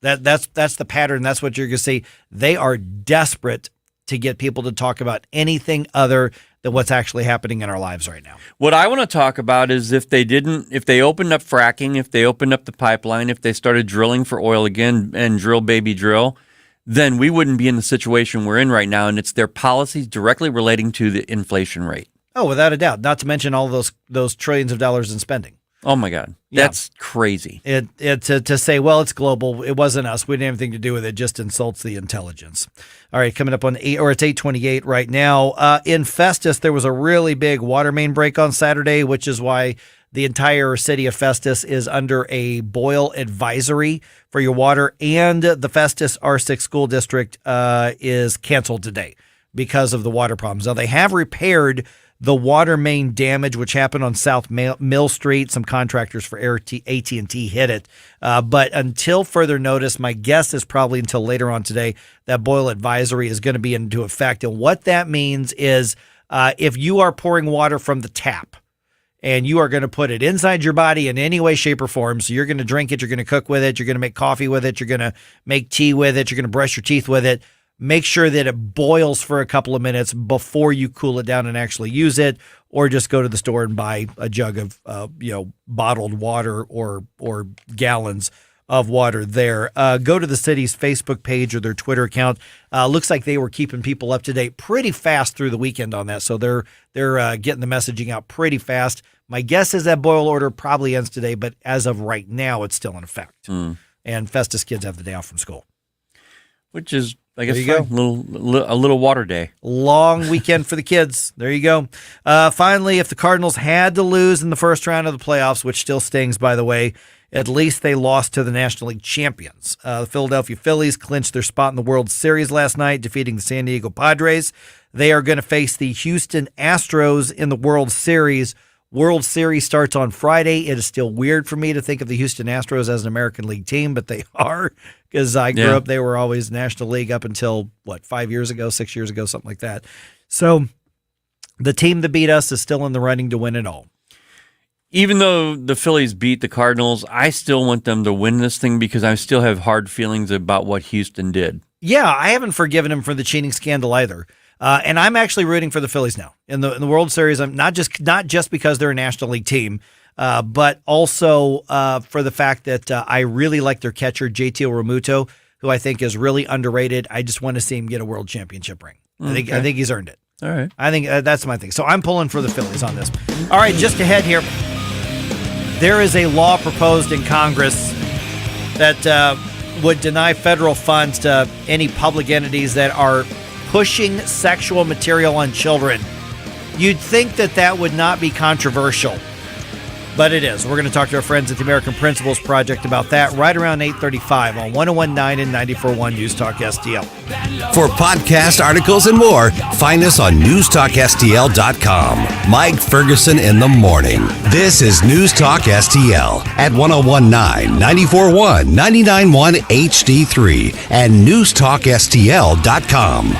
That's the pattern. That's what you're going to see. They are desperate to get people to talk about anything other than what's actually happening in our lives right now. What I want to talk about is if they opened up fracking, if they opened up the pipeline, if they started drilling for oil again and drill, baby, drill, then we wouldn't be in the situation we're in right now. And it's their policies directly relating to the inflation rate. Oh, without a doubt. Not to mention all those trillions of dollars in spending. Oh, my God. That's crazy. To say, well, it's global. It wasn't us. We didn't have anything to do with it. Just insults the intelligence. All right, coming up on it's 8:28 right now. In Festus, there was a really big water main break on Saturday, which is why the entire city of Festus is under a boil advisory for your water. And the Festus R6 school district is canceled today because of the water problems. Now, they have repaired the water main damage, which happened on South Mill Street. Some contractors for AT&T hit it. But until further notice, my guess is probably until later on today, that boil advisory is going to be into effect. And what that means is if you are pouring water from the tap, and you are going to put it inside your body in any way, shape, or form. So you're going to drink it, you're going to cook with it, you're going to make coffee with it, you're going to make tea with it, you're going to brush your teeth with it. Make sure that it boils for a couple of minutes before you cool it down and actually use it, or just go to the store and buy a jug of bottled water or gallons of water there. Go to the city's Facebook page or their Twitter account. Looks like they were keeping people up to date pretty fast through the weekend on that. So they're getting the messaging out pretty fast. My guess is that boil order probably ends today, but as of right now, it's still in effect. And Festus kids have the day off from school. Which is, I guess, a little water day. Long weekend for the kids. There you go. Finally, if the Cardinals had to lose in the first round of the playoffs, which still stings, by the way, at least they lost to the National League champions. The Philadelphia Phillies clinched their spot in the World Series last night, defeating the San Diego Padres. They are going to face the Houston Astros in the World Series. World Series starts on Friday. It is still weird for me to think of the Houston Astros as an American League team, but they are, because I grew up, they were always National League up until, 6 years ago, something like that. So the team that beat us is still in the running to win it all. Even though the Phillies beat the Cardinals, I still want them to win this thing because I still have hard feelings about what Houston did. Yeah, I haven't forgiven him for the cheating scandal either. And I'm actually rooting for the Phillies now in the World Series. I'm not just because they're a National League team, but also for the fact that I really like their catcher, JT Realmuto, who I think is really underrated. I just want to see him get a World Championship ring. I think he's earned it. All right. I think that's my thing. So I'm pulling for the Phillies on this. All right, just ahead here. There is a law proposed in Congress that would deny federal funds to any public entities that are pushing sexual material on children. You'd think that would not be controversial, but it is. We're going to talk to our friends at the American Principles Project about that right around 8:35 on 101.9 and 94.1 News Talk STL. For podcast articles and more, find us on NewstalkSTL.com. Mike Ferguson in the morning. This is News Talk STL at 101.9, 94.1, 99.1 HD3 and NewstalkSTL.com.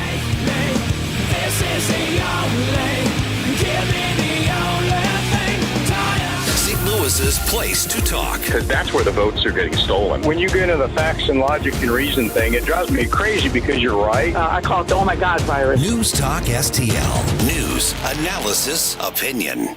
Place to talk. Because that's where the votes are getting stolen. When you get into the facts and logic and reason thing, it drives me crazy because you're right. I call it the oh my God virus. News Talk STL. News, analysis, opinion.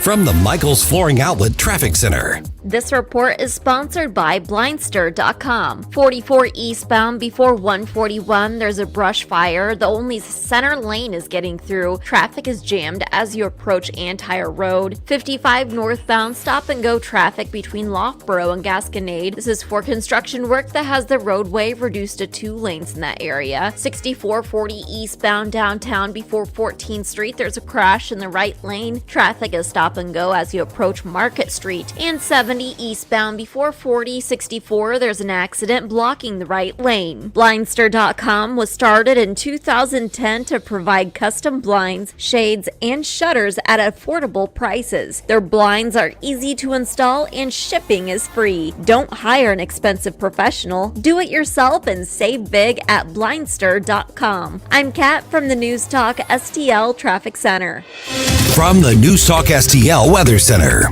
From the Michaels Flooring Outlet Traffic Center. This report is sponsored by Blindster.com. 44 eastbound before 141, there's a brush fire. The only center lane is getting through. Traffic is jammed as you approach Antire Road. 55 northbound, stop and go traffic between Loughborough and Gasconade. This is for construction work that has the roadway reduced to 2 lanes in that area. 6440 eastbound downtown before 14th Street, there's a crash in the right lane. Traffic is stop and go as you approach Market Street. And 70 eastbound before 4064, there's an accident blocking the right lane. Blindster.com was started in 2010 to provide custom blinds, shades, and shutters at affordable prices. Their blinds are easy to install and shipping is free. Don't hire an expensive professional. Do it yourself and save big at Blindster.com. I'm Kat from the News Talk STL Traffic Center. From the News Talk STL Weather Center.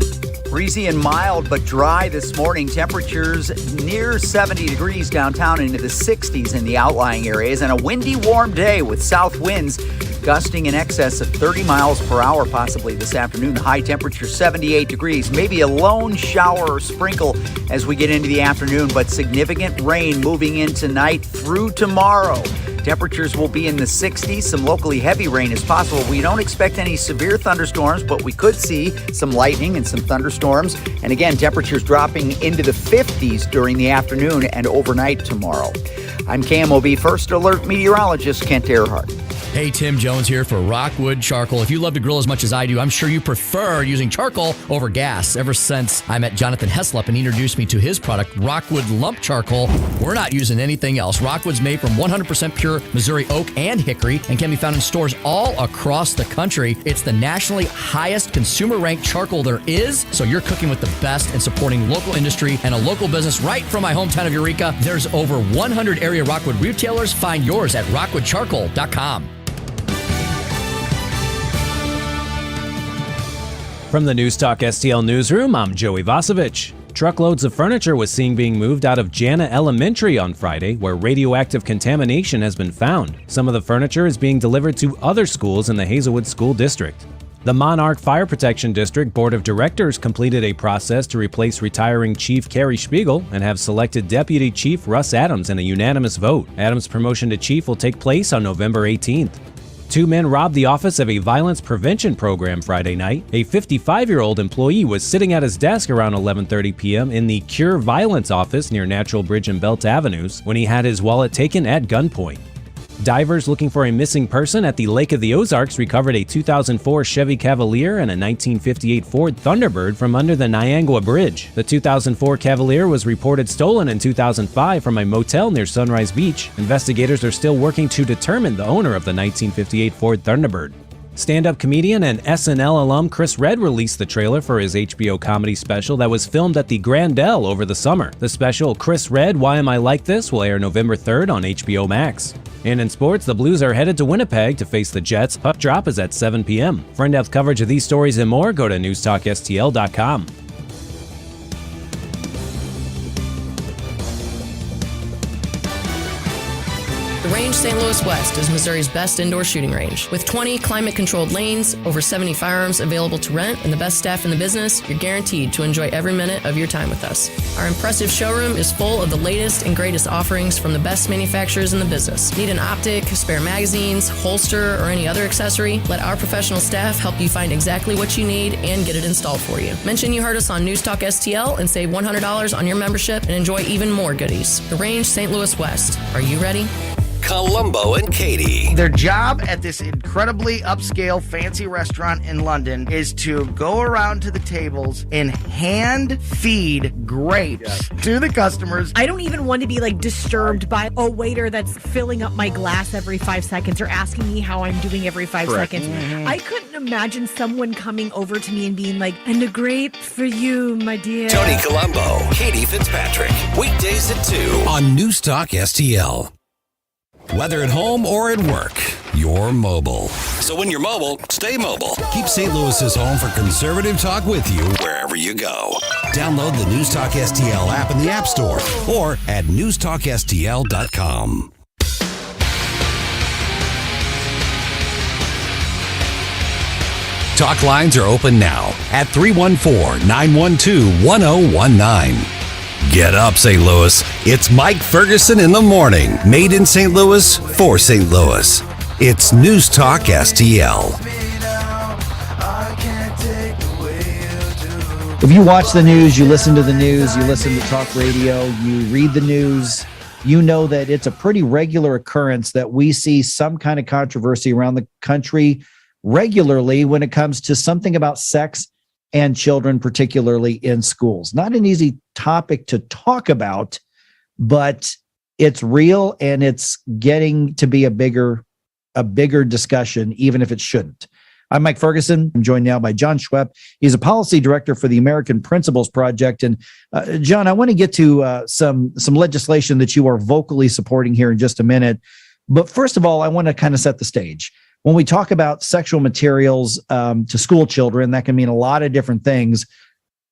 Breezy and mild but dry this morning. Temperatures near 70 degrees downtown, into the 60s in the outlying areas, and a windy, warm day with south winds gusting in excess of 30 miles per hour possibly this afternoon. High temperature 78 degrees. Maybe a lone shower or sprinkle as we get into the afternoon, but significant rain moving in tonight through tomorrow. Temperatures will be in the 60s. Some locally heavy rain is possible. We don't expect any severe thunderstorms, but we could see some lightning and some thunderstorms. And again, temperatures dropping into the 50s during the afternoon and overnight tomorrow. I'm KMOV First Alert meteorologist Kent Earhart. Hey, Tim Jones here for Rockwood Charcoal. If you love to grill as much as I do, I'm sure you prefer using charcoal over gas. Ever since I met Jonathan Heslop and he introduced me to his product, Rockwood Lump Charcoal, we're not using anything else. Rockwood's made from 100% pure Missouri oak and hickory and can be found in stores all across the country. It's the nationally highest consumer-ranked charcoal there is, so you're cooking with the best and supporting local industry and a local business right from my hometown of Eureka. There's over 100 area Rockwood retailers. Find yours at rockwoodcharcoal.com. From the Newstalk STL newsroom, I'm Joey Vasevich. Truckloads of furniture was seen being moved out of Jana Elementary on Friday, where radioactive contamination has been found. Some of the furniture is being delivered to other schools in the Hazelwood School District. The Monarch Fire Protection District Board of Directors completed a process to replace retiring Chief Carrie Spiegel and have selected Deputy Chief Russ Adams in a unanimous vote. Adams' promotion to chief will take place on November 18th. Two men robbed the office of a violence prevention program Friday night. A 55-year-old employee was sitting at his desk around 11:30 p.m. in the Cure Violence office near Natural Bridge and Belt Avenues when he had his wallet taken at gunpoint. Divers looking for a missing person at the Lake of the Ozarks recovered a 2004 Chevy Cavalier and a 1958 Ford Thunderbird from under the Niangua Bridge. The 2004 Cavalier was reported stolen in 2005 from a motel near Sunrise Beach. Investigators are still working to determine the owner of the 1958 Ford Thunderbird. Stand-up comedian and SNL alum Chris Redd released the trailer for his HBO comedy special that was filmed at the Grandel over the summer. The special, Chris Redd, Why Am I Like This?, will air November 3rd on HBO Max. And in sports, the Blues are headed to Winnipeg to face the Jets. Puck drop is at 7 p.m. For in-depth coverage of these stories and more, go to NewstalkSTL.com. The Range St. Louis West is Missouri's best indoor shooting range. With 20 climate-controlled lanes, over 70 firearms available to rent, and the best staff in the business, you're guaranteed to enjoy every minute of your time with us. Our impressive showroom is full of the latest and greatest offerings from the best manufacturers in the business. Need an optic, spare magazines, holster, or any other accessory? Let our professional staff help you find exactly what you need and get it installed for you. Mention you heard us on Newstalk STL and save $100 on your membership and enjoy even more goodies. The Range St. Louis West. Are you ready? Columbo and Katie. Their job at this incredibly upscale fancy restaurant in London is to go around to the tables and hand feed grapes to the customers. I don't even want to be disturbed by a waiter that's filling up my glass every 5 seconds or asking me how I'm doing every 5 Correct. seconds. Mm-hmm. I couldn't imagine someone coming over to me and being like, and a grape for you, my dear. Tony Columbo, Katie Fitzpatrick. Weekdays at 2 on Newstalk STL. Whether at home or at work, you're mobile. So when you're mobile, stay mobile. Keep St. Louis's home for conservative talk with you wherever you go. Download the Newstalk STL app in the App Store or at NewstalkSTL.com. Talk lines are open now at 314-912-1019. Get up, St. Louis. It's Mike Ferguson in the morning. Made in St. Louis for St. Louis. It's News Talk STL. If you watch the news, you listen to the news, you listen to talk radio, you read the news, you know that it's a pretty regular occurrence that we see some kind of controversy around the country regularly when it comes to something about sex and children, particularly in schools. Not an easy topic to talk about, but it's real and it's getting to be a bigger discussion, even if it shouldn't. I'm Mike Ferguson. I'm joined now by John Schwepp. He's a policy director for the American Principles Project. And John, I want to get to some legislation that you are vocally supporting here in just a minute. But first of all, I want to kind of set the stage. When we talk about sexual materials to school children, that can mean a lot of different things.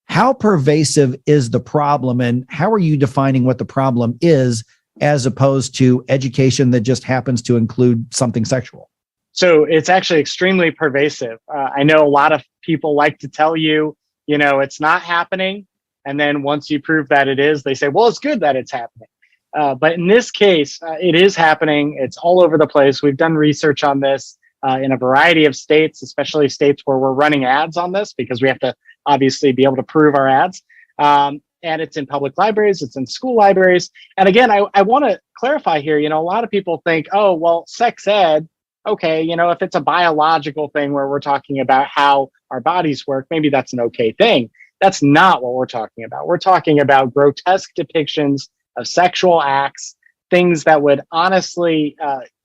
How pervasive is the problem, and how are you defining what the problem is as opposed to education that just happens to include something sexual? So it's actually extremely pervasive. I know a lot of people like to tell you, it's not happening. And then once you prove that it is, they say, well, it's good that it's happening. But in this case, it is happening. It's all over the place. We've done research on this in a variety of states, especially states where we're running ads on this, because we have to obviously be able to prove our ads. And it's in public libraries, it's in school libraries. And again, I want to clarify here, a lot of people think, oh, well, sex ed, okay, if it's a biological thing where we're talking about how our bodies work, maybe that's an okay thing. That's not what we're talking about. We're talking about grotesque depictions of sexual acts, things that would honestly,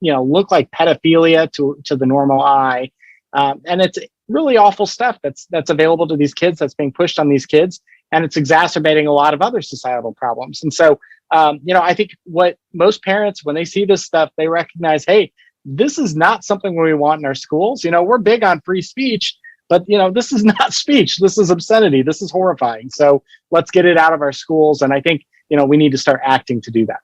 look like pedophilia to the normal eye. And it's really awful stuff that's available to these kids, that's being pushed on these kids, and it's exacerbating a lot of other societal problems. And so, I think what most parents, when they see this stuff, they recognize, hey, this is not something we want in our schools. We're big on free speech, but this is not speech. This is obscenity. This is horrifying. So let's get it out of our schools. And I think, we need to start acting to do that.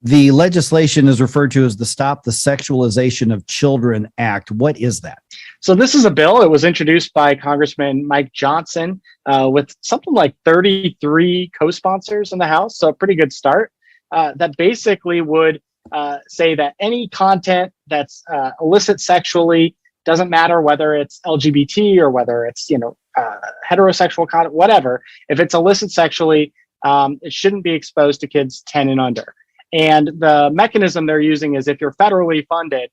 The legislation is referred to as the Stop the Sexualization of Children Act. What is that? So this is a bill. It was introduced by Congressman Mike Johnson with something like 33 co-sponsors in the House. So a pretty good start that basically would say that any content that's illicit sexually, doesn't matter whether it's LGBT or whether it's, heterosexual content, whatever, if it's illicit sexually, it shouldn't be exposed to kids 10 and under. And the mechanism they're using is if you're federally funded,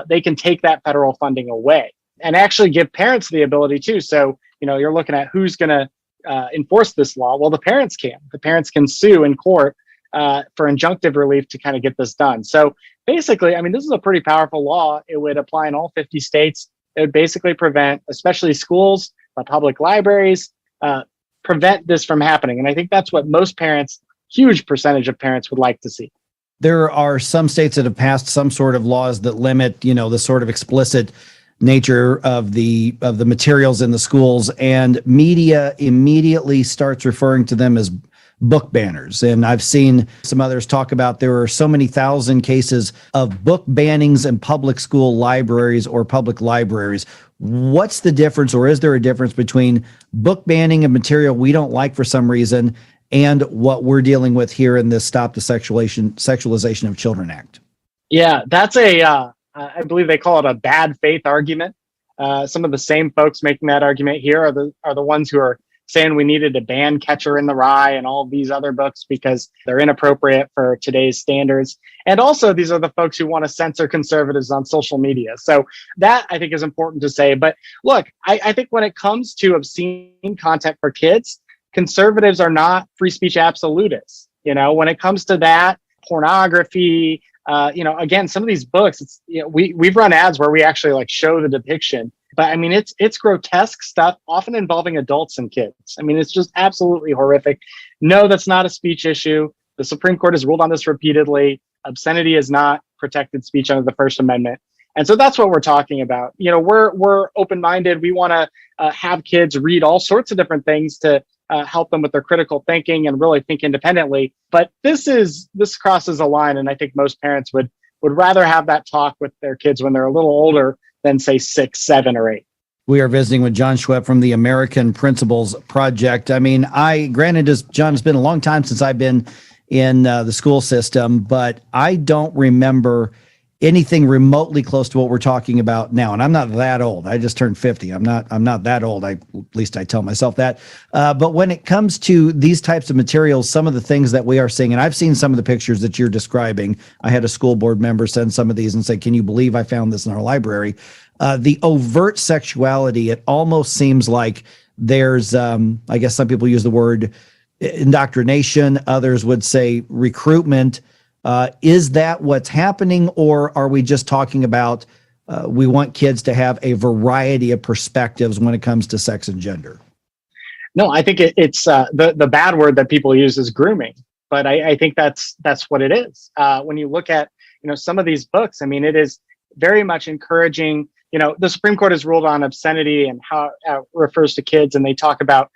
they can take that federal funding away and actually give parents the ability to. So, you're looking at who's going to enforce this law. Well, the parents can. The parents can sue in court for injunctive relief to kind of get this done. So basically, this is a pretty powerful law. It would apply in all 50 states. It would basically prevent, especially schools, public libraries, prevent this from happening. And I think that's what most parents, huge percentage of parents, would like to see. There are some states that have passed some sort of laws that limit, the sort of explicit nature of the materials in the schools, and media immediately starts referring to them as book banners. And I've seen some others talk about there are so many thousand cases of book bannings in public school libraries or public libraries. What's the difference, or is there a difference between book banning of material we don't like for some reason and what we're dealing with here in this Stop the Sexualization of Children Act? Yeah, that's I believe they call it a bad faith argument. Some of the same folks making that argument here are the ones who are saying we needed to ban Catcher in the Rye and all of these other books because they're inappropriate for today's standards. And also, these are the folks who want to censor conservatives on social media. So that, I think, is important to say. But look, I think when it comes to obscene content for kids, conservatives are not free speech absolutists. When it comes to that, pornography, again, some of these books, we've run ads where we actually show the depiction. But it's grotesque stuff, often involving adults and kids. It's just absolutely horrific. No, that's not a speech issue. The Supreme Court has ruled on this repeatedly. Obscenity is not protected speech under the First Amendment. And so that's what we're talking about. We're open-minded. We want to have kids read all sorts of different things to help them with their critical thinking and really think independently. But this crosses a line, and I think most parents would rather have that talk with their kids when they're a little older than say 6, 7, or 8. We are visiting with John Schwepp from the American Principals Project. Granted, John, it's been a long time since I've been in the school system, but I don't remember anything remotely close to what we're talking about now. And I'm not that old. I just turned 50. I'm not that old. At least I tell myself that. But when it comes to these types of materials, some of the things that we are seeing, and I've seen some of the pictures that you're describing. I had a school board member send some of these and say, "Can you believe I found this in our library?" The overt sexuality, it almost seems like there's, I guess some people use the word indoctrination. Others would say recruitment. Is that what's happening, or are we just talking about we want kids to have a variety of perspectives when it comes to sex and gender? No, I think it's the bad word that people use is grooming, but I think that's what it is. When you look at some of these books, it is very much encouraging. The Supreme Court has ruled on obscenity and how it refers to kids, and they talk about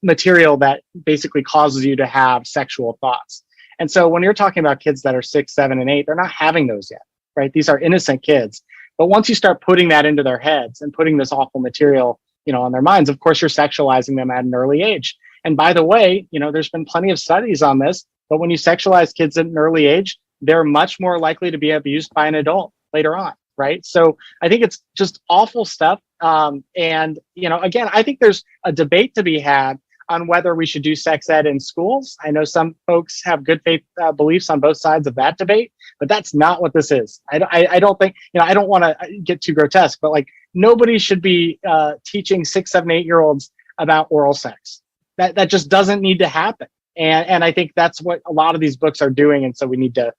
material that basically causes you to have sexual thoughts. And so when you're talking about kids that are 6, 7, and 8, they're not having those yet, right? These are innocent kids. But once you start putting that into their heads and putting this awful material, on their minds, of course, you're sexualizing them at an early age. And by the way, there's been plenty of studies on this, but when you sexualize kids at an early age, they're much more likely to be abused by an adult later on, right? So I think it's just awful stuff. And, again, I think there's a debate to be had on whether we should do sex ed in schools. I know some folks have good faith beliefs on both sides of that debate, but that's not what this is. I don't think, I don't want to get too grotesque, but like nobody should be teaching 6, 7, 8-year-olds about oral sex. That just doesn't need to happen. And I think that's what a lot of these books are doing. And so we need to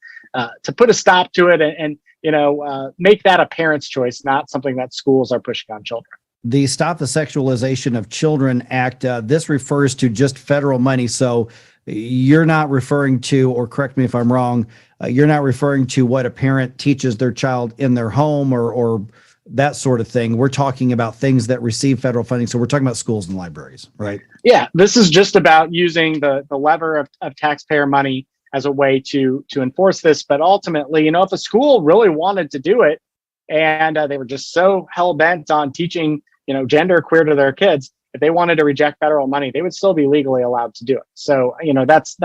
put a stop to it and make that a parent's choice, not something that schools are pushing on children. The Stop the Sexualization of Children Act, this refers to just federal money. So you're not referring to, or correct me if I'm wrong, you're not referring to what a parent teaches their child in their home or that sort of thing. We're talking about things that receive federal funding. So we're talking about schools and libraries, right? Yeah, this is just about using the lever of taxpayer money as a way to enforce this. But ultimately, if a school really wanted to do it and they were just so hell-bent on teaching gender queer to their kids, if they wanted to reject federal money, they would still be legally allowed to do it. So, that's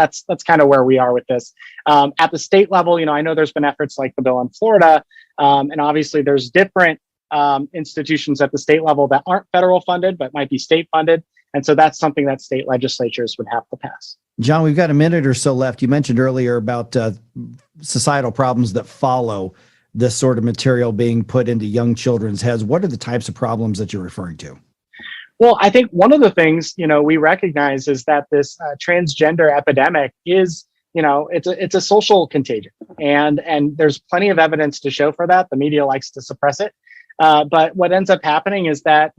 kind of where we are with this. At the state level, I know there's been efforts like the bill in Florida, and obviously there's different institutions at the state level that aren't federal funded, but might be state funded. And so that's something that state legislatures would have to pass. John, we've got a minute or so left. You mentioned earlier about societal problems that follow this sort of material being put into young children's heads. What are the types of problems that you're referring to? Well, I think one of the things, we recognize is that this transgender epidemic is, it's a social contagion. And there's plenty of evidence to show for that. The media likes to suppress it. But what ends up happening is that,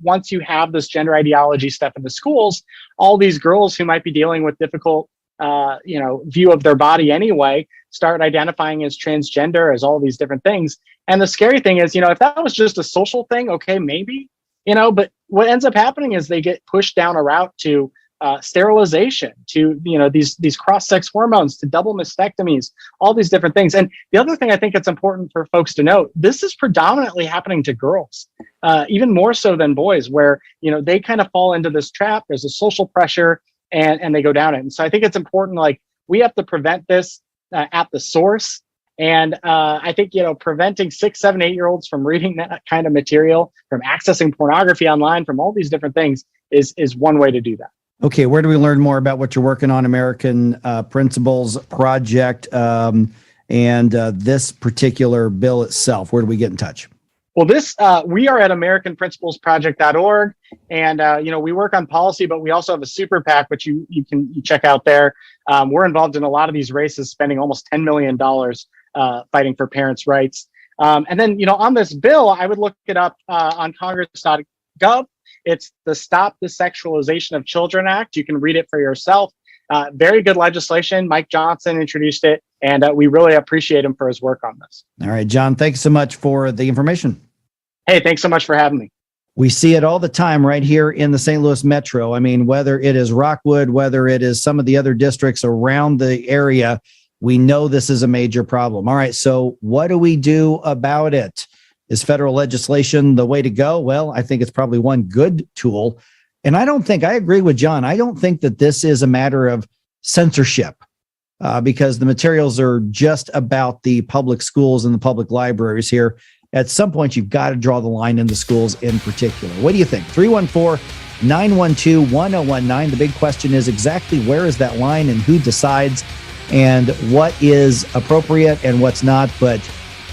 once you have this gender ideology stuff in the schools, all these girls who might be dealing with difficult, view of their body anyway, start identifying as transgender, as all these different things. And the scary thing is, if that was just a social thing, okay, maybe, but what ends up happening is they get pushed down a route to sterilization, to these cross-sex hormones, to double mastectomies, all these different things. And the other thing I think it's important for folks to note, this is predominantly happening to girls, even more so than boys, where they kind of fall into this trap. There's a social pressure, and they go down it. And so I think it's important, like, we have to prevent this at the source. And I think, preventing 6, 7, 8-year-olds from reading that kind of material, from accessing pornography online, from all these different things is one way to do that. Okay, where do we learn more about what you're working on, American Principles Project, and this particular bill itself? Where do we get in touch? Well, we are at AmericanPrinciplesProject.org, and we work on policy, but we also have a super PAC, which you can check out there. We're involved in a lot of these races, spending almost $10 million fighting for parents' rights. And then, on this bill, I would look it up on Congress.gov. It's the Stop the Sexualization of Children Act. You can read it for yourself. Very good legislation. Mike Johnson introduced it, and we really appreciate him for his work on this. All right, John, thanks so much for the information. Hey, thanks so much for having me. We see it all the time right here in the St. Louis Metro. I mean, whether it is Rockwood, whether it is some of the other districts around the area, we know this is a major problem. All right, so what do we do about it? Is federal legislation the way to go? Well, I think it's probably one good tool. And I agree with John. I don't think that this is a matter of censorship because the materials are just about the public schools and the public libraries here. At some point, you've got to draw the line in the schools in particular. What do you think? 314-912-1019. The big question is exactly where is that line and who decides and what is appropriate and what's not. But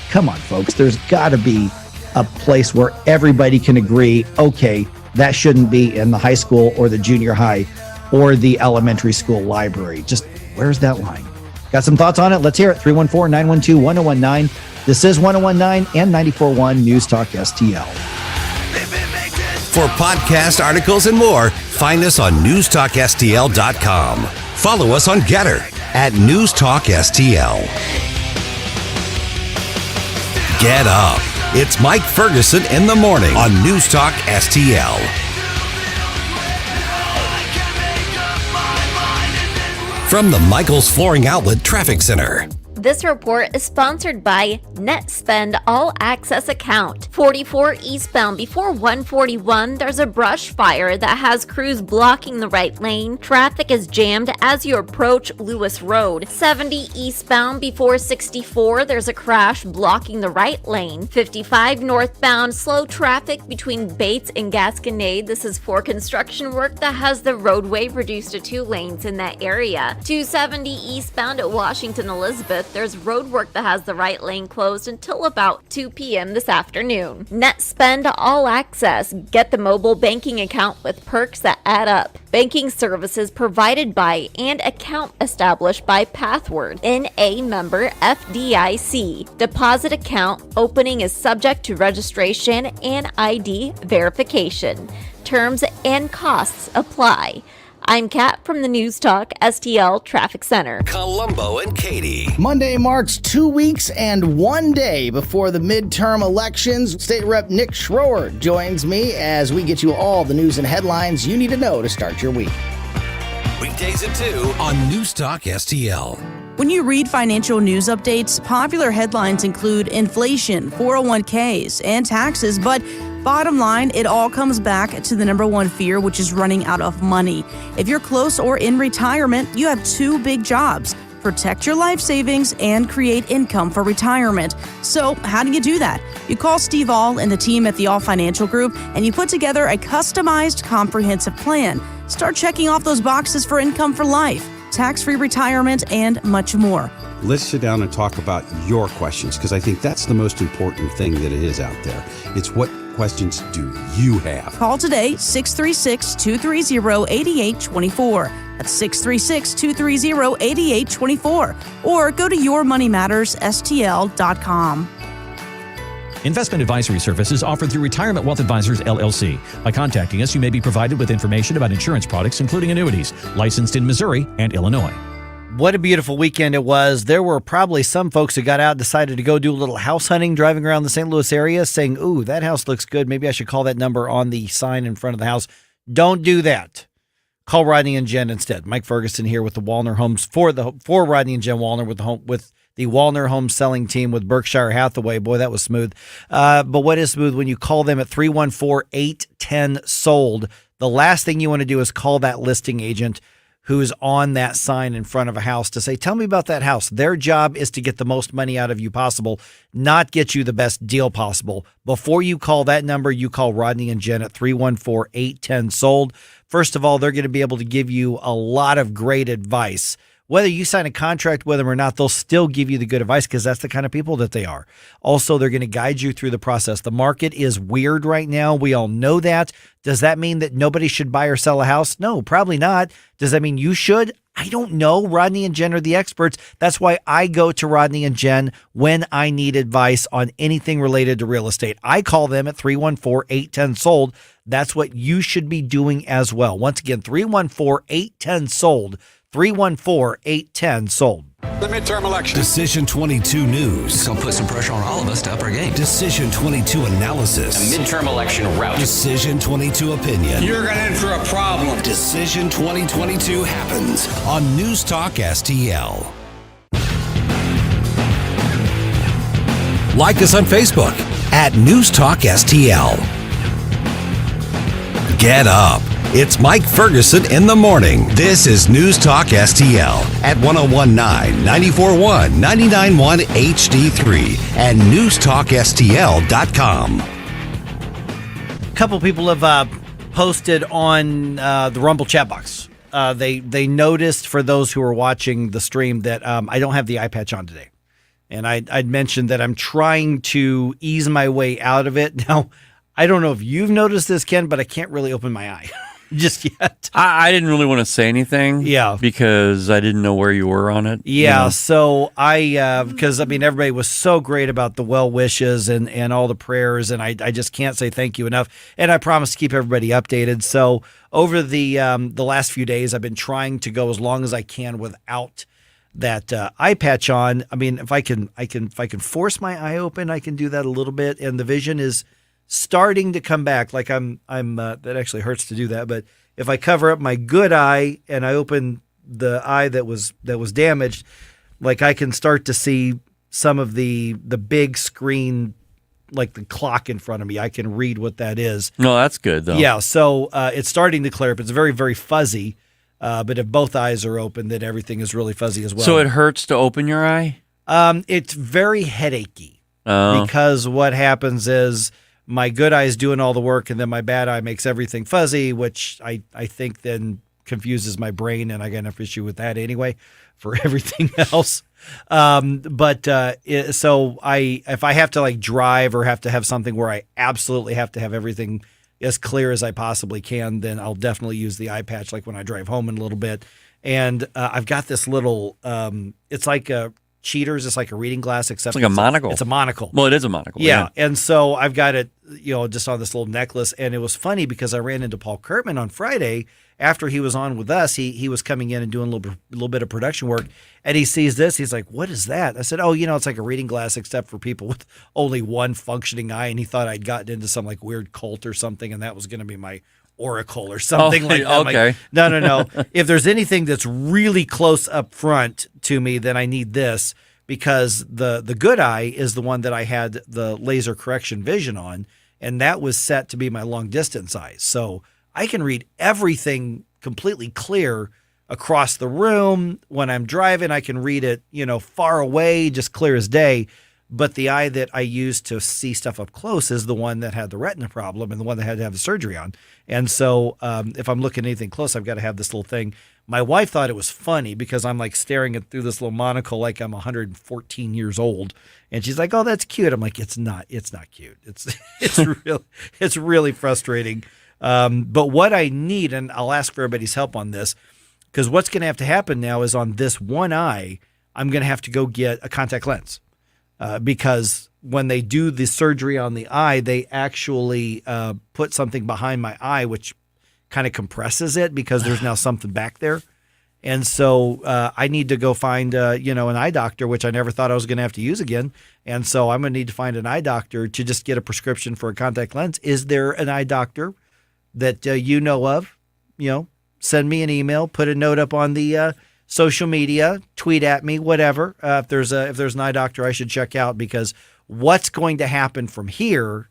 come on, folks, there's got to be a place where everybody can agree, okay, that shouldn't be in the high school or the junior high or the elementary school library. Just where's that line? Got some thoughts on it? Let's hear it. 314-912-1019. This is 1019 and 94.1 News Talk STL. For podcast articles and more, find us on NewstalkSTL.com. Follow us on Getter at NewstalkSTL. Get up. It's Mike Ferguson in the morning on Newstalk STL. From the Michaels Flooring Outlet Traffic Center. This report is sponsored by NetSpend All Access Account. 44 eastbound before 141, there's a brush fire that has crews blocking the right lane. Traffic is jammed as you approach Lewis Road. 70 eastbound before 64, there's a crash blocking the right lane. 55 northbound, slow traffic between Bates and Gasconade. This is for construction work that has the roadway reduced to 2 lanes in that area. 270 eastbound at Washington Elizabeth, there's road work that has the right lane closed until about 2 p.m. this afternoon. NetSpend All Access. Get the mobile banking account with perks that add up. Banking services provided by and account established by Pathward, NA member FDIC. Deposit account opening is subject to registration and ID verification. Terms and costs apply. I'm Kat from the News Talk STL Traffic Center. Columbo and Katie. Monday marks 2 weeks and 1 day before the midterm elections. State Rep Nick Schroer joins me as we get you all the news and headlines you need to know to start your week. Weekdays at 2 on Newstalk STL. When you read financial news updates, popular headlines include inflation, 401ks, and taxes, but bottom line, it all comes back to the number one fear, which is running out of money. If you're close or in retirement, you have 2 big jobs: protect your life savings and create income for retirement. So how do you do that? You call Steve All and the team at the All Financial Group, and you put together a customized, comprehensive plan. Start checking off those boxes for income for life, tax-free retirement, and much more. Let's sit down and talk about your questions, because I think that's the most important thing that it is out there. It's what questions do you have? Call today, 636-230-8824. That's 636-230-8824. Or go to yourmoneymattersstl.com. Investment advisory services offered through Retirement Wealth Advisors, LLC. By contacting us, you may be provided with information about insurance products, including annuities, licensed in Missouri and Illinois. What a beautiful weekend it was. There were probably some folks who got out and decided to go do a little house hunting, driving around the St. Louis area saying, ooh, that house looks good. Maybe I should call that number on the sign in front of the house. Don't do that. Call Rodney and Jen instead. Mike Ferguson here with the Wallner Homes for Rodney and Jen Wallner with the Wallner Home Selling Team with Berkshire Hathaway. Boy, that was smooth. But what is smooth when you call them at 314-810-SOLD. The last thing you want to do is call that listing agent who's on that sign in front of a house to say, tell me about that house. Their job is to get the most money out of you possible, not get you the best deal possible. Before you call that number, you call Rodney and Jen at 314-810-SOLD. First of all, they're going to be able to give you a lot of great advice. Whether you sign a contract with them or not, they'll still give you the good advice because that's the kind of people that they are. Also, they're going to guide you through the process. The market is weird right now. We all know that. Does that mean that nobody should buy or sell a house? No, probably not. Does that mean you should? I don't know. Rodney and Jen are the experts. That's why I go to Rodney and Jen when I need advice on anything related to real estate. I call them at 314-810-SOLD. That's what you should be doing as well. Once again, 314-810-SOLD. 314-810-SOLD. The midterm election. Decision 22 News. It's going to put some pressure on all of us to up our game. Decision 22 Analysis. A midterm election route. Decision 22 Opinion. You're going in for a problem. Decision 2022 happens on Newstalk STL. Like us on Facebook at Newstalk STL. Get up. It's Mike Ferguson in the morning. This is Newstalk STL at 1019, 94.1, 99.1 HD3 and newstalkstl.com. A couple people have posted on the Rumble chat box. They noticed, for those who are watching the stream, that I don't have the eye patch on today. And I'd mentioned that I'm trying to ease my way out of it. Now, I don't know if you've noticed this, Ken, but I can't really open my eye just yet. I didn't really want to say anything. Yeah. Because I didn't know where you were on it. Yeah. You know? So because everybody was so great about the well wishes and all the prayers. And I just can't say thank you enough. And I promise to keep everybody updated. So over the last few days, I've been trying to go as long as I can without that eye patch on. I mean, if I can force my eye open, I can do that a little bit. And the vision is starting to come back. Like I'm that actually hurts to do that, but if I cover up my good eye and I open the eye that was damaged, Like I can start to see some of the big screen, like the clock in front of me. I can read what that is. No, that's good though. Yeah, so it's starting to clear up. It's very, very fuzzy, but if both eyes are open, then everything is really fuzzy as well. So it hurts to open your eye? It's very headachy because what happens is my good eye is doing all the work, and then my bad eye makes everything fuzzy, which I think then confuses my brain, and I got enough issue with that anyway for everything else. So if I have to like drive or have to have something where I absolutely have to have everything as clear as I possibly can, then I'll definitely use the eye patch, like when I drive home in a little bit. And I've got this little, it's like a Cheaters. It's like a reading glass, except it's like a monocle. It's a monocle. Well, it is a monocle. Yeah. And so I've got it, just on this little necklace. And it was funny because I ran into Paul Kurtman on Friday after he was on with us. He was coming in and doing a little bit of production work, and he sees this. He's like, "What is that?" I said, "Oh, it's like a reading glass, except for people with only one functioning eye." And he thought I'd gotten into some like weird cult or something, and that was going to be my oracle or something like that. Okay. Like, no. If there's anything that's really close up front to me, then I need this, because the good eye is the one that I had the laser correction vision on, and that was set to be my long distance eyes. So I can read everything completely clear across the room. When I'm driving, I can read it, far away, just clear as day. But the eye that I use to see stuff up close is the one that had the retina problem and the one that had to have the surgery on. And so if I'm looking at anything close, I've got to have this little thing. My wife thought it was funny because I'm like staring through this little monocle like I'm 114 years old. And she's like, "Oh, that's cute." I'm like, it's not cute. It's really frustrating. But what I need, and I'll ask for everybody's help on this, because what's going to have to happen now is on this one eye, I'm going to have to go get a contact lens. Because when they do the surgery on the eye, they actually put something behind my eye, which kind of compresses it because there's now something back there. And so I need to go find, an eye doctor, which I never thought I was going to have to use again. And so I'm going to need to find an eye doctor to just get a prescription for a contact lens. Is there an eye doctor that you know of? Send me an email, put a note up on the social media, tweet at me, whatever. If there's an eye doctor I should check out, because what's going to happen from here,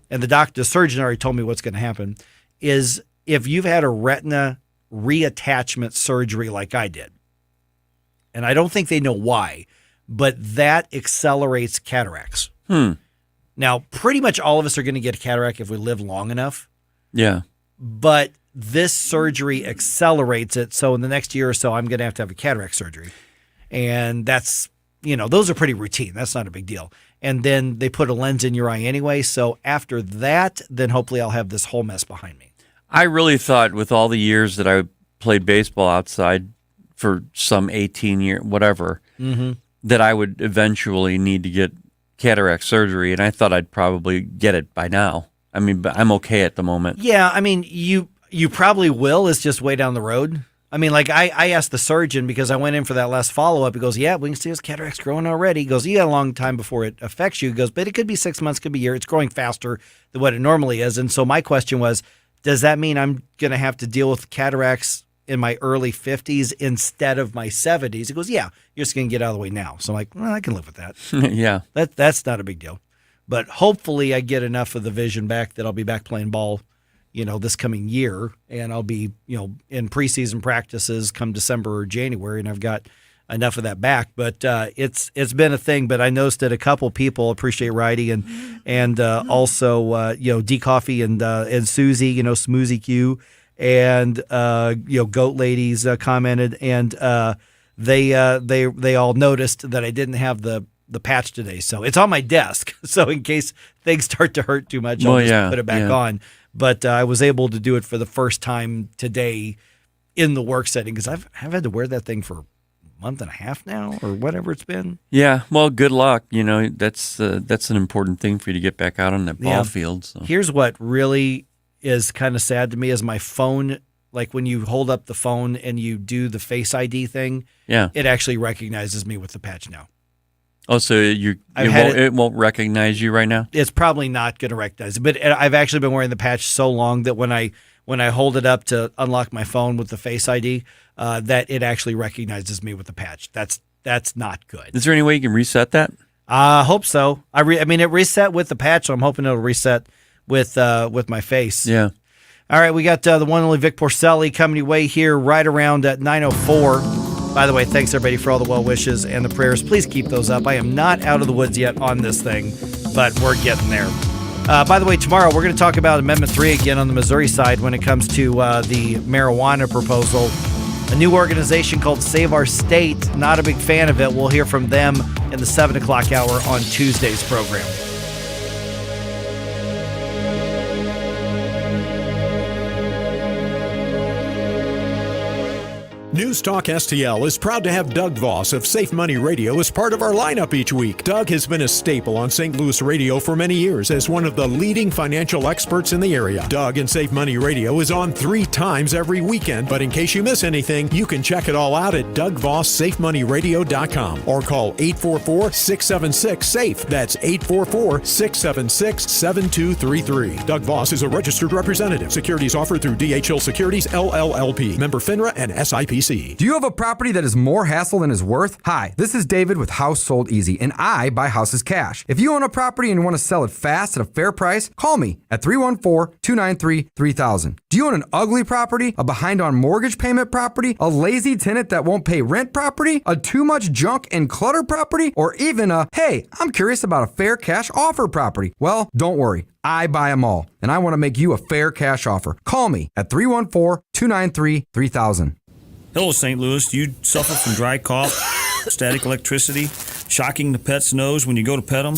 and the surgeon already told me what's going to happen, is if you've had a retina reattachment surgery like I did, and I don't think they know why, but that accelerates cataracts. Now, pretty much all of us are going to get a cataract if we live long enough. Yeah. But this surgery accelerates it. So in the next year or so, I'm going to have a cataract surgery. And that's, those are pretty routine. That's not a big deal. And then they put a lens in your eye anyway. So after that, then hopefully I'll have this whole mess behind me. I really thought with all the years that I played baseball outside for some 18 year, whatever, that I would eventually need to get cataract surgery. And I thought I'd probably get it by now. I mean, but I'm okay at the moment. Yeah, I mean, you probably will. It's just way down the road. I mean, like I asked the surgeon because I went in for that last follow-up. He goes, "Yeah, we can see his cataracts growing already." He goes, "You got a long time before it affects you." He goes, "But it could be 6 months, could be a year. It's growing faster than what it normally is." And so my question was, does that mean I'm going to have to deal with cataracts in my early 50s instead of my 70s? He goes, "Yeah, you're just going to get out of the way now." So I'm like, well, I can live with that. Yeah. That's not a big deal. But hopefully I get enough of the vision back that I'll be back playing ball, this coming year, and I'll be, in preseason practices come December or January, and I've got enough of that back. But it's been a thing. But I noticed that a couple people appreciate Righty and also D Coffee and Susie, Smoozy Q, and Goat Ladies commented, and they all noticed that I didn't have the patch today. So it's on my desk. So in case things start to hurt too much, I'll just put it back on. But I was able to do it for the first time today in the work setting, because I've had to wear that thing for a month and a half now, or whatever it's been. Yeah. Well, good luck. That's an important thing for you to get back out on that ball field. So. Here's what really is kind of sad to me is my phone. Like when you hold up the phone and you do the Face ID thing, it actually recognizes me with the patch now. Oh, so it won't recognize you right now? It's probably not going to recognize it. But I've actually been wearing the patch so long that when I hold it up to unlock my phone with the Face ID, that it actually recognizes me with the patch. That's That's not good. Is there any way you can reset that? I hope so. I mean, it reset with the patch, so I'm hoping it'll reset with my face. Yeah. All right, we got the one and only Vic Porcelli coming your way here right around at 9:04. By the way, thanks everybody for all the well wishes and the prayers. Please keep those up. I am not out of the woods yet on this thing, but we're getting there. By the way, tomorrow we're going to talk about Amendment 3 again on the Missouri side when it comes to the marijuana proposal. A new organization called Save Our State. Not a big fan of it. We'll hear from them in the 7 o'clock hour on Tuesday's program. Newstalk STL is proud to have Doug Voss of Safe Money Radio as part of our lineup each week. Doug has been a staple on St. Louis radio for many years as one of the leading financial experts in the area. Doug and Safe Money Radio is on 3 times every weekend, but in case you miss anything, you can check it all out at DougVossSafeMoneyRadio.com or call 844-676-SAFE. That's 844-676-7233. Doug Voss is a registered representative. Securities offered through DHL Securities, LLLP. Member FINRA and SIPC. Do you have a property that is more hassle than it's worth? Hi, this is David with House Sold Easy, and I buy houses cash. If you own a property and you want to sell it fast at a fair price, call me at 314-293-3000. Do you own an ugly property, a behind on mortgage payment property, a lazy tenant that won't pay rent property, a too much junk and clutter property, or even a, hey, I'm curious about a fair cash offer property? Well, don't worry. I buy them all, and I want to make you a fair cash offer. Call me at 314-293-3000. Hello, St. Louis. Do you suffer from dry cough, static electricity, shocking the pet's nose when you go to pet them?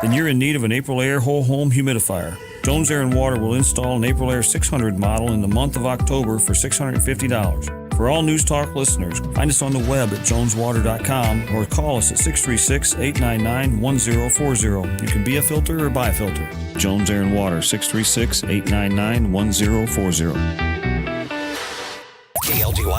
Then you're in need of an April Air whole home humidifier. Jones Air and Water will install an April Air 600 model in the month of October for $650. For all News Talk listeners, find us on the web at joneswater.com or call us at 636-899-1040. You can be a filter or buy a filter. Jones Air and Water, 636-899-1040. KLDY